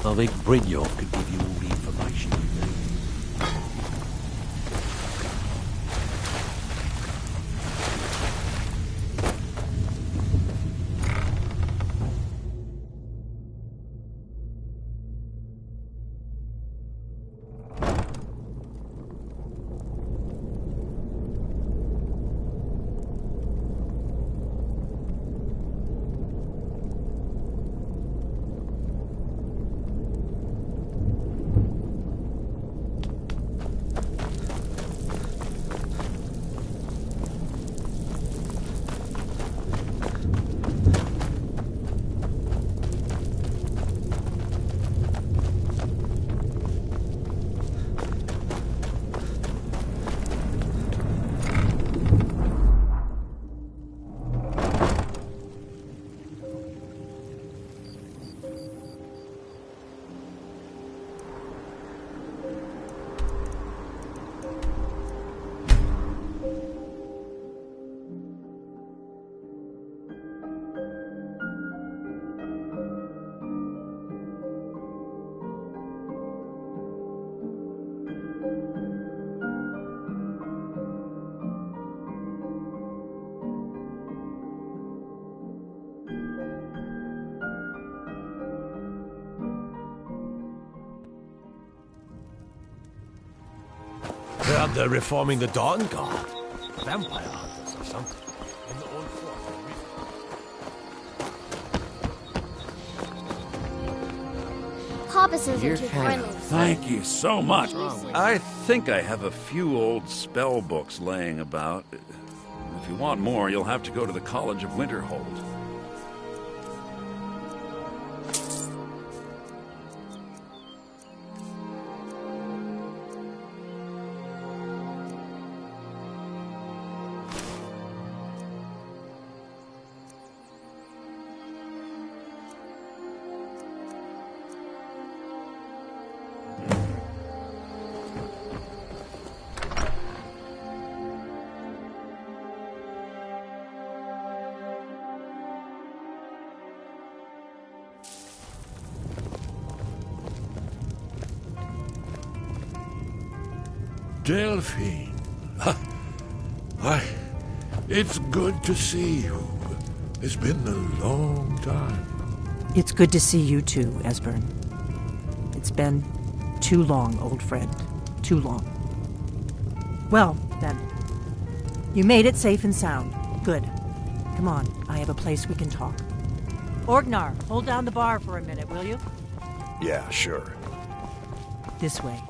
I think Brynjolf could give you all the information you need. they're reforming the Dawn Guard. Vampire hunters or something. In the old fort. Papa says you're too Hannah. friendly. Thank you so much. I think I have a few old spell books laying about. If you want more, you'll have to go to the College of Winterhold. Delphine. Why, it's good to see you. It's been a long time. It's good to see you too, Esbern. It's been too long, old friend. Too long. Well, then. You made it safe and sound. Good. Come on, I have a place we can talk. Orgnar, hold down the bar for a minute, will you? Yeah, sure. This way.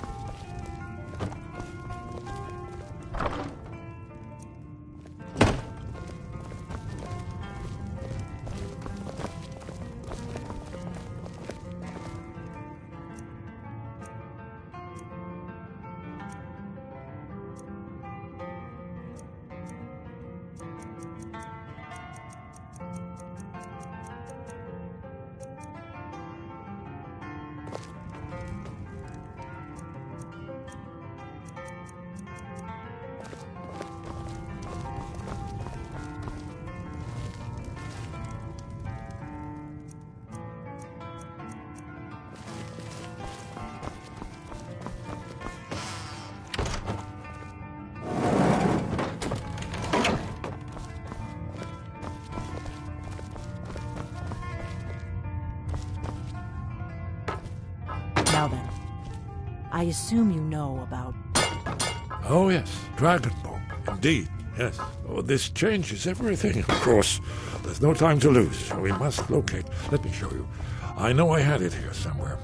Now then, I assume you know about... Oh, yes, Dragonborn. Indeed, yes. Oh, this changes everything, of course. There's no time to lose. We must locate. Let me show you. I know I had it here somewhere.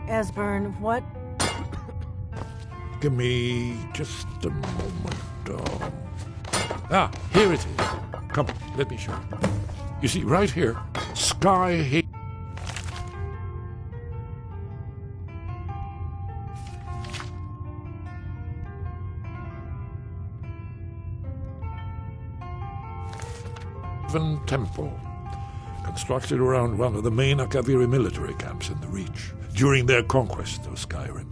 Esbern, what? Give me just a moment. Here it is. Come, let me show you. You see, right here, Skyrim. Temple, constructed around one of the main Akaviri military camps in the Reach during their conquest of Skyrim.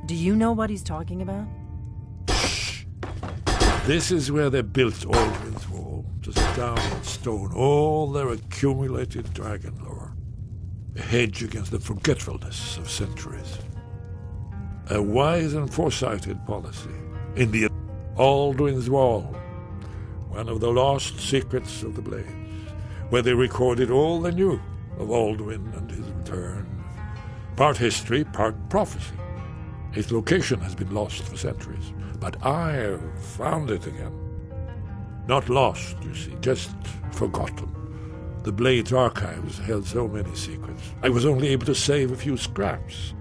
Do you know what he's talking about? This is where they built Aldrin's Wall, to set down in stone all their accumulated dragon lore, a hedge against the forgetfulness of centuries. A wise and foresighted policy. In the Aldrin's Wall, one of the lost secrets of the Blades, where they recorded all they knew of Alduin and his return. Part history, part prophecy. Its location has been lost for centuries, but I've found it again. Not lost, you see, just forgotten. The Blades archives held so many secrets. I was only able to save a few scraps.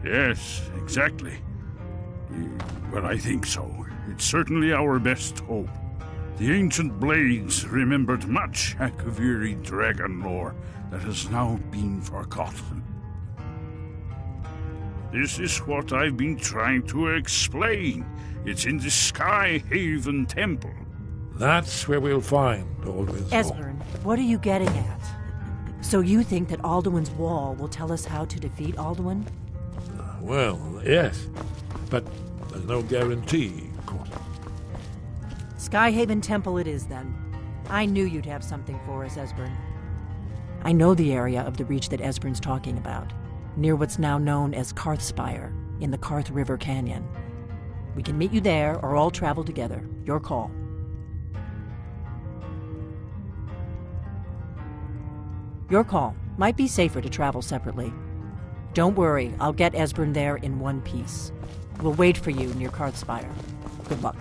Yes, exactly. Well, I think so. It's certainly our best hope. The ancient Blades remembered much Akaviri dragon lore that has now been forgotten. This is what I've been trying to explain. It's in the Skyhaven Temple. That's where we'll find Alduin's Wall. Esbern, what are you getting at? So you think that Alduin's Wall will tell us how to defeat Alduin? Well, yes. But there's no guarantee, of course. Skyhaven Temple it is, then. I knew you'd have something for us, Esbern. I know the area of the Reach that Esbern's talking about, near what's now known as Karthspire, in the Karth River Canyon. We can meet you there, or all travel together. Your call. Your call. Might be safer to travel separately. Don't worry, I'll get Esbern there in one piece. We'll wait for you near Karthspire. Good luck.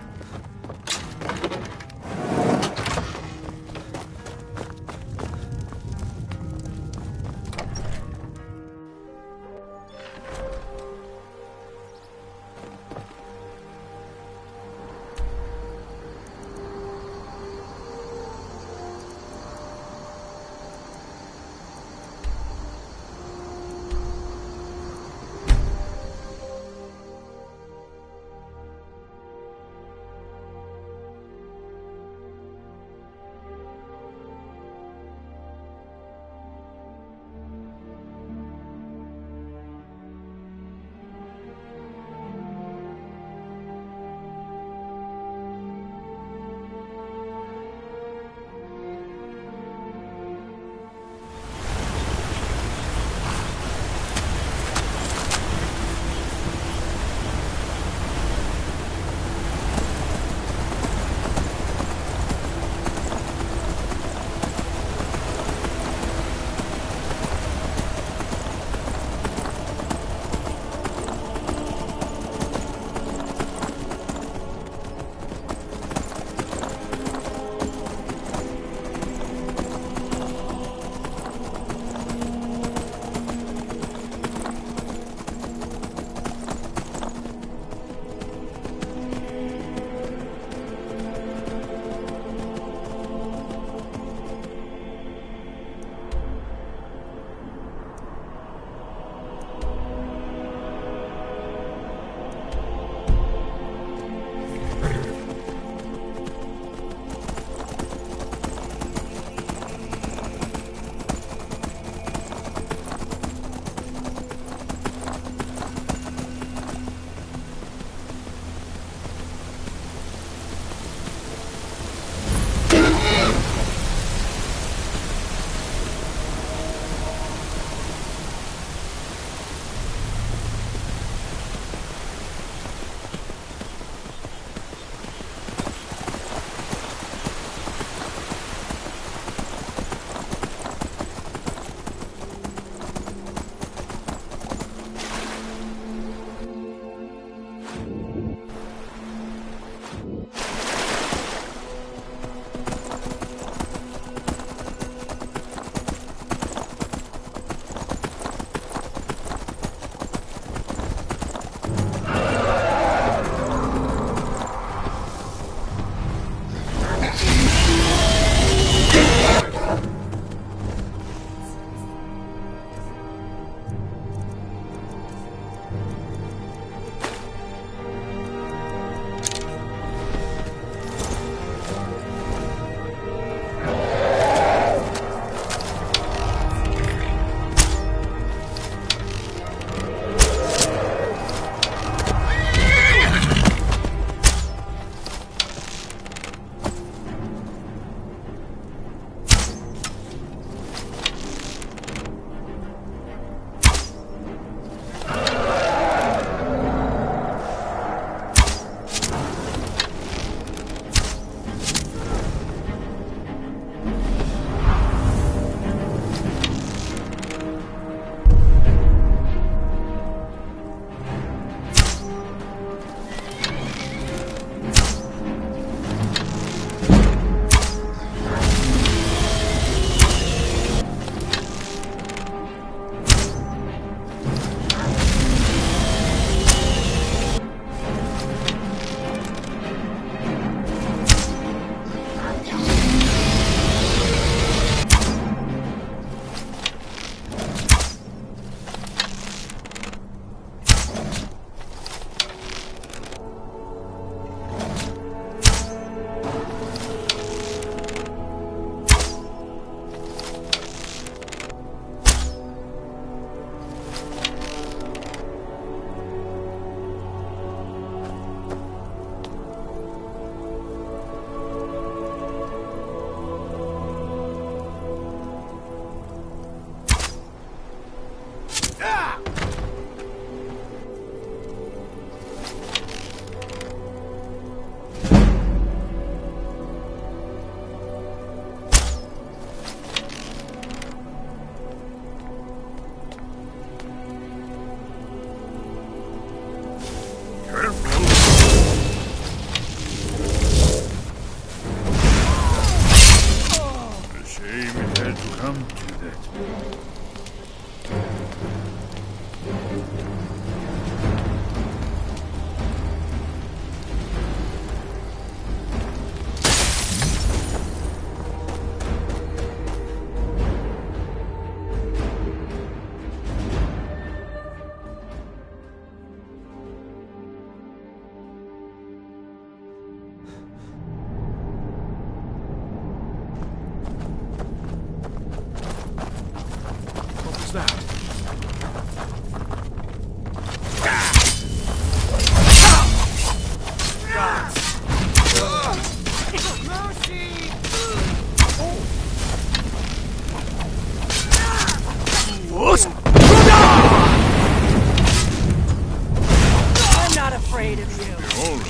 afraid of you. Behold.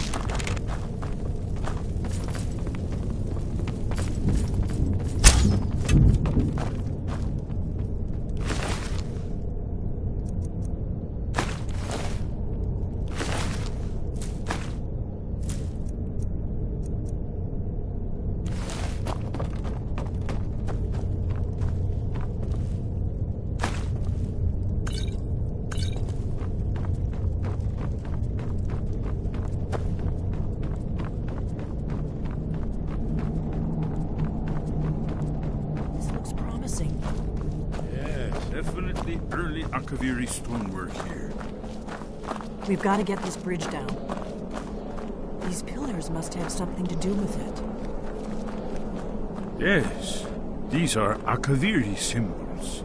Definitely early Akaviri stonework here. We've got to get this bridge down. These pillars must have something to do with it. Yes, these are Akaviri symbols.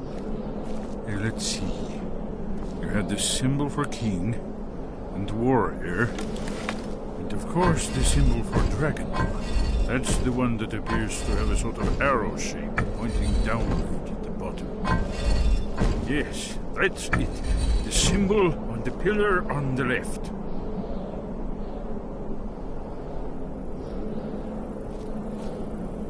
Here, let's see. You have the symbol for king and warrior, and of course the symbol for dragon. That's the one that appears to have a sort of arrow shape pointing downward at the bottom. Yes, that's it. The symbol on the pillar on the left.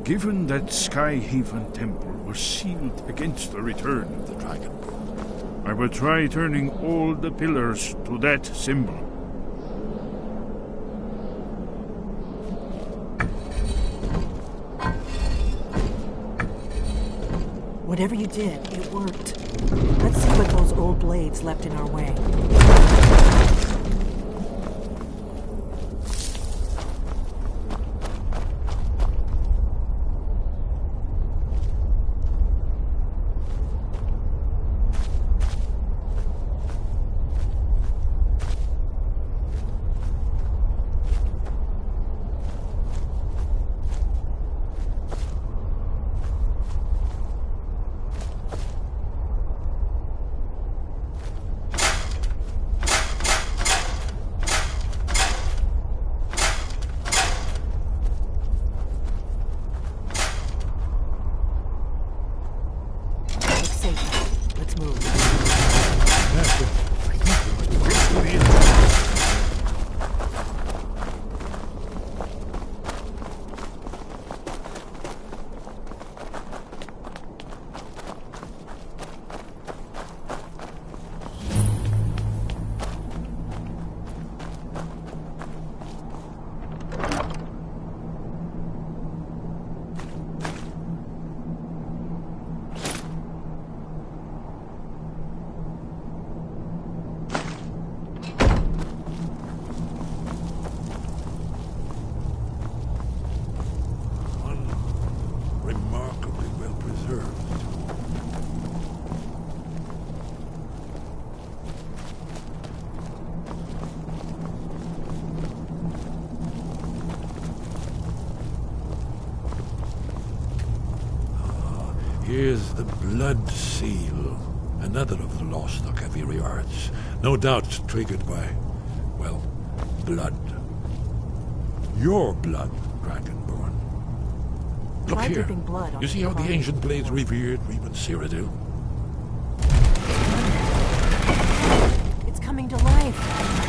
Given that Skyhaven Temple was sealed against the return of the Dragonborn, I will try turning all the pillars to that symbol. Whatever you did, it worked. Let's see what those old blades left in our way. Here's the Blood Seal, another of the lost Akaviri arts. No doubt triggered by, well, blood. Your blood, Dragonborn. Look Try here. dripping blood on You see how the ancient blades revered even Cyrodiil? It's coming to life.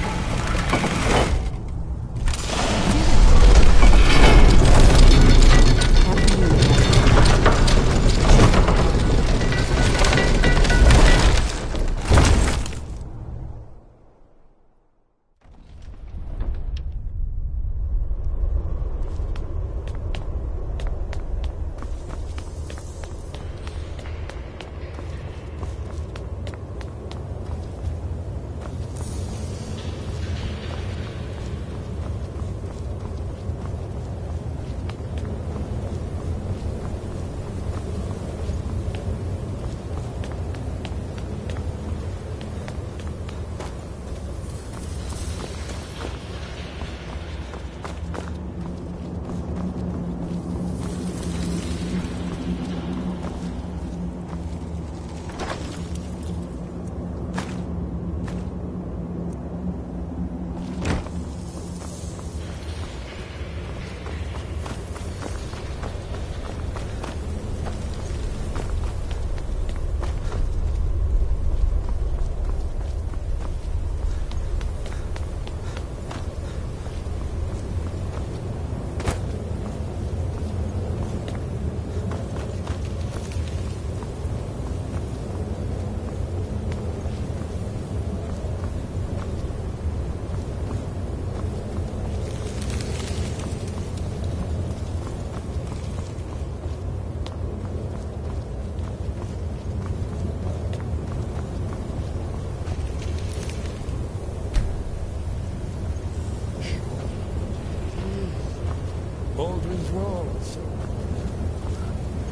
Aldrin's walls.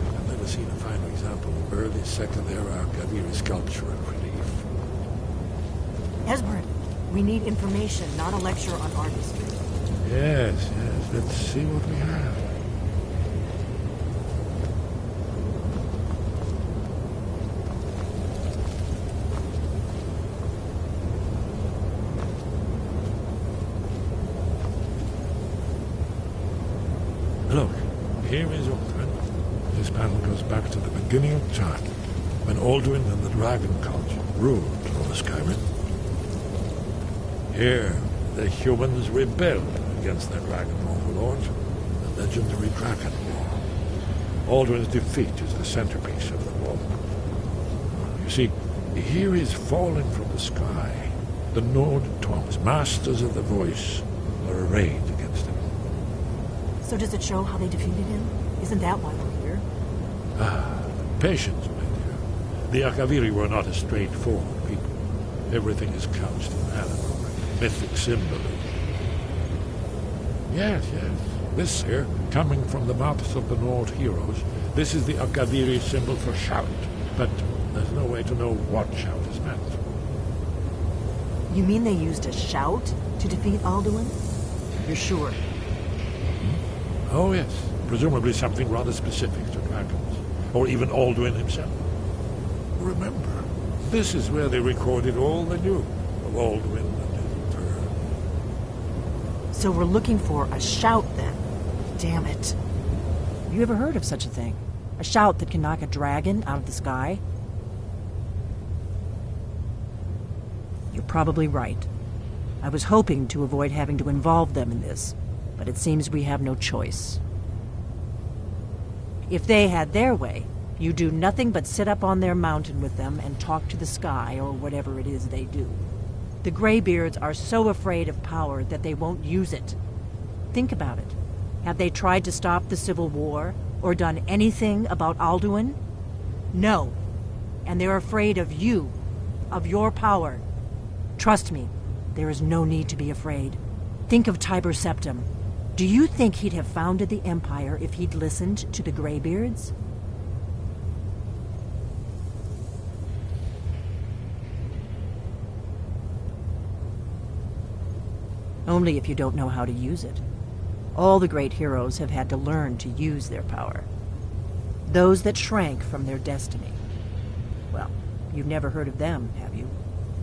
I've never seen a finer example of early Second Era Kaviri sculpture and relief. Esbern, we need information, not a lecture on artistry. Yes. Let's see what we have. Look, here is Aldrin. This panel goes back to the beginning of time, when Aldrin and the Dragon Cult ruled over Skyrim. Here, the humans rebelled against their dragon overlord, the legendary Dragon War. Aldrin's defeat is the centerpiece of the war. You see, here is falling from the sky. The Nord Tongs, masters of the voice, are arrayed against him. So does it show how they defeated him? Isn't that why we're here? Patience, my dear. The Akaviri were not a straightforward people. Everything is couched in allegory, mythic symbolism. Yes. This here, coming from the mouths of the Nord heroes, this is the Akaviri symbol for shout. But there's no way to know what shout is meant. You mean they used a shout to defeat Alduin? You're sure? Oh, yes. Presumably something rather specific to dragons. Or even Alduin himself. Remember, this is where they recorded all they knew of Alduin and his return. So we're looking for a shout, then. Damn it. You ever heard of such a thing? A shout that can knock a dragon out of the sky? You're probably right. I was hoping to avoid having to involve them in this, but it seems we have no choice. If they had their way, you do nothing but sit up on their mountain with them and talk to the sky or whatever it is they do. The Greybeards are so afraid of power that they won't use it. Think about it. Have they tried to stop the Civil War or done anything about Alduin? No. And they're afraid of you, of your power. Trust me, there is no need to be afraid. Think of Tiber Septim. Do you think he'd have founded the Empire if he'd listened to the Greybeards? Only if you don't know how to use it. All the great heroes have had to learn to use their power. Those that shrank from their destiny. Well, you've never heard of them, have you?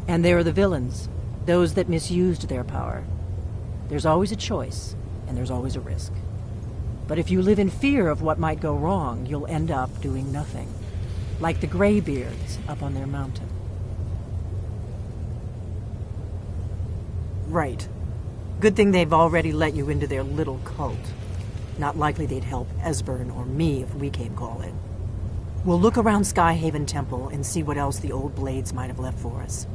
And there are the villains, those that misused their power. There's always a choice, and there's always a risk. But if you live in fear of what might go wrong, you'll end up doing nothing. Like the Greybeards up on their mountain. Right. Good thing they've already let you into their little cult. Not likely they'd help Esbern or me if we came calling. We'll look around Skyhaven Temple and see what else the old blades might have left for us.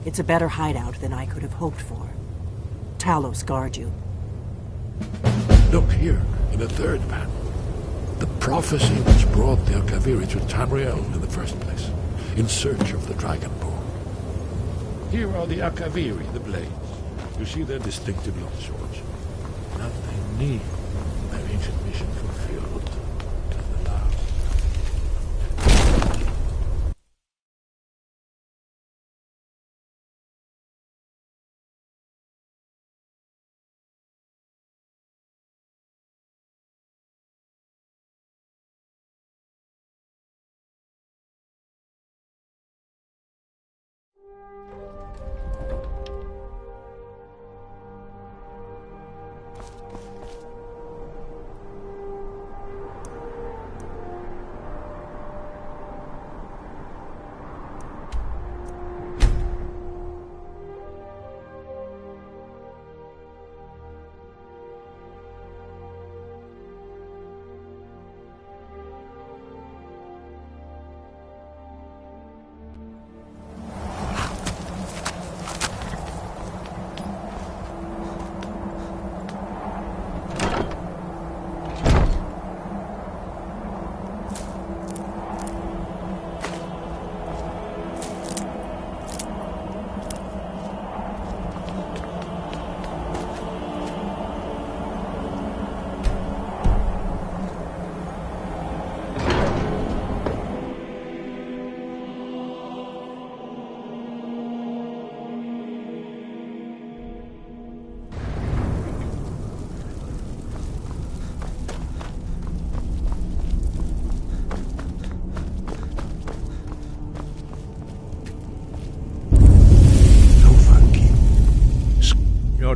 It's a better hideout than I could have hoped for. Talos guard you. Look here, in the third panel. The prophecy which brought the Akaviri to Tamriel in the first place, in search of the Dragonborn. Here are the Akaviri, the blades. You see their distinctive long swords. Now they need their ancient mission fulfilled to the last.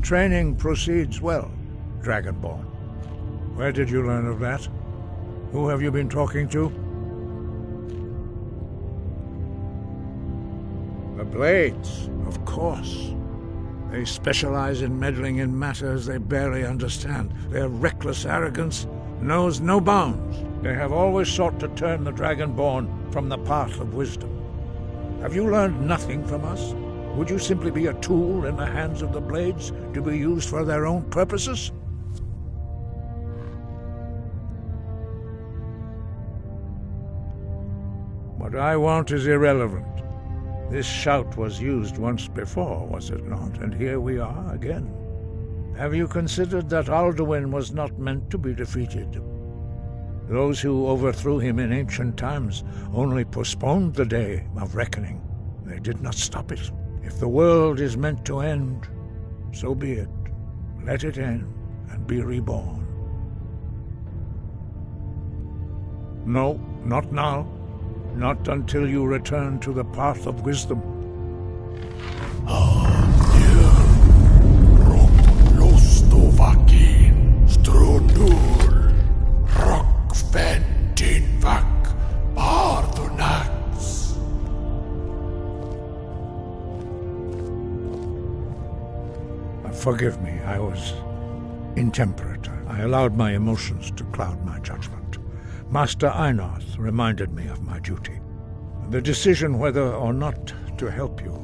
training proceeds well, Dragonborn. Where did you learn of that? Who have you been talking to? The Blades, of course. They specialize in meddling in matters they barely understand. Their reckless arrogance knows no bounds. They have always sought to turn the Dragonborn from the path of wisdom. Have you learned nothing from us? Would you simply be a tool in the hands of the Blades to be used for their own purposes? What I want is irrelevant. This shout was used once before, was it not? And here we are again. Have you considered that Alduin was not meant to be defeated? Those who overthrew him in ancient times only postponed the day of reckoning. They did not stop it. If the world is meant to end, so be it. Let it end and be reborn. No, not now. Not until you return to the path of wisdom. Forgive me, I was intemperate. I allowed my emotions to cloud my judgment. Master Einarth reminded me of my duty. The decision whether or not to help you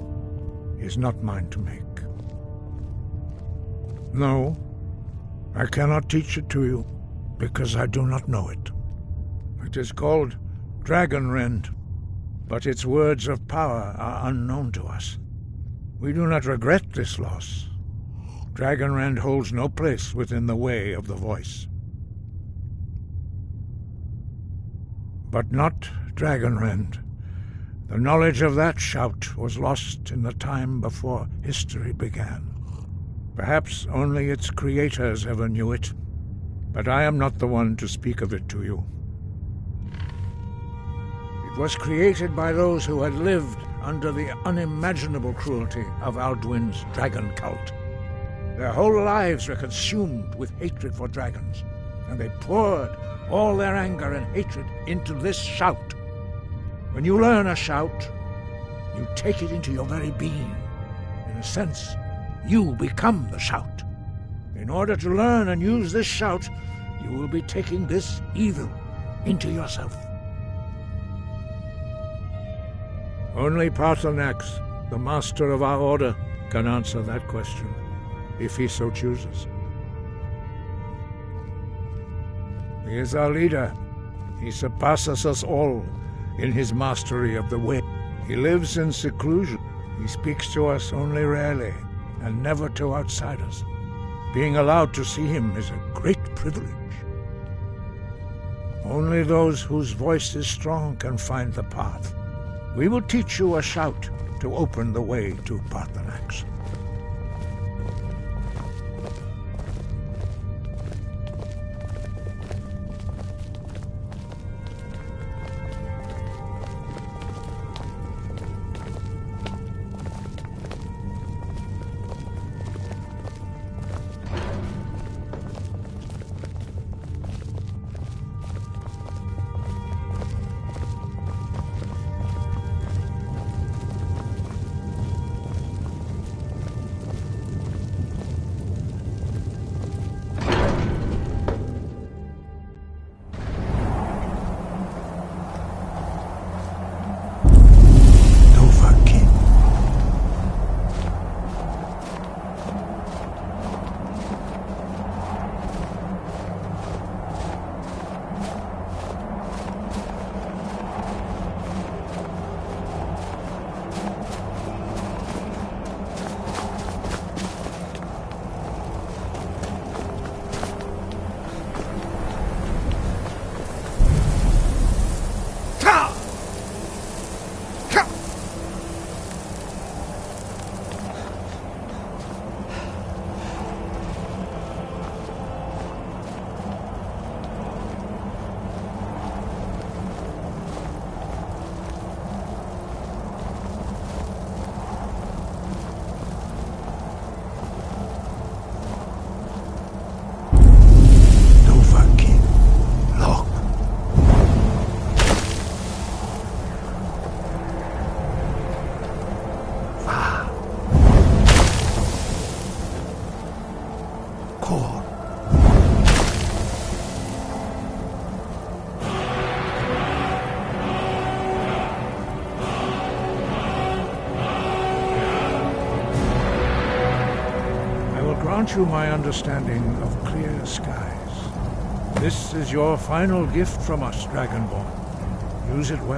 is not mine to make. No, I cannot teach it to you, because I do not know it. It is called Dragonrend, but its words of power are unknown to us. We do not regret this loss. Dragonrend holds no place within the way of the voice. But not Dragonrend. The knowledge of that shout was lost in the time before history began. Perhaps only its creators ever knew it, but I am not the one to speak of it to you. It was created by those who had lived under the unimaginable cruelty of Alduin's dragon cult. Their whole lives were consumed with hatred for dragons, and they poured all their anger and hatred into this shout. When you learn a shout, you take it into your very being. In a sense, you become the shout. In order to learn and use this shout, you will be taking this evil into yourself. Only Paarthurnax, the master of our order, can answer that question, if he so chooses. He is our leader. He surpasses us all in his mastery of the way. He lives in seclusion. He speaks to us only rarely, and never to outsiders. Being allowed to see him is a great privilege. Only those whose voice is strong can find the path. We will teach you a shout to open the way to Paarthurnax. core. I will grant you my understanding of clear skies. This is your final gift from us, Dragonborn. Use it well.